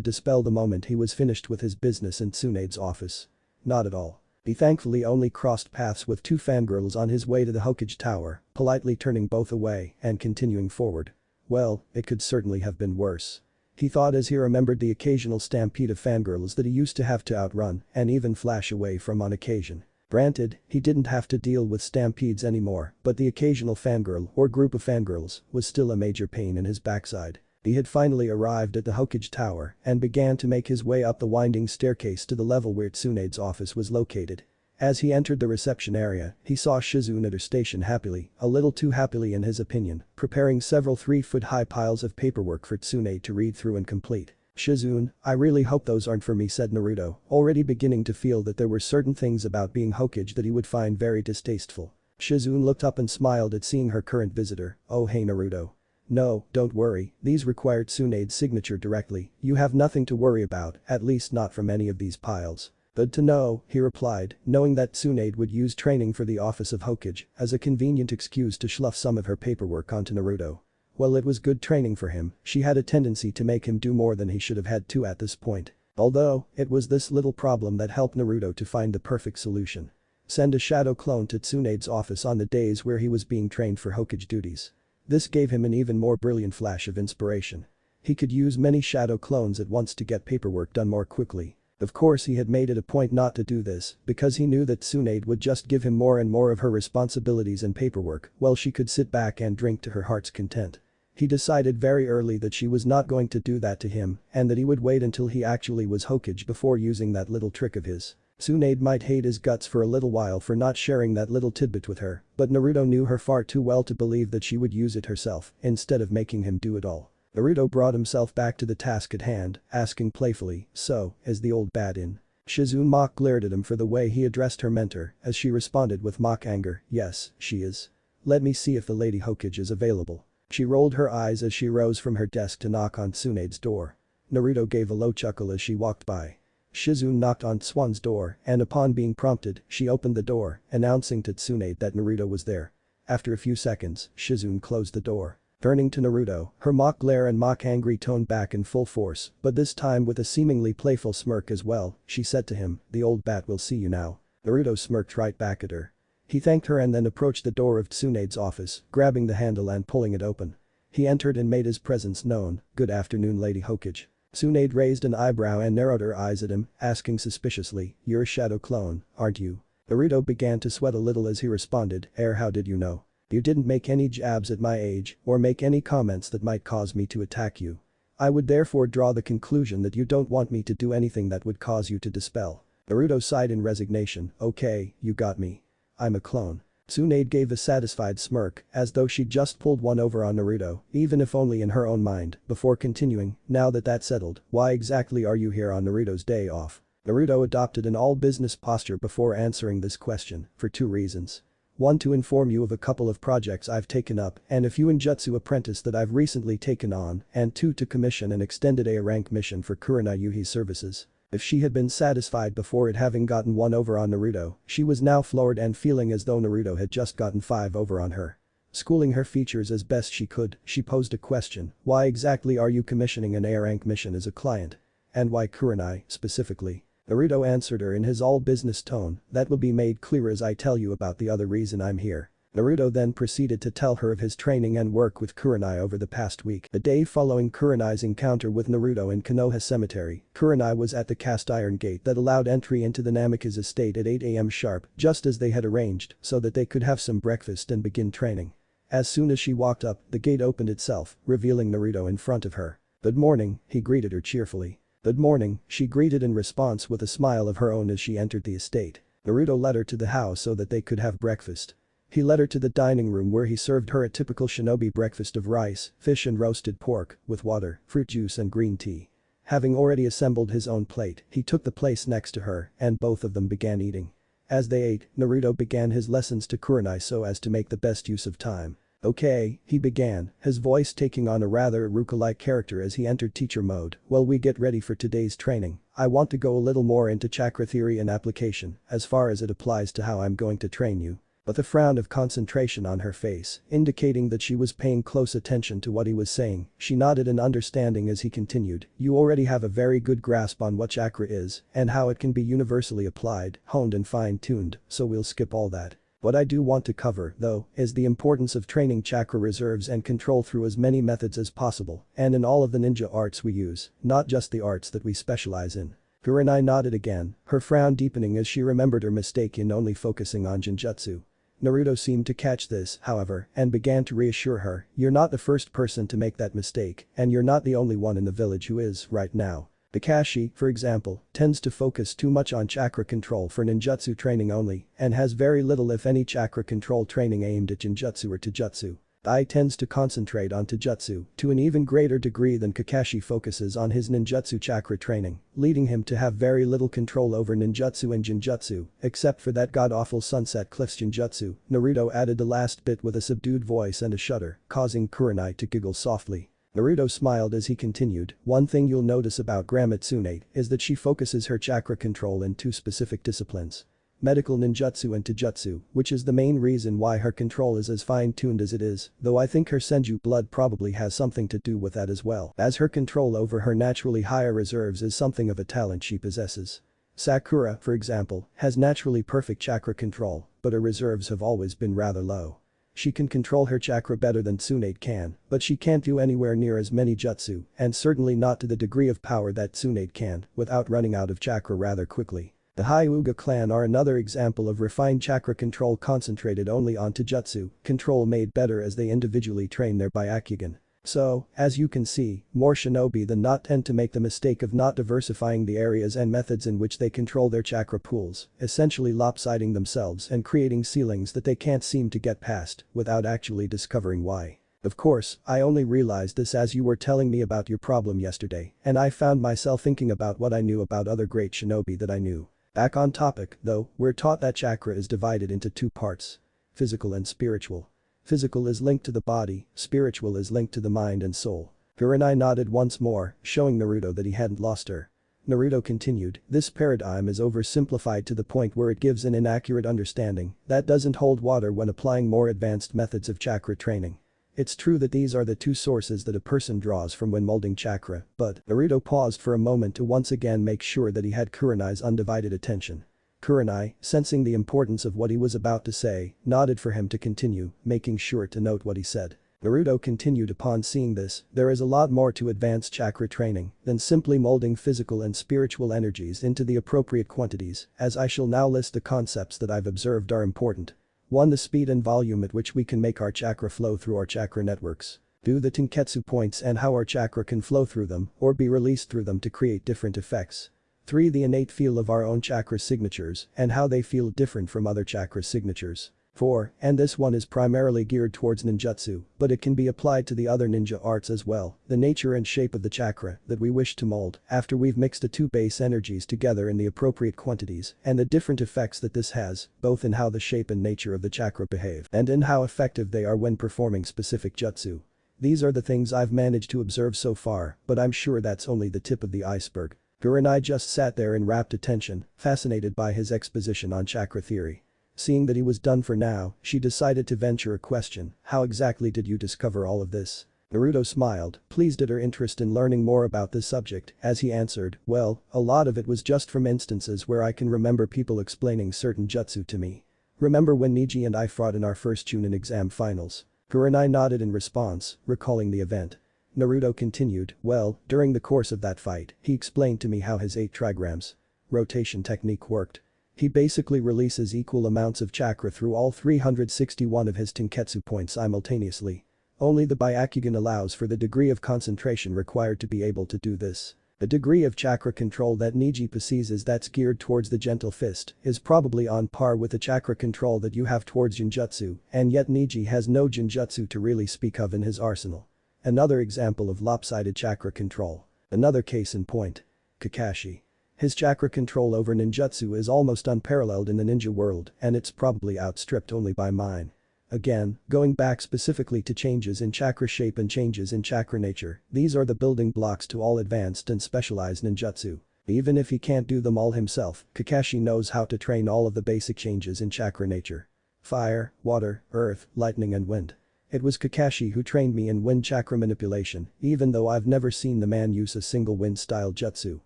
dispel the moment he was finished with his business in Tsunade's office. Not at all. He thankfully only crossed paths with two fangirls on his way to the Hokage Tower, politely turning both away and continuing forward. Well, it could certainly have been worse. He thought as he remembered the occasional stampede of fangirls that he used to have to outrun and even flash away from on occasion. Granted, he didn't have to deal with stampedes anymore, but the occasional fangirl or group of fangirls was still a major pain in his backside. He had finally arrived at the Hokage Tower and began to make his way up the winding staircase to the level where Tsunade's office was located. As he entered the reception area, he saw Shizune at her station happily, a little too happily in his opinion, preparing several 3-foot-high piles of paperwork for Tsunade to read through and complete. "Shizune, I really hope those aren't for me," said Naruto, already beginning to feel that there were certain things about being Hokage that he would find very distasteful. Shizune looked up and smiled at seeing her current visitor. "Oh hey Naruto. No, don't worry, these required Tsunade's signature directly, you have nothing to worry about, at least not from any of these piles." "Good to know," he replied, knowing that Tsunade would use training for the office of Hokage as a convenient excuse to slough some of her paperwork onto Naruto. Well, it was good training for him, she had a tendency to make him do more than he should have had to at this point. Although, it was this little problem that helped Naruto to find the perfect solution. Send a shadow clone to Tsunade's office on the days where he was being trained for Hokage duties. This gave him an even more brilliant flash of inspiration. He could use many shadow clones at once to get paperwork done more quickly. Of course he had made it a point not to do this because he knew that Tsunade would just give him more and more of her responsibilities and paperwork while she could sit back and drink to her heart's content. He decided very early that she was not going to do that to him and that he would wait until he actually was Hokage before using that little trick of his. Tsunade might hate his guts for a little while for not sharing that little tidbit with her, but Naruto knew her far too well to believe that she would use it herself instead of making him do it all. Naruto brought himself back to the task at hand, asking playfully, "So, is the old bat in?" Shizune mock glared at him for the way he addressed her mentor as she responded with mock anger, "Yes, she is. Let me see if the Lady Hokage is available." She rolled her eyes as she rose from her desk to knock on Tsunade's door. Naruto gave a low chuckle as she walked by. Shizune knocked on Swan's door and upon being prompted, she opened the door, announcing to Tsunade that Naruto was there. After a few seconds, Shizune closed the door. Turning to Naruto, her mock glare and mock angry tone back in full force, but this time with a seemingly playful smirk as well, she said to him, "The old bat will see you now." Naruto smirked right back at her. He thanked her and then approached the door of Tsunade's office, grabbing the handle and pulling it open. He entered and made his presence known. "Good afternoon, Lady Hokage." Tsunade raised an eyebrow and narrowed her eyes at him, asking suspiciously, "You're a shadow clone, aren't you?" Naruto began to sweat a little as he responded, How did you know? You didn't make any jabs at my age or make any comments that might cause me to attack you. I would therefore draw the conclusion that you don't want me to do anything that would cause you to dispel." Naruto sighed in resignation, "Okay, you got me. I'm a clone." Tsunade gave a satisfied smirk as though she'd just pulled one over on Naruto, even if only in her own mind, before continuing, "Now that that's settled, why exactly are you here on Naruto's day off?" Naruto adopted an all-business posture before answering this question, for two reasons. One, to inform you of a couple of projects I've taken up and a few ninjutsu apprentice that I've recently taken on, and two, to commission an extended A-rank mission for Kurenai Yuhi's services. If she had been satisfied before it having gotten one over on Naruto, she was now floored and feeling as though Naruto had just gotten 5 over on her. Schooling her features as best she could, she posed a question, "Why exactly are you commissioning an A-rank mission as a client? And why Kurenai, specifically?" Naruto answered her in his all-business tone, "That will be made clear as I tell you about the other reason I'm here." Naruto then proceeded to tell her of his training and work with Kurenai over the past week. The day following Kurenai's encounter with Naruto in Konoha Cemetery, Kurenai was at the cast iron gate that allowed entry into the Namikaze estate at 8 AM sharp, just as they had arranged, so that they could have some breakfast and begin training. As soon as she walked up, the gate opened itself, revealing Naruto in front of her. "Good morning," he greeted her cheerfully. "Good morning," she greeted in response with a smile of her own as she entered the estate. Naruto led her to the house so that they could have breakfast. He led her to the dining room where he served her a typical shinobi breakfast of rice, fish and roasted pork, with water, fruit juice and green tea. Having already assembled his own plate, he took the place next to her and both of them began eating. As they ate, Naruto began his lessons to Kurenai so as to make the best use of time. "Okay," he began, his voice taking on a rather Iruka-like character as he entered teacher mode, "while we get ready for today's training, I want to go a little more into chakra theory and application, as far as it applies to how I'm going to train you. with a frown of concentration on her face, indicating that she was paying close attention to what he was saying. She nodded in understanding as he continued, "You already have a very good grasp on what chakra is and how it can be universally applied, honed and fine-tuned, so we'll skip all that. What I do want to cover, though, is the importance of training chakra reserves and control through as many methods as possible, and in all of the ninja arts we use, not just the arts that we specialize in." Kurenai nodded again, her frown deepening as she remembered her mistake in only focusing on Jinjutsu. Naruto seemed to catch this, however, and began to reassure her, "You're not the first person to make that mistake, and you're not the only one in the village who is, right now." Kakashi, for example, tends to focus too much on chakra control for ninjutsu training only, and has very little if any chakra control training aimed at Jinjutsu or Taijutsu. Ai tends to concentrate on Taijutsu to an even greater degree than Kakashi focuses on his ninjutsu chakra training, leading him to have very little control over ninjutsu and Jinjutsu, except for that god-awful Sunset Cliffs Jinjutsu. Naruto added the last bit with a subdued voice and a shudder, causing Kurenai to giggle softly. Naruto smiled as he continued, "One thing you'll notice about Grandma Tsunade is that she focuses her chakra control in two specific disciplines. Medical ninjutsu and taijutsu, which is the main reason why her control is as fine-tuned as it is, though I think her senju blood probably has something to do with that as well, as her control over her naturally higher reserves is something of a talent she possesses. Sakura, for example, has naturally perfect chakra control, but her reserves have always been rather low. She can control her chakra better than Tsunade can, but she can't do anywhere near as many jutsu, and certainly not to the degree of power that Tsunade can, without running out of chakra rather quickly. The Hyuga clan are another example of refined chakra control concentrated only on taijutsu, control made better as they individually train their Byakugan. So, as you can see, more shinobi than not tend to make the mistake of not diversifying the areas and methods in which they control their chakra pools, essentially lopsiding themselves and creating ceilings that they can't seem to get past without actually discovering why. Of course, I only realized this as you were telling me about your problem yesterday, and I found myself thinking about what I knew about other great shinobi that I knew. Back on topic, though, we're taught that chakra is divided into two parts: physical and spiritual. Physical is linked to the body, spiritual is linked to the mind and soul. Kurenai nodded once more, showing Naruto that he hadn't lost her. Naruto continued, "This paradigm is oversimplified to the point where it gives an inaccurate understanding that doesn't hold water when applying more advanced methods of chakra training. It's true that these are the two sources that a person draws from when molding chakra, but..." Naruto paused for a moment to once again make sure that he had Kurenai's undivided attention. Kurenai, sensing the importance of what he was about to say, nodded for him to continue, making sure to note what he said. Naruto continued, "Upon seeing this, there is a lot more to advanced chakra training than simply molding physical and spiritual energies into the appropriate quantities, as I shall now list the concepts that I've observed are important. 1. The speed and volume at which we can make our chakra flow through our chakra networks. 2. The tenketsu points and how our chakra can flow through them or be released through them to create different effects. 3. The innate feel of our own chakra signatures and how they feel different from other chakra signatures. 4. And this one is primarily geared towards ninjutsu, but it can be applied to the other ninja arts as well, the nature and shape of the chakra that we wish to mold after we've mixed the two base energies together in the appropriate quantities and the different effects that this has, both in how the shape and nature of the chakra behave and in how effective they are when performing specific jutsu. These are the things I've managed to observe so far, but I'm sure that's only the tip of the iceberg." Kurenai just sat there in rapt attention, fascinated by his exposition on chakra theory. Seeing that he was done for now, she decided to venture a question: "How exactly did you discover all of this?" Naruto smiled, pleased at her interest in learning more about this subject, as he answered, "Well, a lot of it was just from instances where I can remember people explaining certain jutsu to me. Remember when Niji and I fought in our first Chunin exam finals?" Kurenai nodded in response, recalling the event. Naruto continued, "Well, during the course of that fight, he explained to me how his 8 trigrams rotation technique worked. He basically releases equal amounts of chakra through all 361 of his tenketsu points simultaneously. Only the Byakugan allows for the degree of concentration required to be able to do this. The degree of chakra control that Niji possesses that's geared towards the gentle fist is probably on par with the chakra control that you have towards Jinjutsu, and yet Niji has no Jinjutsu to really speak of in his arsenal. Another example of lopsided chakra control. Another case in point. Kakashi. His chakra control over ninjutsu is almost unparalleled in the ninja world, and it's probably outstripped only by mine. Again, going back specifically to changes in chakra shape and changes in chakra nature, these are the building blocks to all advanced and specialized ninjutsu. Even if he can't do them all himself, Kakashi knows how to train all of the basic changes in chakra nature. fire, water, earth, lightning and wind. It was Kakashi who trained me in wind chakra manipulation, even though I've never seen the man use a single wind-style jutsu.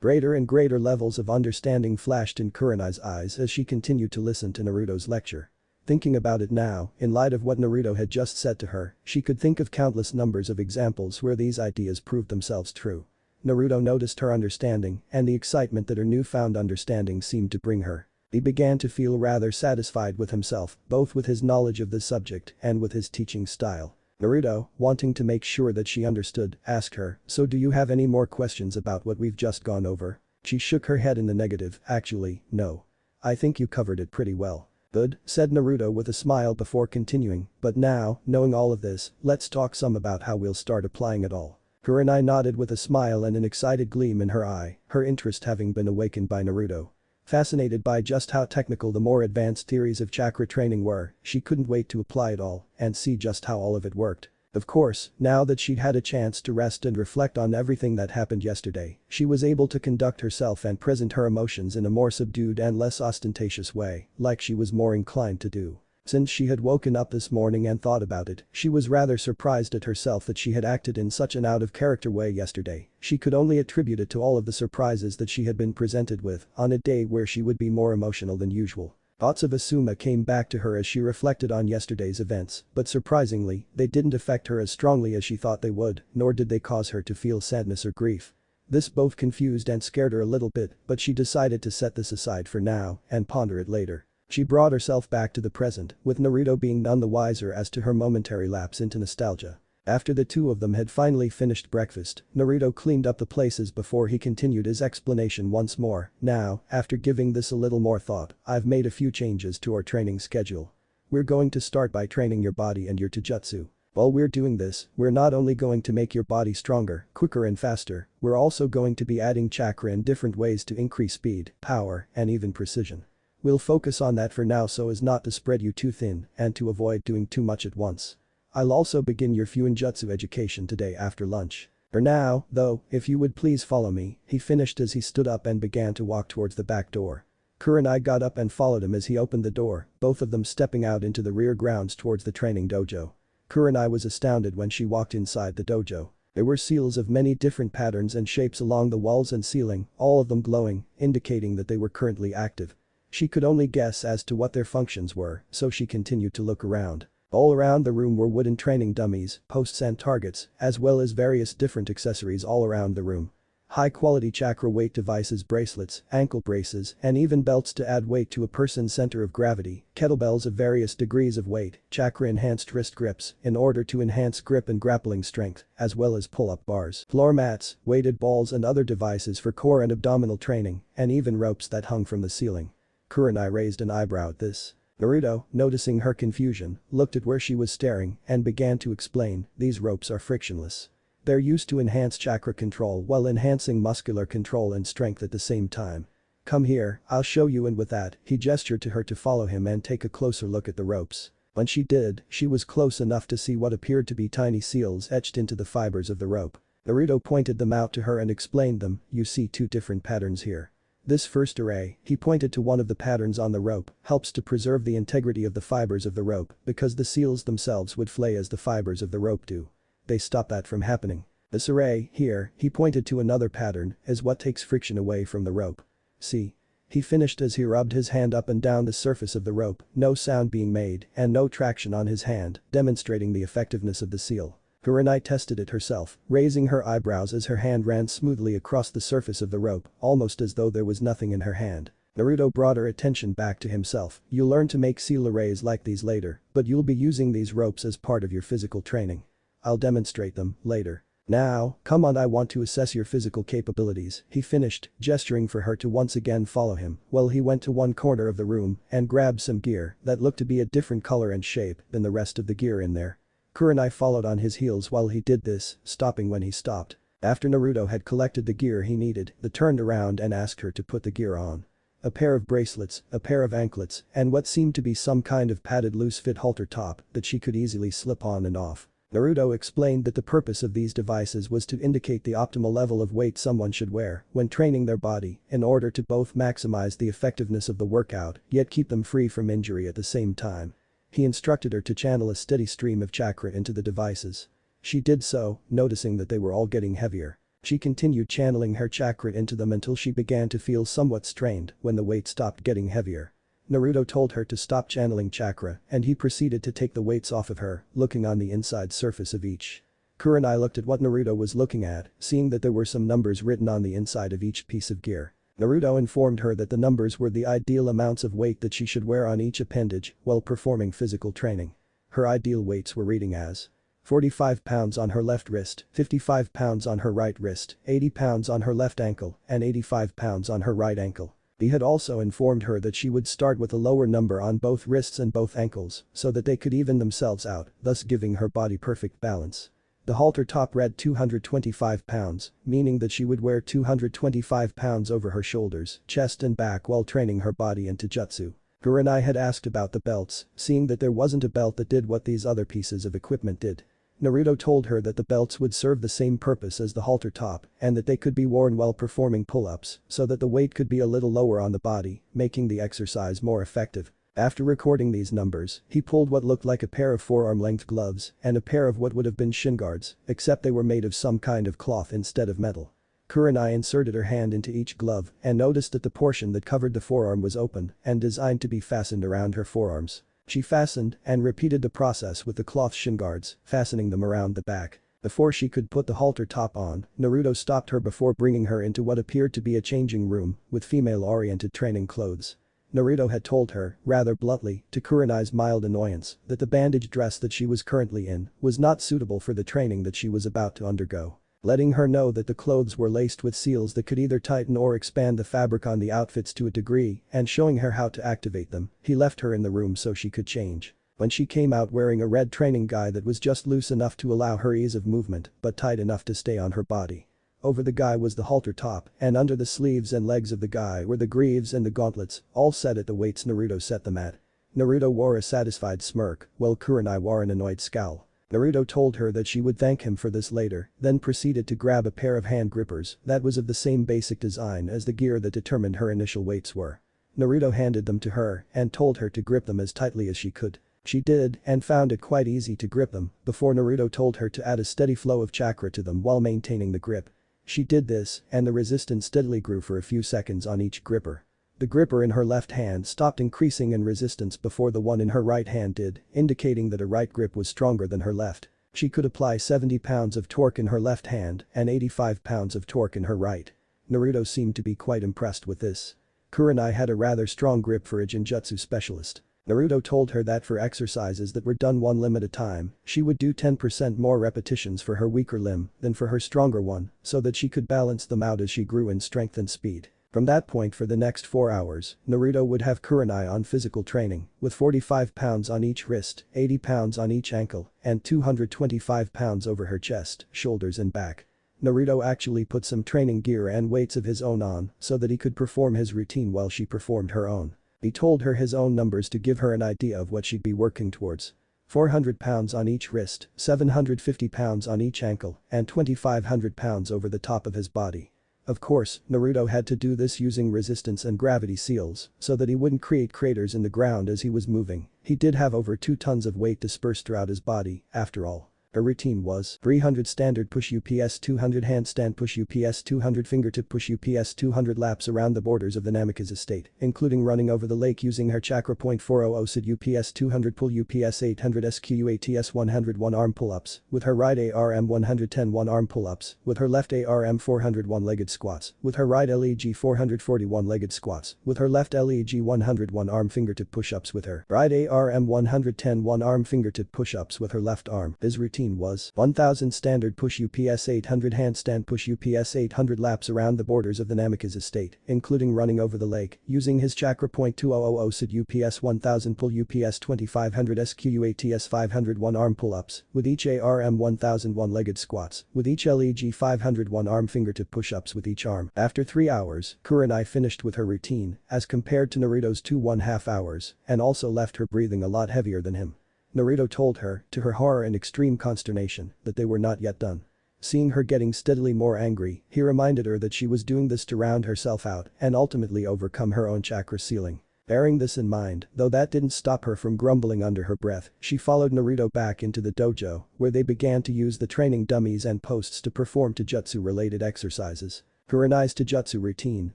Greater and greater levels of understanding flashed in Kurenai's eyes as she continued to listen to Naruto's lecture. Thinking about it now, in light of what Naruto had just said to her, she could think of countless numbers of examples where these ideas proved themselves true. Naruto noticed her understanding and the excitement that her newfound understanding seemed to bring her. He began to feel rather satisfied with himself, both with his knowledge of the subject and with his teaching style. Naruto, wanting to make sure that she understood, asked her, "So do you have any more questions about what we've just gone over?" She shook her head in the negative, "Actually, no. I think you covered it pretty well." "Good," said Naruto with a smile before continuing, "but now, knowing all of this, let's talk some about how we'll start applying it all." Kurenai nodded with a smile and an excited gleam in her eye, her interest having been awakened by Naruto. Fascinated by just how technical the more advanced theories of chakra training were, she couldn't wait to apply it all and see just how all of it worked. Of course, now that she'd had a chance to rest and reflect on everything that happened yesterday, she was able to conduct herself and present her emotions in a more subdued and less ostentatious way, like she was more inclined to do. Since she had woken up this morning and thought about it, she was rather surprised at herself that she had acted in such an out-of-character way yesterday. She could only attribute it to all of the surprises that she had been presented with on a day where she would be more emotional than usual. Thoughts of Asuma came back to her as she reflected on yesterday's events, but surprisingly, they didn't affect her as strongly as she thought they would, nor did they cause her to feel sadness or grief. This both confused and scared her a little bit, but she decided to set this aside for now and ponder it later. She brought herself back to the present, with Naruto being none the wiser as to her momentary lapse into nostalgia. After the two of them had finally finished breakfast, Naruto cleaned up the places before he continued his explanation once more. "Now, after giving this a little more thought, I've made a few changes to our training schedule. We're going to start by training your body and your taijutsu. While we're doing this, we're not only going to make your body stronger, quicker and faster, we're also going to be adding chakra in different ways to increase speed, power, and even precision. We'll focus on that for now so as not to spread you too thin and to avoid doing too much at once. I'll also begin your Fuinjutsu education today after lunch. For now, though, if you would please follow me," he finished as he stood up and began to walk towards the back door. Kurenai got up and followed him as he opened the door, both of them stepping out into the rear grounds towards the training dojo. Kurenai was astounded when she walked inside the dojo. There were seals of many different patterns and shapes along the walls and ceiling, all of them glowing, indicating that they were currently active. She could only guess as to what their functions were, so she continued to look around. All around the room were wooden training dummies, posts and targets, as well as various different accessories all around the room. High-quality chakra weight devices, bracelets, ankle braces, and even belts to add weight to a person's center of gravity, kettlebells of various degrees of weight, chakra-enhanced wrist grips in order to enhance grip and grappling strength, as well as pull-up bars, floor mats, weighted balls and other devices for core and abdominal training, and even ropes that hung from the ceiling. Kurenai raised an eyebrow at this. Naruto, noticing her confusion, looked at where she was staring and began to explain, "These ropes are frictionless. They're used to enhance chakra control while enhancing muscular control and strength at the same time. Come here, I'll show you." And with that, he gestured to her to follow him and take a closer look at the ropes. When she did, she was close enough to see what appeared to be tiny seals etched into the fibers of the rope. Naruto pointed them out to her and explained them, "You see two different patterns here. This first array," he pointed to one of the patterns on the rope, "helps to preserve the integrity of the fibers of the rope because the seals themselves would flay as the fibers of the rope do. They stop that from happening. This array, here," he pointed to another pattern, "is what takes friction away from the rope. See?" He finished as he rubbed his hand up and down the surface of the rope, no sound being made and no traction on his hand, demonstrating the effectiveness of the seal. Kurenai tested it herself, raising her eyebrows as her hand ran smoothly across the surface of the rope, almost as though there was nothing in her hand. Naruto brought her attention back to himself. "You'll learn to make seal arrays like these later, but you'll be using these ropes as part of your physical training. I'll demonstrate them later. Now, come on, I want to assess your physical capabilities," he finished, gesturing for her to once again follow him, while he went to one corner of the room and grabbed some gear that looked to be a different color and shape than the rest of the gear in there. Kurenai followed on his heels while he did this, stopping when he stopped. After Naruto had collected the gear he needed, he turned around and asked her to put the gear on. A pair of bracelets, a pair of anklets, and what seemed to be some kind of padded loose-fit halter top that she could easily slip on and off. Naruto explained that the purpose of these devices was to indicate the optimal level of weight someone should wear when training their body in order to both maximize the effectiveness of the workout yet keep them free from injury at the same time. He instructed her to channel a steady stream of chakra into the devices. She did so, noticing that they were all getting heavier. She continued channeling her chakra into them until she began to feel somewhat strained when the weight stopped getting heavier. Naruto told her to stop channeling chakra and he proceeded to take the weights off of her, looking on the inside surface of each. Kurenai looked at what Naruto was looking at, seeing that there were some numbers written on the inside of each piece of gear. Naruto informed her that the numbers were the ideal amounts of weight that she should wear on each appendage while performing physical training. Her ideal weights were reading as 45 pounds on her left wrist, 55 pounds on her right wrist, 80 pounds on her left ankle, and 85 pounds on her right ankle. He had also informed her that she would start with a lower number on both wrists and both ankles so that they could even themselves out, thus giving her body perfect balance. The halter top read 225 pounds, meaning that she would wear 225 pounds over her shoulders, chest and back while training her body into jutsu. Kurenai had asked about the belts, seeing that there wasn't a belt that did what these other pieces of equipment did. Naruto told her that the belts would serve the same purpose as the halter top and that they could be worn while performing pull-ups so that the weight could be a little lower on the body, making the exercise more effective. After recording these numbers, he pulled what looked like a pair of forearm-length gloves and a pair of what would have been shin guards, except they were made of some kind of cloth instead of metal. Kurenai inserted her hand into each glove and noticed that the portion that covered the forearm was open and designed to be fastened around her forearms. She fastened and repeated the process with the cloth shin guards, fastening them around the back. Before she could put the halter top on, Naruto stopped her before bringing her into what appeared to be a changing room with female-oriented training clothes. Naruto had told her, rather bluntly, to Kurenai's mild annoyance, that the bandage dress that she was currently in was not suitable for the training that she was about to undergo. Letting her know that the clothes were laced with seals that could either tighten or expand the fabric on the outfits to a degree and showing her how to activate them, he left her in the room so she could change. When she came out wearing a red training guy that was just loose enough to allow her ease of movement but tight enough to stay on her body. Over the guy was the halter top and under the sleeves and legs of the guy were the greaves and the gauntlets, all set at the weights Naruto set them at. Naruto wore a satisfied smirk while Kurenai wore an annoyed scowl. Naruto told her that she would thank him for this later, then proceeded to grab a pair of hand grippers that was of the same basic design as the gear that determined her initial weights were. Naruto handed them to her and told her to grip them as tightly as she could. She did and found it quite easy to grip them before Naruto told her to add a steady flow of chakra to them while maintaining the grip. She did this and the resistance steadily grew for a few seconds on each gripper. The gripper in her left hand stopped increasing in resistance before the one in her right hand did, indicating that her right grip was stronger than her left. She could apply 70 pounds of torque in her left hand and 85 pounds of torque in her right. Naruto seemed to be quite impressed with this. Kurenai had a rather strong grip for a genjutsu specialist. Naruto told her that for exercises that were done one limb at a time, she would do 10% more repetitions for her weaker limb than for her stronger one so that she could balance them out as she grew in strength and speed. From that point for the next 4 hours, Naruto would have Kurenai on physical training, with 45 pounds on each wrist, 80 pounds on each ankle, and 225 pounds over her chest, shoulders and back. Naruto actually put some training gear and weights of his own on so that he could perform his routine while she performed her own. He told her his own numbers to give her an idea of what she'd be working towards. 400 pounds on each wrist, 750 pounds on each ankle, and 2,500 pounds over the top of his body. Of course, Naruto had to do this using resistance and gravity seals so that he wouldn't create craters in the ground as he was moving. He did have over 2 tons of weight dispersed throughout his body, after all. Her routine was 300 standard push UPS 200 handstand push UPS 200 fingertip push UPS 200 laps around the borders of the Namikaze estate, including running over the lake using her chakra .400 SID UPS 200 pull UPS 800 SQATS 101 arm pull-ups, with her right ARM 110 one-arm pull-ups, with her left ARM 401 legged squats, with her right LEG 441 legged squats, with her left LEG 101 arm fingertip push-ups with her right ARM 110 one-arm fingertip push-ups with her left arm. His routine was 1000 standard push UPS 800 handstand push UPS 800 laps around the borders of the Namikaze estate, including running over the lake, using his chakra .200 SID UPS 1000 pull UPS 2500 SQATS 501 arm pull-ups, with each ARM 1001 legged squats, with each LEG 501 arm fingertip push-ups with each arm. After 3 hours, Kurenai finished with her routine, as compared to Naruto's 2.5 hours, and also left her breathing a lot heavier than him. Naruto told her, to her horror and extreme consternation, that they were not yet done. Seeing her getting steadily more angry, he reminded her that she was doing this to round herself out and ultimately overcome her own chakra ceiling. Bearing this in mind, though that didn't stop her from grumbling under her breath, she followed Naruto back into the dojo, where they began to use the training dummies and posts to perform Taijutsu-related exercises. Kurenai's Taijutsu routine,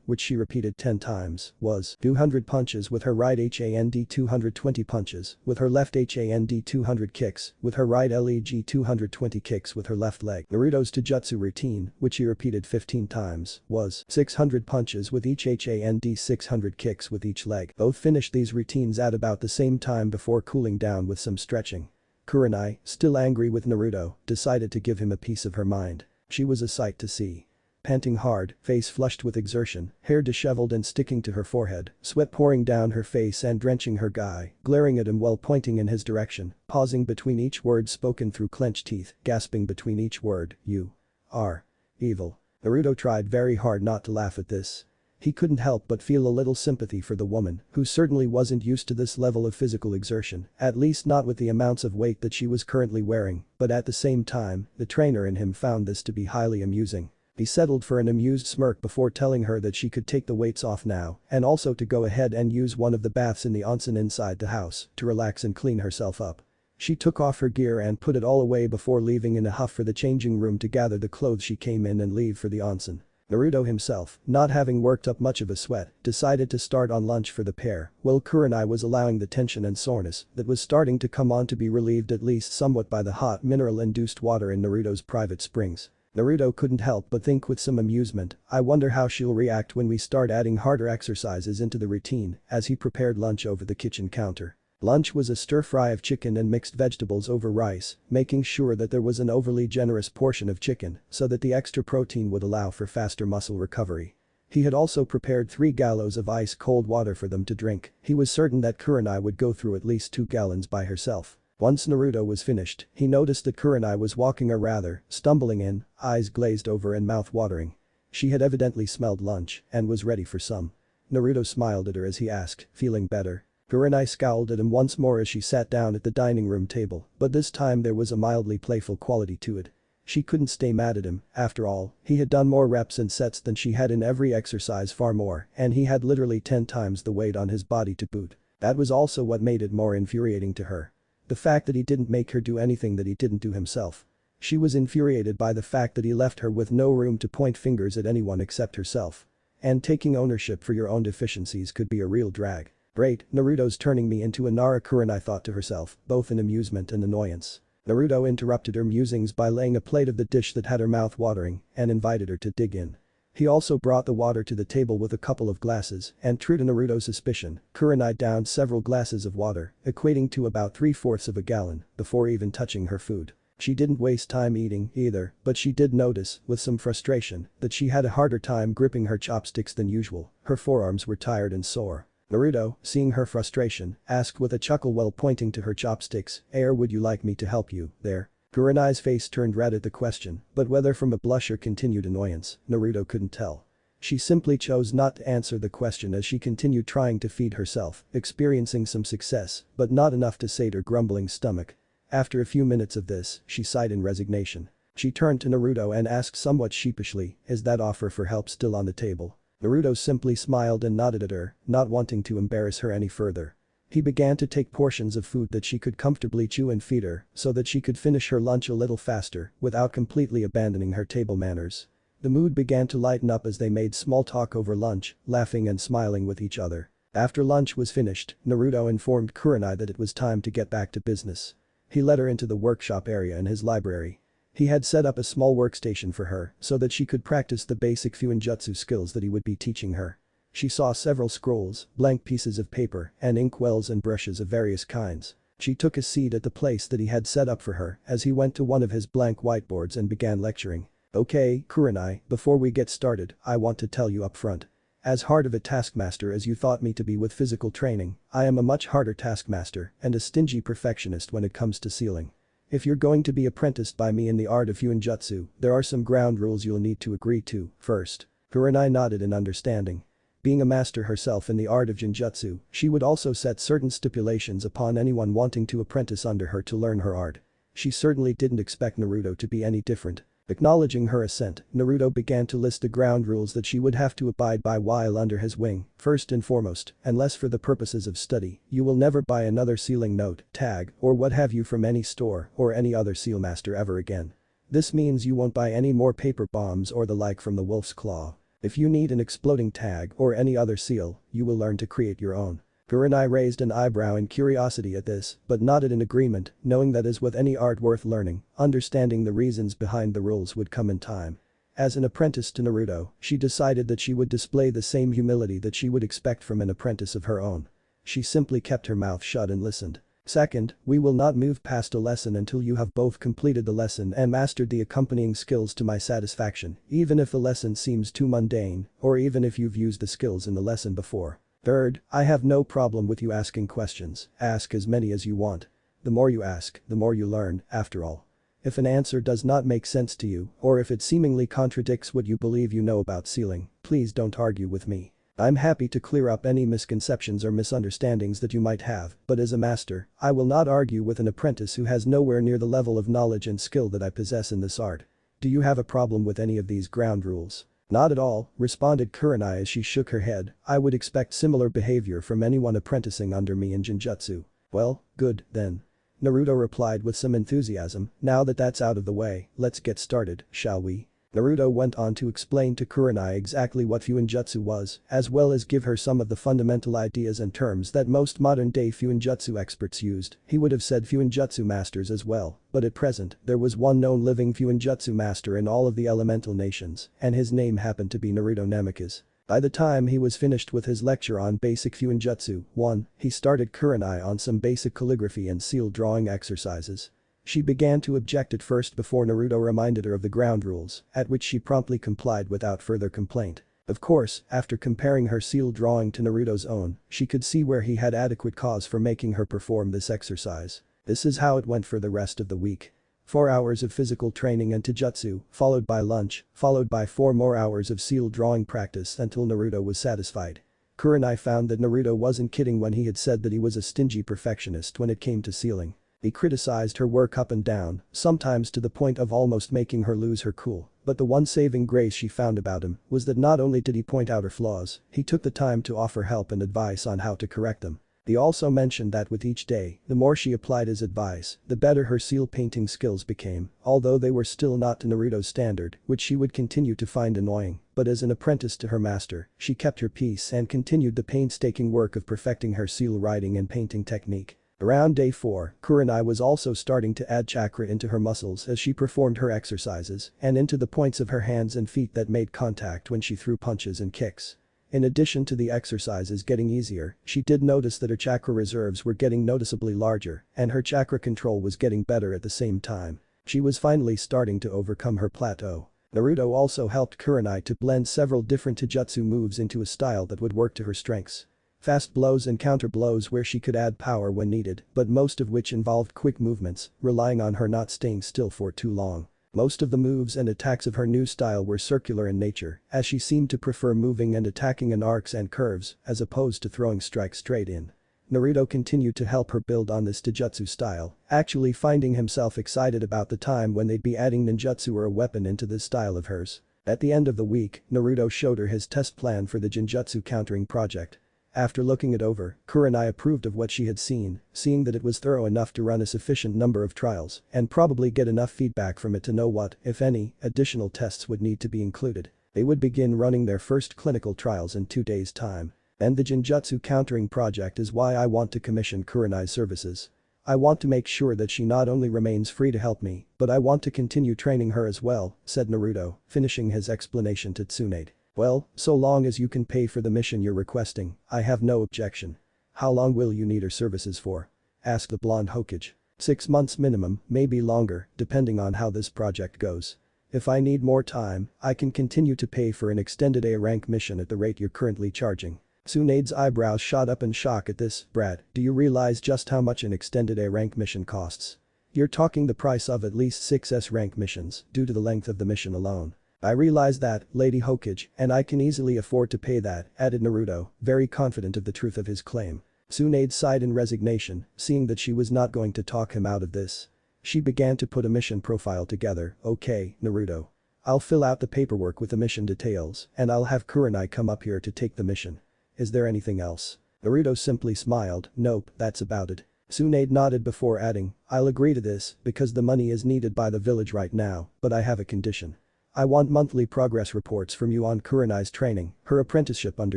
which she repeated 10 times, was 200 punches with her right hand, 220 punches with her left hand, 200 kicks with her right leg, 220 kicks with her left leg. Naruto's Taijutsu routine, which he repeated 15 times, was 600 punches with each hand, 600 kicks with each leg. Both finished these routines at about the same time before cooling down with some stretching. Kurenai, still angry with Naruto, decided to give him a piece of her mind. She was a sight to see. Panting hard, face flushed with exertion, hair disheveled and sticking to her forehead, sweat pouring down her face and drenching her guy, glaring at him while pointing in his direction, pausing between each word spoken through clenched teeth, gasping between each word, "You are evil." Naruto tried very hard not to laugh at this. He couldn't help but feel a little sympathy for the woman, who certainly wasn't used to this level of physical exertion, at least not with the amounts of weight that she was currently wearing, but at the same time, the trainer in him found this to be highly amusing. He settled for an amused smirk before telling her that she could take the weights off now and also to go ahead and use one of the baths in the onsen inside the house to relax and clean herself up. She took off her gear and put it all away before leaving in a huff for the changing room to gather the clothes she came in and leave for the onsen. Naruto himself, not having worked up much of a sweat, decided to start on lunch for the pair, while Kurenai was allowing the tension and soreness that was starting to come on to be relieved at least somewhat by the hot mineral-induced water in Naruto's private springs. Naruto couldn't help but think with some amusement, I wonder how she'll react when we start adding harder exercises into the routine, as he prepared lunch over the kitchen counter. Lunch was a stir-fry of chicken and mixed vegetables over rice, making sure that there was an overly generous portion of chicken so that the extra protein would allow for faster muscle recovery. He had also prepared 3 gallows of ice-cold water for them to drink. He was certain that Kurenai would go through at least 2 gallons by herself. Once Naruto was finished, he noticed that Kurenai was walking or rather, stumbling in, eyes glazed over and mouth watering. She had evidently smelled lunch and was ready for some. Naruto smiled at her as he asked, feeling better. Kurenai scowled at him once more as she sat down at the dining room table, but this time there was a mildly playful quality to it. She couldn't stay mad at him, after all, he had done more reps and sets than she had in every exercise, far more, and he had literally 10 times the weight on his body to boot. That was also what made it more infuriating to her. The fact that he didn't make her do anything that he didn't do himself. She was infuriated by the fact that he left her with no room to point fingers at anyone except herself. And taking ownership for your own deficiencies could be a real drag. Great, Naruto's turning me into a Nara, Kurenai thought to herself, both in amusement and annoyance. Naruto interrupted her musings by laying a plate of the dish that had her mouth watering and invited her to dig in. He also brought the water to the table with a couple of glasses, and true to Naruto's suspicion, Kurenai downed several glasses of water, equating to about 3/4 of a gallon, before even touching her food. She didn't waste time eating either, but she did notice, with some frustration, that she had a harder time gripping her chopsticks than usual. Her forearms were tired and sore. Naruto, seeing her frustration, asked with a chuckle while pointing to her chopsticks, would you like me to help you there?" Kurenai's face turned red at the question, but whether from a blush or continued annoyance, Naruto couldn't tell. She simply chose not to answer the question as she continued trying to feed herself, experiencing some success, but not enough to sate her grumbling stomach. After a few minutes of this, she sighed in resignation. She turned to Naruto and asked somewhat sheepishly, "Is that offer for help still on the table?" Naruto simply smiled and nodded at her, not wanting to embarrass her any further. He began to take portions of food that she could comfortably chew and feed her so that she could finish her lunch a little faster without completely abandoning her table manners. The mood began to lighten up as they made small talk over lunch, laughing and smiling with each other. After lunch was finished, Naruto informed Kurenai that it was time to get back to business. He led her into the workshop area in his library. He had set up a small workstation for her so that she could practice the basic fuinjutsu skills that he would be teaching her. She saw several scrolls, blank pieces of paper, and inkwells and brushes of various kinds. She took a seat at the place that he had set up for her as he went to one of his blank whiteboards and began lecturing. "Okay, Kurenai, before we get started, I want to tell you up front. As hard of a taskmaster as you thought me to be with physical training, I am a much harder taskmaster and a stingy perfectionist when it comes to sealing. If you're going to be apprenticed by me in the art of fuinjutsu, there are some ground rules you'll need to agree to, first." Kurenai nodded in understanding. Being a master herself in the art of genjutsu, she would also set certain stipulations upon anyone wanting to apprentice under her to learn her art. She certainly didn't expect Naruto to be any different. Acknowledging her assent, Naruto began to list the ground rules that she would have to abide by while under his wing. First and foremost, unless for the purposes of study, you will never buy another sealing note, tag, or what have you from any store or any other seal master ever again. This means you won't buy any more paper bombs or the like from the wolf's claw. If you need an exploding tag or any other seal, you will learn to create your own. Kurenai raised an eyebrow in curiosity at this, but nodded in agreement, knowing that as with any art worth learning, understanding the reasons behind the rules would come in time. As an apprentice to Naruto, she decided that she would display the same humility that she would expect from an apprentice of her own. She simply kept her mouth shut and listened. Second, we will not move past a lesson until you have both completed the lesson and mastered the accompanying skills to my satisfaction, even if the lesson seems too mundane, or even if you've used the skills in the lesson before. Third, I have no problem with you asking questions, ask as many as you want. The more you ask, the more you learn, after all. If an answer does not make sense to you, or if it seemingly contradicts what you believe you know about sealing, please don't argue with me. I'm happy to clear up any misconceptions or misunderstandings that you might have, but as a master, I will not argue with an apprentice who has nowhere near the level of knowledge and skill that I possess in this art. Do you have a problem with any of these ground rules? Not at all, responded Kurenai as she shook her head. I would expect similar behavior from anyone apprenticing under me in Genjutsu. Well, good, then. Naruto replied with some enthusiasm, now that that's out of the way, let's get started, shall we? Naruto went on to explain to Kurenai exactly what Fuinjutsu was, as well as give her some of the fundamental ideas and terms that most modern-day Fuinjutsu experts used. He would have said Fuinjutsu masters as well, but at present, there was one known living Fuinjutsu master in all of the elemental nations, and his name happened to be Naruto Namikaze. By the time he was finished with his lecture on basic Fuinjutsu 1, he started Kurenai on some basic calligraphy and seal drawing exercises. She began to object at first before Naruto reminded her of the ground rules, at which she promptly complied without further complaint. Of course, after comparing her seal drawing to Naruto's own, she could see where he had adequate cause for making her perform this exercise. This is how it went for the rest of the week. 4 hours of physical training and taijutsu, followed by lunch, followed by 4 more hours of seal drawing practice until Naruto was satisfied. Kurenai found that Naruto wasn't kidding when he had said that he was a stingy perfectionist when it came to sealing. He criticized her work up and down, sometimes to the point of almost making her lose her cool, but the one saving grace she found about him was that not only did he point out her flaws, he took the time to offer help and advice on how to correct them. He also mentioned that with each day, the more she applied his advice, the better her seal painting skills became, although they were still not to Naruto's standard, which she would continue to find annoying, but as an apprentice to her master, she kept her peace and continued the painstaking work of perfecting her seal writing and painting technique. Around day 4, Kurenai was also starting to add chakra into her muscles as she performed her exercises and into the points of her hands and feet that made contact when she threw punches and kicks. In addition to the exercises getting easier, she did notice that her chakra reserves were getting noticeably larger and her chakra control was getting better at the same time. She was finally starting to overcome her plateau. Naruto also helped Kurenai to blend several different taijutsu moves into a style that would work to her strengths. Fast blows and counter blows where she could add power when needed, but most of which involved quick movements, relying on her not staying still for too long. Most of the moves and attacks of her new style were circular in nature, as she seemed to prefer moving and attacking in arcs and curves, as opposed to throwing strikes straight in. Naruto continued to help her build on this taijutsu style, actually finding himself excited about the time when they'd be adding ninjutsu or a weapon into this style of hers. At the end of the week, Naruto showed her his test plan for the Genjutsu countering project. After looking it over, Kurenai approved of what she had seen, seeing that it was thorough enough to run a sufficient number of trials and probably get enough feedback from it to know what, if any, additional tests would need to be included. They would begin running their first clinical trials in 2 days' time. And the Genjutsu countering project is why I want to commission Kurenai's services. I want to make sure that she not only remains free to help me, but I want to continue training her as well, said Naruto, finishing his explanation to Tsunade. Well, so long as you can pay for the mission you're requesting, I have no objection. How long will you need her services for? Asked the blonde Hokage. 6 months minimum, maybe longer, depending on how this project goes. If I need more time, I can continue to pay for an extended A rank mission at the rate you're currently charging. Tsunade's eyebrows shot up in shock at this. Brad, do you realize just how much an extended A rank mission costs? You're talking the price of at least 6 S rank missions, due to the length of the mission alone. I realize that, Lady Hokage, and I can easily afford to pay that, added Naruto, very confident of the truth of his claim. Tsunade sighed in resignation, seeing that she was not going to talk him out of this. She began to put a mission profile together. Okay, Naruto. I'll fill out the paperwork with the mission details and I'll have Kurenai come up here to take the mission. Is there anything else? Naruto simply smiled. Nope, that's about it. Tsunade nodded before adding, I'll agree to this because the money is needed by the village right now, but I have a condition. I want monthly progress reports from you on Kurenai's training, her apprenticeship under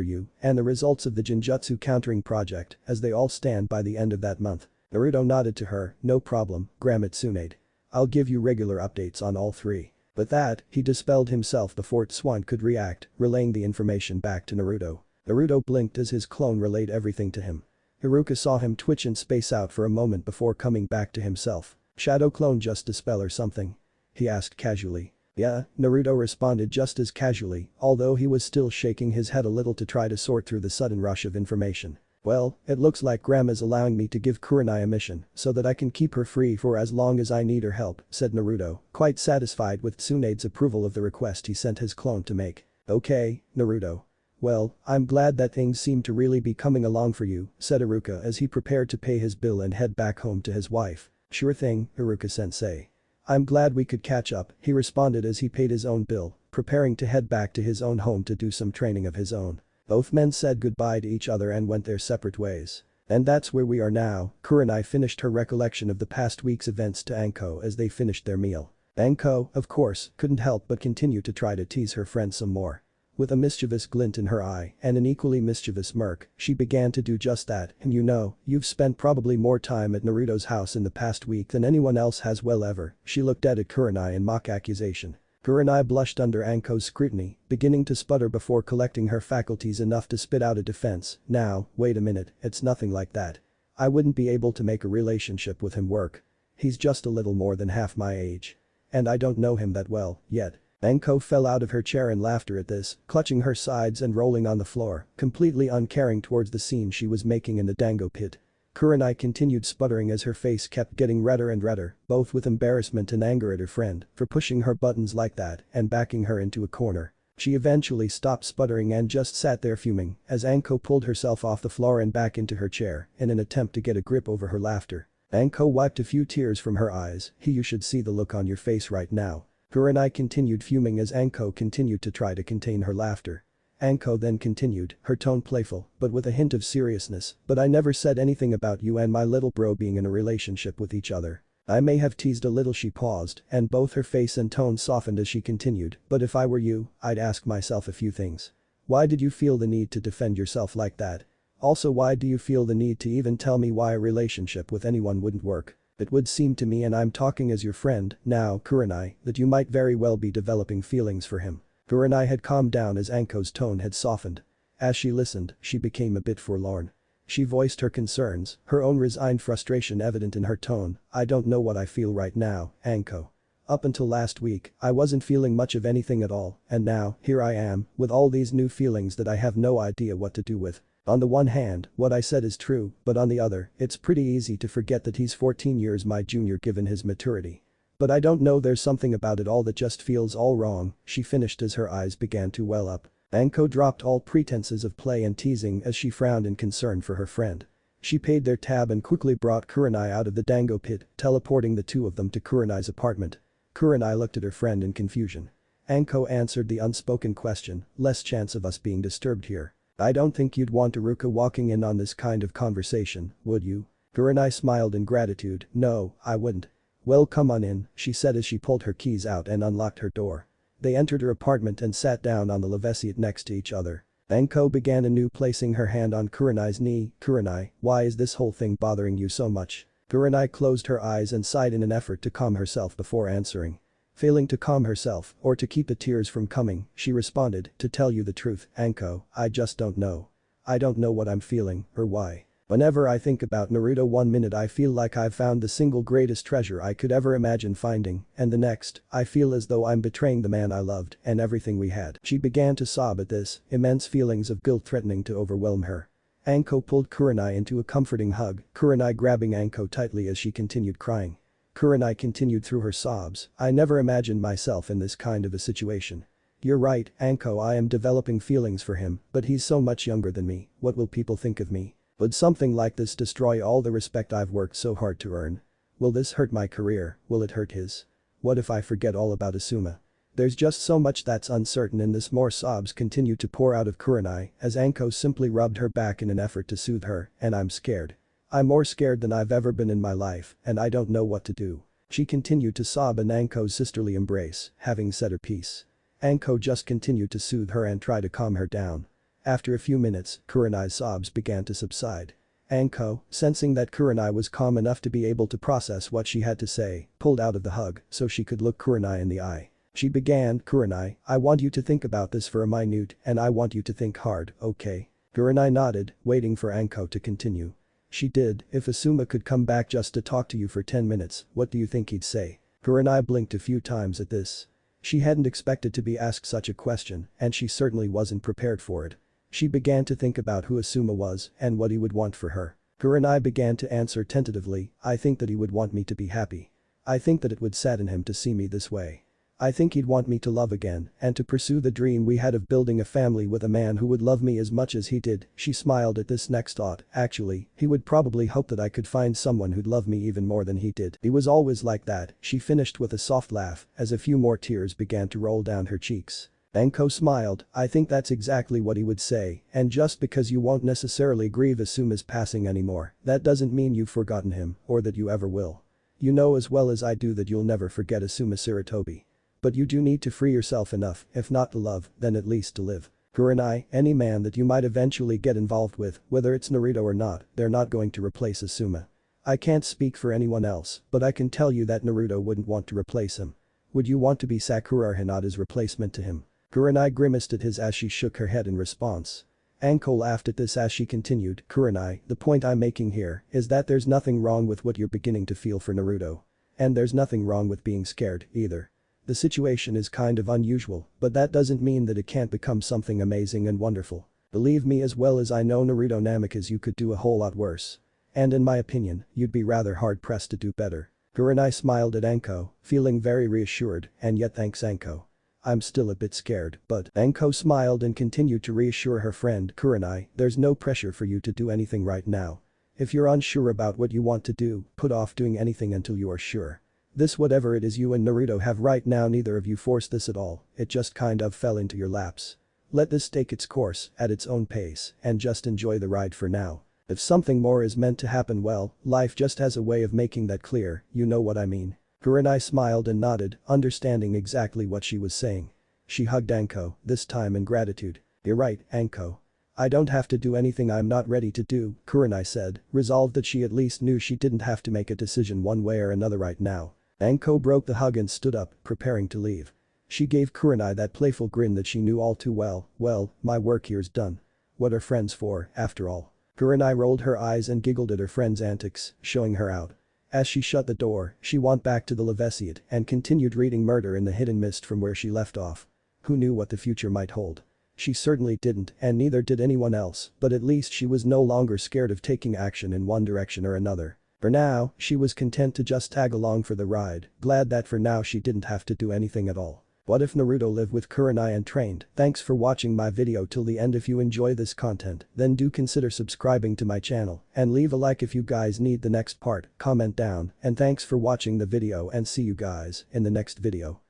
you, and the results of the Genjutsu countering project as they all stand by the end of that month. Naruto nodded to her, no problem, Grammet Tsunade. I'll give you regular updates on all three. With that, he dispelled himself before Tsuan could react, relaying the information back to Naruto. Naruto blinked as his clone relayed everything to him. Hiruka saw him twitch and space out for a moment before coming back to himself. Shadow clone just dispel or something? He asked casually. Yeah, Naruto responded just as casually, although he was still shaking his head a little to try to sort through the sudden rush of information. Well, it looks like Grandma's allowing me to give Kurenai a mission so that I can keep her free for as long as I need her help, said Naruto, quite satisfied with Tsunade's approval of the request he sent his clone to make. Okay, Naruto. Well, I'm glad that things seem to really be coming along for you, said Iruka as he prepared to pay his bill and head back home to his wife. Sure thing, Iruka-sensei. I'm glad we could catch up, he responded as he paid his own bill, preparing to head back to his own home to do some training of his own. Both men said goodbye to each other and went their separate ways. And that's where we are now. Kurenai finished her recollection of the past week's events to Anko as they finished their meal. Anko, of course, couldn't help but continue to try to tease her friend some more. With a mischievous glint in her eye and an equally mischievous smirk, she began to do just that, and you know, you've spent probably more time at Naruto's house in the past week than anyone else has well ever, she looked at Kurenai in mock accusation. Kurenai blushed under Anko's scrutiny, beginning to sputter before collecting her faculties enough to spit out a defense. Now, wait a minute, it's nothing like that. I wouldn't be able to make a relationship with him work. He's just a little more than half my age. And I don't know him that well, yet. Anko fell out of her chair in laughter at this, clutching her sides and rolling on the floor, completely uncaring towards the scene she was making in the dango pit. Kurenai continued sputtering as her face kept getting redder and redder, both with embarrassment and anger at her friend for pushing her buttons like that and backing her into a corner. She eventually stopped sputtering and just sat there fuming as Anko pulled herself off the floor and back into her chair in an attempt to get a grip over her laughter. Anko wiped a few tears from her eyes. You should see the look on your face right now. Kurenai continued fuming as Anko continued to try to contain her laughter. Anko then continued, her tone playful, but with a hint of seriousness, but I never said anything about you and my little bro being in a relationship with each other. I may have teased a little. She paused, and both her face and tone softened as she continued, but if I were you, I'd ask myself a few things. Why did you feel the need to defend yourself like that? Also, why do you feel the need to even tell me why a relationship with anyone wouldn't work? It would seem to me, and I'm talking as your friend now, Kurenai, that you might very well be developing feelings for him. Kurenai had calmed down as Anko's tone had softened. As she listened, she became a bit forlorn. She voiced her concerns, her own resigned frustration evident in her tone. I don't know what I feel right now, Anko. Up until last week, I wasn't feeling much of anything at all, and now, here I am, with all these new feelings that I have no idea what to do with. On the one hand, what I said is true, but on the other, it's pretty easy to forget that he's 14 years my junior given his maturity. But I don't know, there's something about it all that just feels all wrong, she finished as her eyes began to well up. Anko dropped all pretenses of play and teasing as she frowned in concern for her friend. She paid their tab and quickly brought Kurenai out of the dango pit, teleporting the two of them to Kurenai's apartment. Kurenai looked at her friend in confusion. Anko answered the unspoken question, less chance of us being disturbed here. I don't think you'd want Iruka walking in on this kind of conversation, would you? Kurenai smiled in gratitude. No, I wouldn't. Well, come on in, she said as she pulled her keys out and unlocked her door. They entered her apartment and sat down on the lavesiette next to each other. Anko began anew, placing her hand on Kurenai's knee. Kurenai, why is this whole thing bothering you so much? Kurenai closed her eyes and sighed in an effort to calm herself before answering. Failing to calm herself or to keep the tears from coming, she responded, to tell you the truth, Anko, I just don't know. I don't know what I'm feeling or why. Whenever I think about Naruto, one minute I feel like I've found the single greatest treasure I could ever imagine finding, and the next, I feel as though I'm betraying the man I loved and everything we had. She began to sob at this, immense feelings of guilt threatening to overwhelm her. Anko pulled Kurenai into a comforting hug, Kurenai grabbing Anko tightly as she continued crying. Kurenai continued through her sobs, I never imagined myself in this kind of a situation. You're right, Anko, I am developing feelings for him, but he's so much younger than me, what will people think of me? Would something like this destroy all the respect I've worked so hard to earn? Will this hurt my career? Will it hurt his? What if I forget all about Asuma? There's just so much that's uncertain in this. More sobs continue to pour out of Kurenai as Anko simply rubbed her back in an effort to soothe her, and I'm scared. I'm more scared than I've ever been in my life, and I don't know what to do. She continued to sob in Anko's sisterly embrace, having said her piece. Anko just continued to soothe her and try to calm her down. After a few minutes, Kurenai's sobs began to subside. Anko, sensing that Kurenai was calm enough to be able to process what she had to say, pulled out of the hug so she could look Kurenai in the eye. She began, "Kurenai, I want you to think about this for a minute and I want you to think hard, okay?" Kurenai nodded, waiting for Anko to continue. She did. "If Asuma could come back just to talk to you for 10 minutes, what do you think he'd say?" Kurenai blinked a few times at this. She hadn't expected to be asked such a question and she certainly wasn't prepared for it. She began to think about who Asuma was and what he would want for her. Kurenai began to answer tentatively, "I think that he would want me to be happy. I think that it would sadden him to see me this way. I think he'd want me to love again and to pursue the dream we had of building a family with a man who would love me as much as he did." She smiled at this next thought. "Actually, he would probably hope that I could find someone who'd love me even more than he did. He was always like that." She finished with a soft laugh as a few more tears began to roll down her cheeks. Anko smiled, "I think that's exactly what he would say, and just because you won't necessarily grieve Asuma's passing anymore, that doesn't mean you've forgotten him or that you ever will. You know as well as I do that you'll never forget Asuma Sarutobi. But you do need to free yourself enough, if not to love, then at least to live. Kurenai, any man that you might eventually get involved with, whether it's Naruto or not, they're not going to replace Asuma. I can't speak for anyone else, but I can tell you that Naruto wouldn't want to replace him. Would you want to be Sakura or Hinata's replacement to him?" Kurenai grimaced at his as she shook her head in response. Anko laughed at this as she continued, "Kurenai, the point I'm making here is that there's nothing wrong with what you're beginning to feel for Naruto. And there's nothing wrong with being scared, either. The situation is kind of unusual, but that doesn't mean that it can't become something amazing and wonderful. Believe me, as well as I know Naruto Namikaze, you could do a whole lot worse. And in my opinion, you'd be rather hard-pressed to do better." Kurenai smiled at Anko, feeling very reassured, "And yet thanks Anko. I'm still a bit scared, but..." Anko smiled and continued to reassure her friend, "Kurenai, there's no pressure for you to do anything right now. If you're unsure about what you want to do, put off doing anything until you are sure. This whatever it is you and Naruto have right now, neither of you forced this at all, it just kind of fell into your laps. Let this take its course at its own pace and just enjoy the ride for now. If something more is meant to happen, well, life just has a way of making that clear, you know what I mean." Kurenai smiled and nodded, understanding exactly what she was saying. She hugged Anko, this time in gratitude. "You're right, Anko. I don't have to do anything I'm not ready to do," Kurenai said, resolved that she at least knew she didn't have to make a decision one way or another right now. Anko broke the hug and stood up, preparing to leave. She gave Kurenai that playful grin that she knew all too well. "Well, my work here's done. What are friends for, after all?" Kurenai rolled her eyes and giggled at her friend's antics, showing her out. As she shut the door, she went back to the Levesiad and continued reading Murder in the Hidden Mist from where she left off. Who knew what the future might hold? She certainly didn't, and neither did anyone else, but at least she was no longer scared of taking action in one direction or another. For now, she was content to just tag along for the ride, glad that for now she didn't have to do anything at all. What if Naruto lived with Kurenai and trained? Thanks for watching my video till the end. If you enjoy this content, then do consider subscribing to my channel and leave a like if you guys need the next part, comment down, and thanks for watching the video and see you guys in the next video.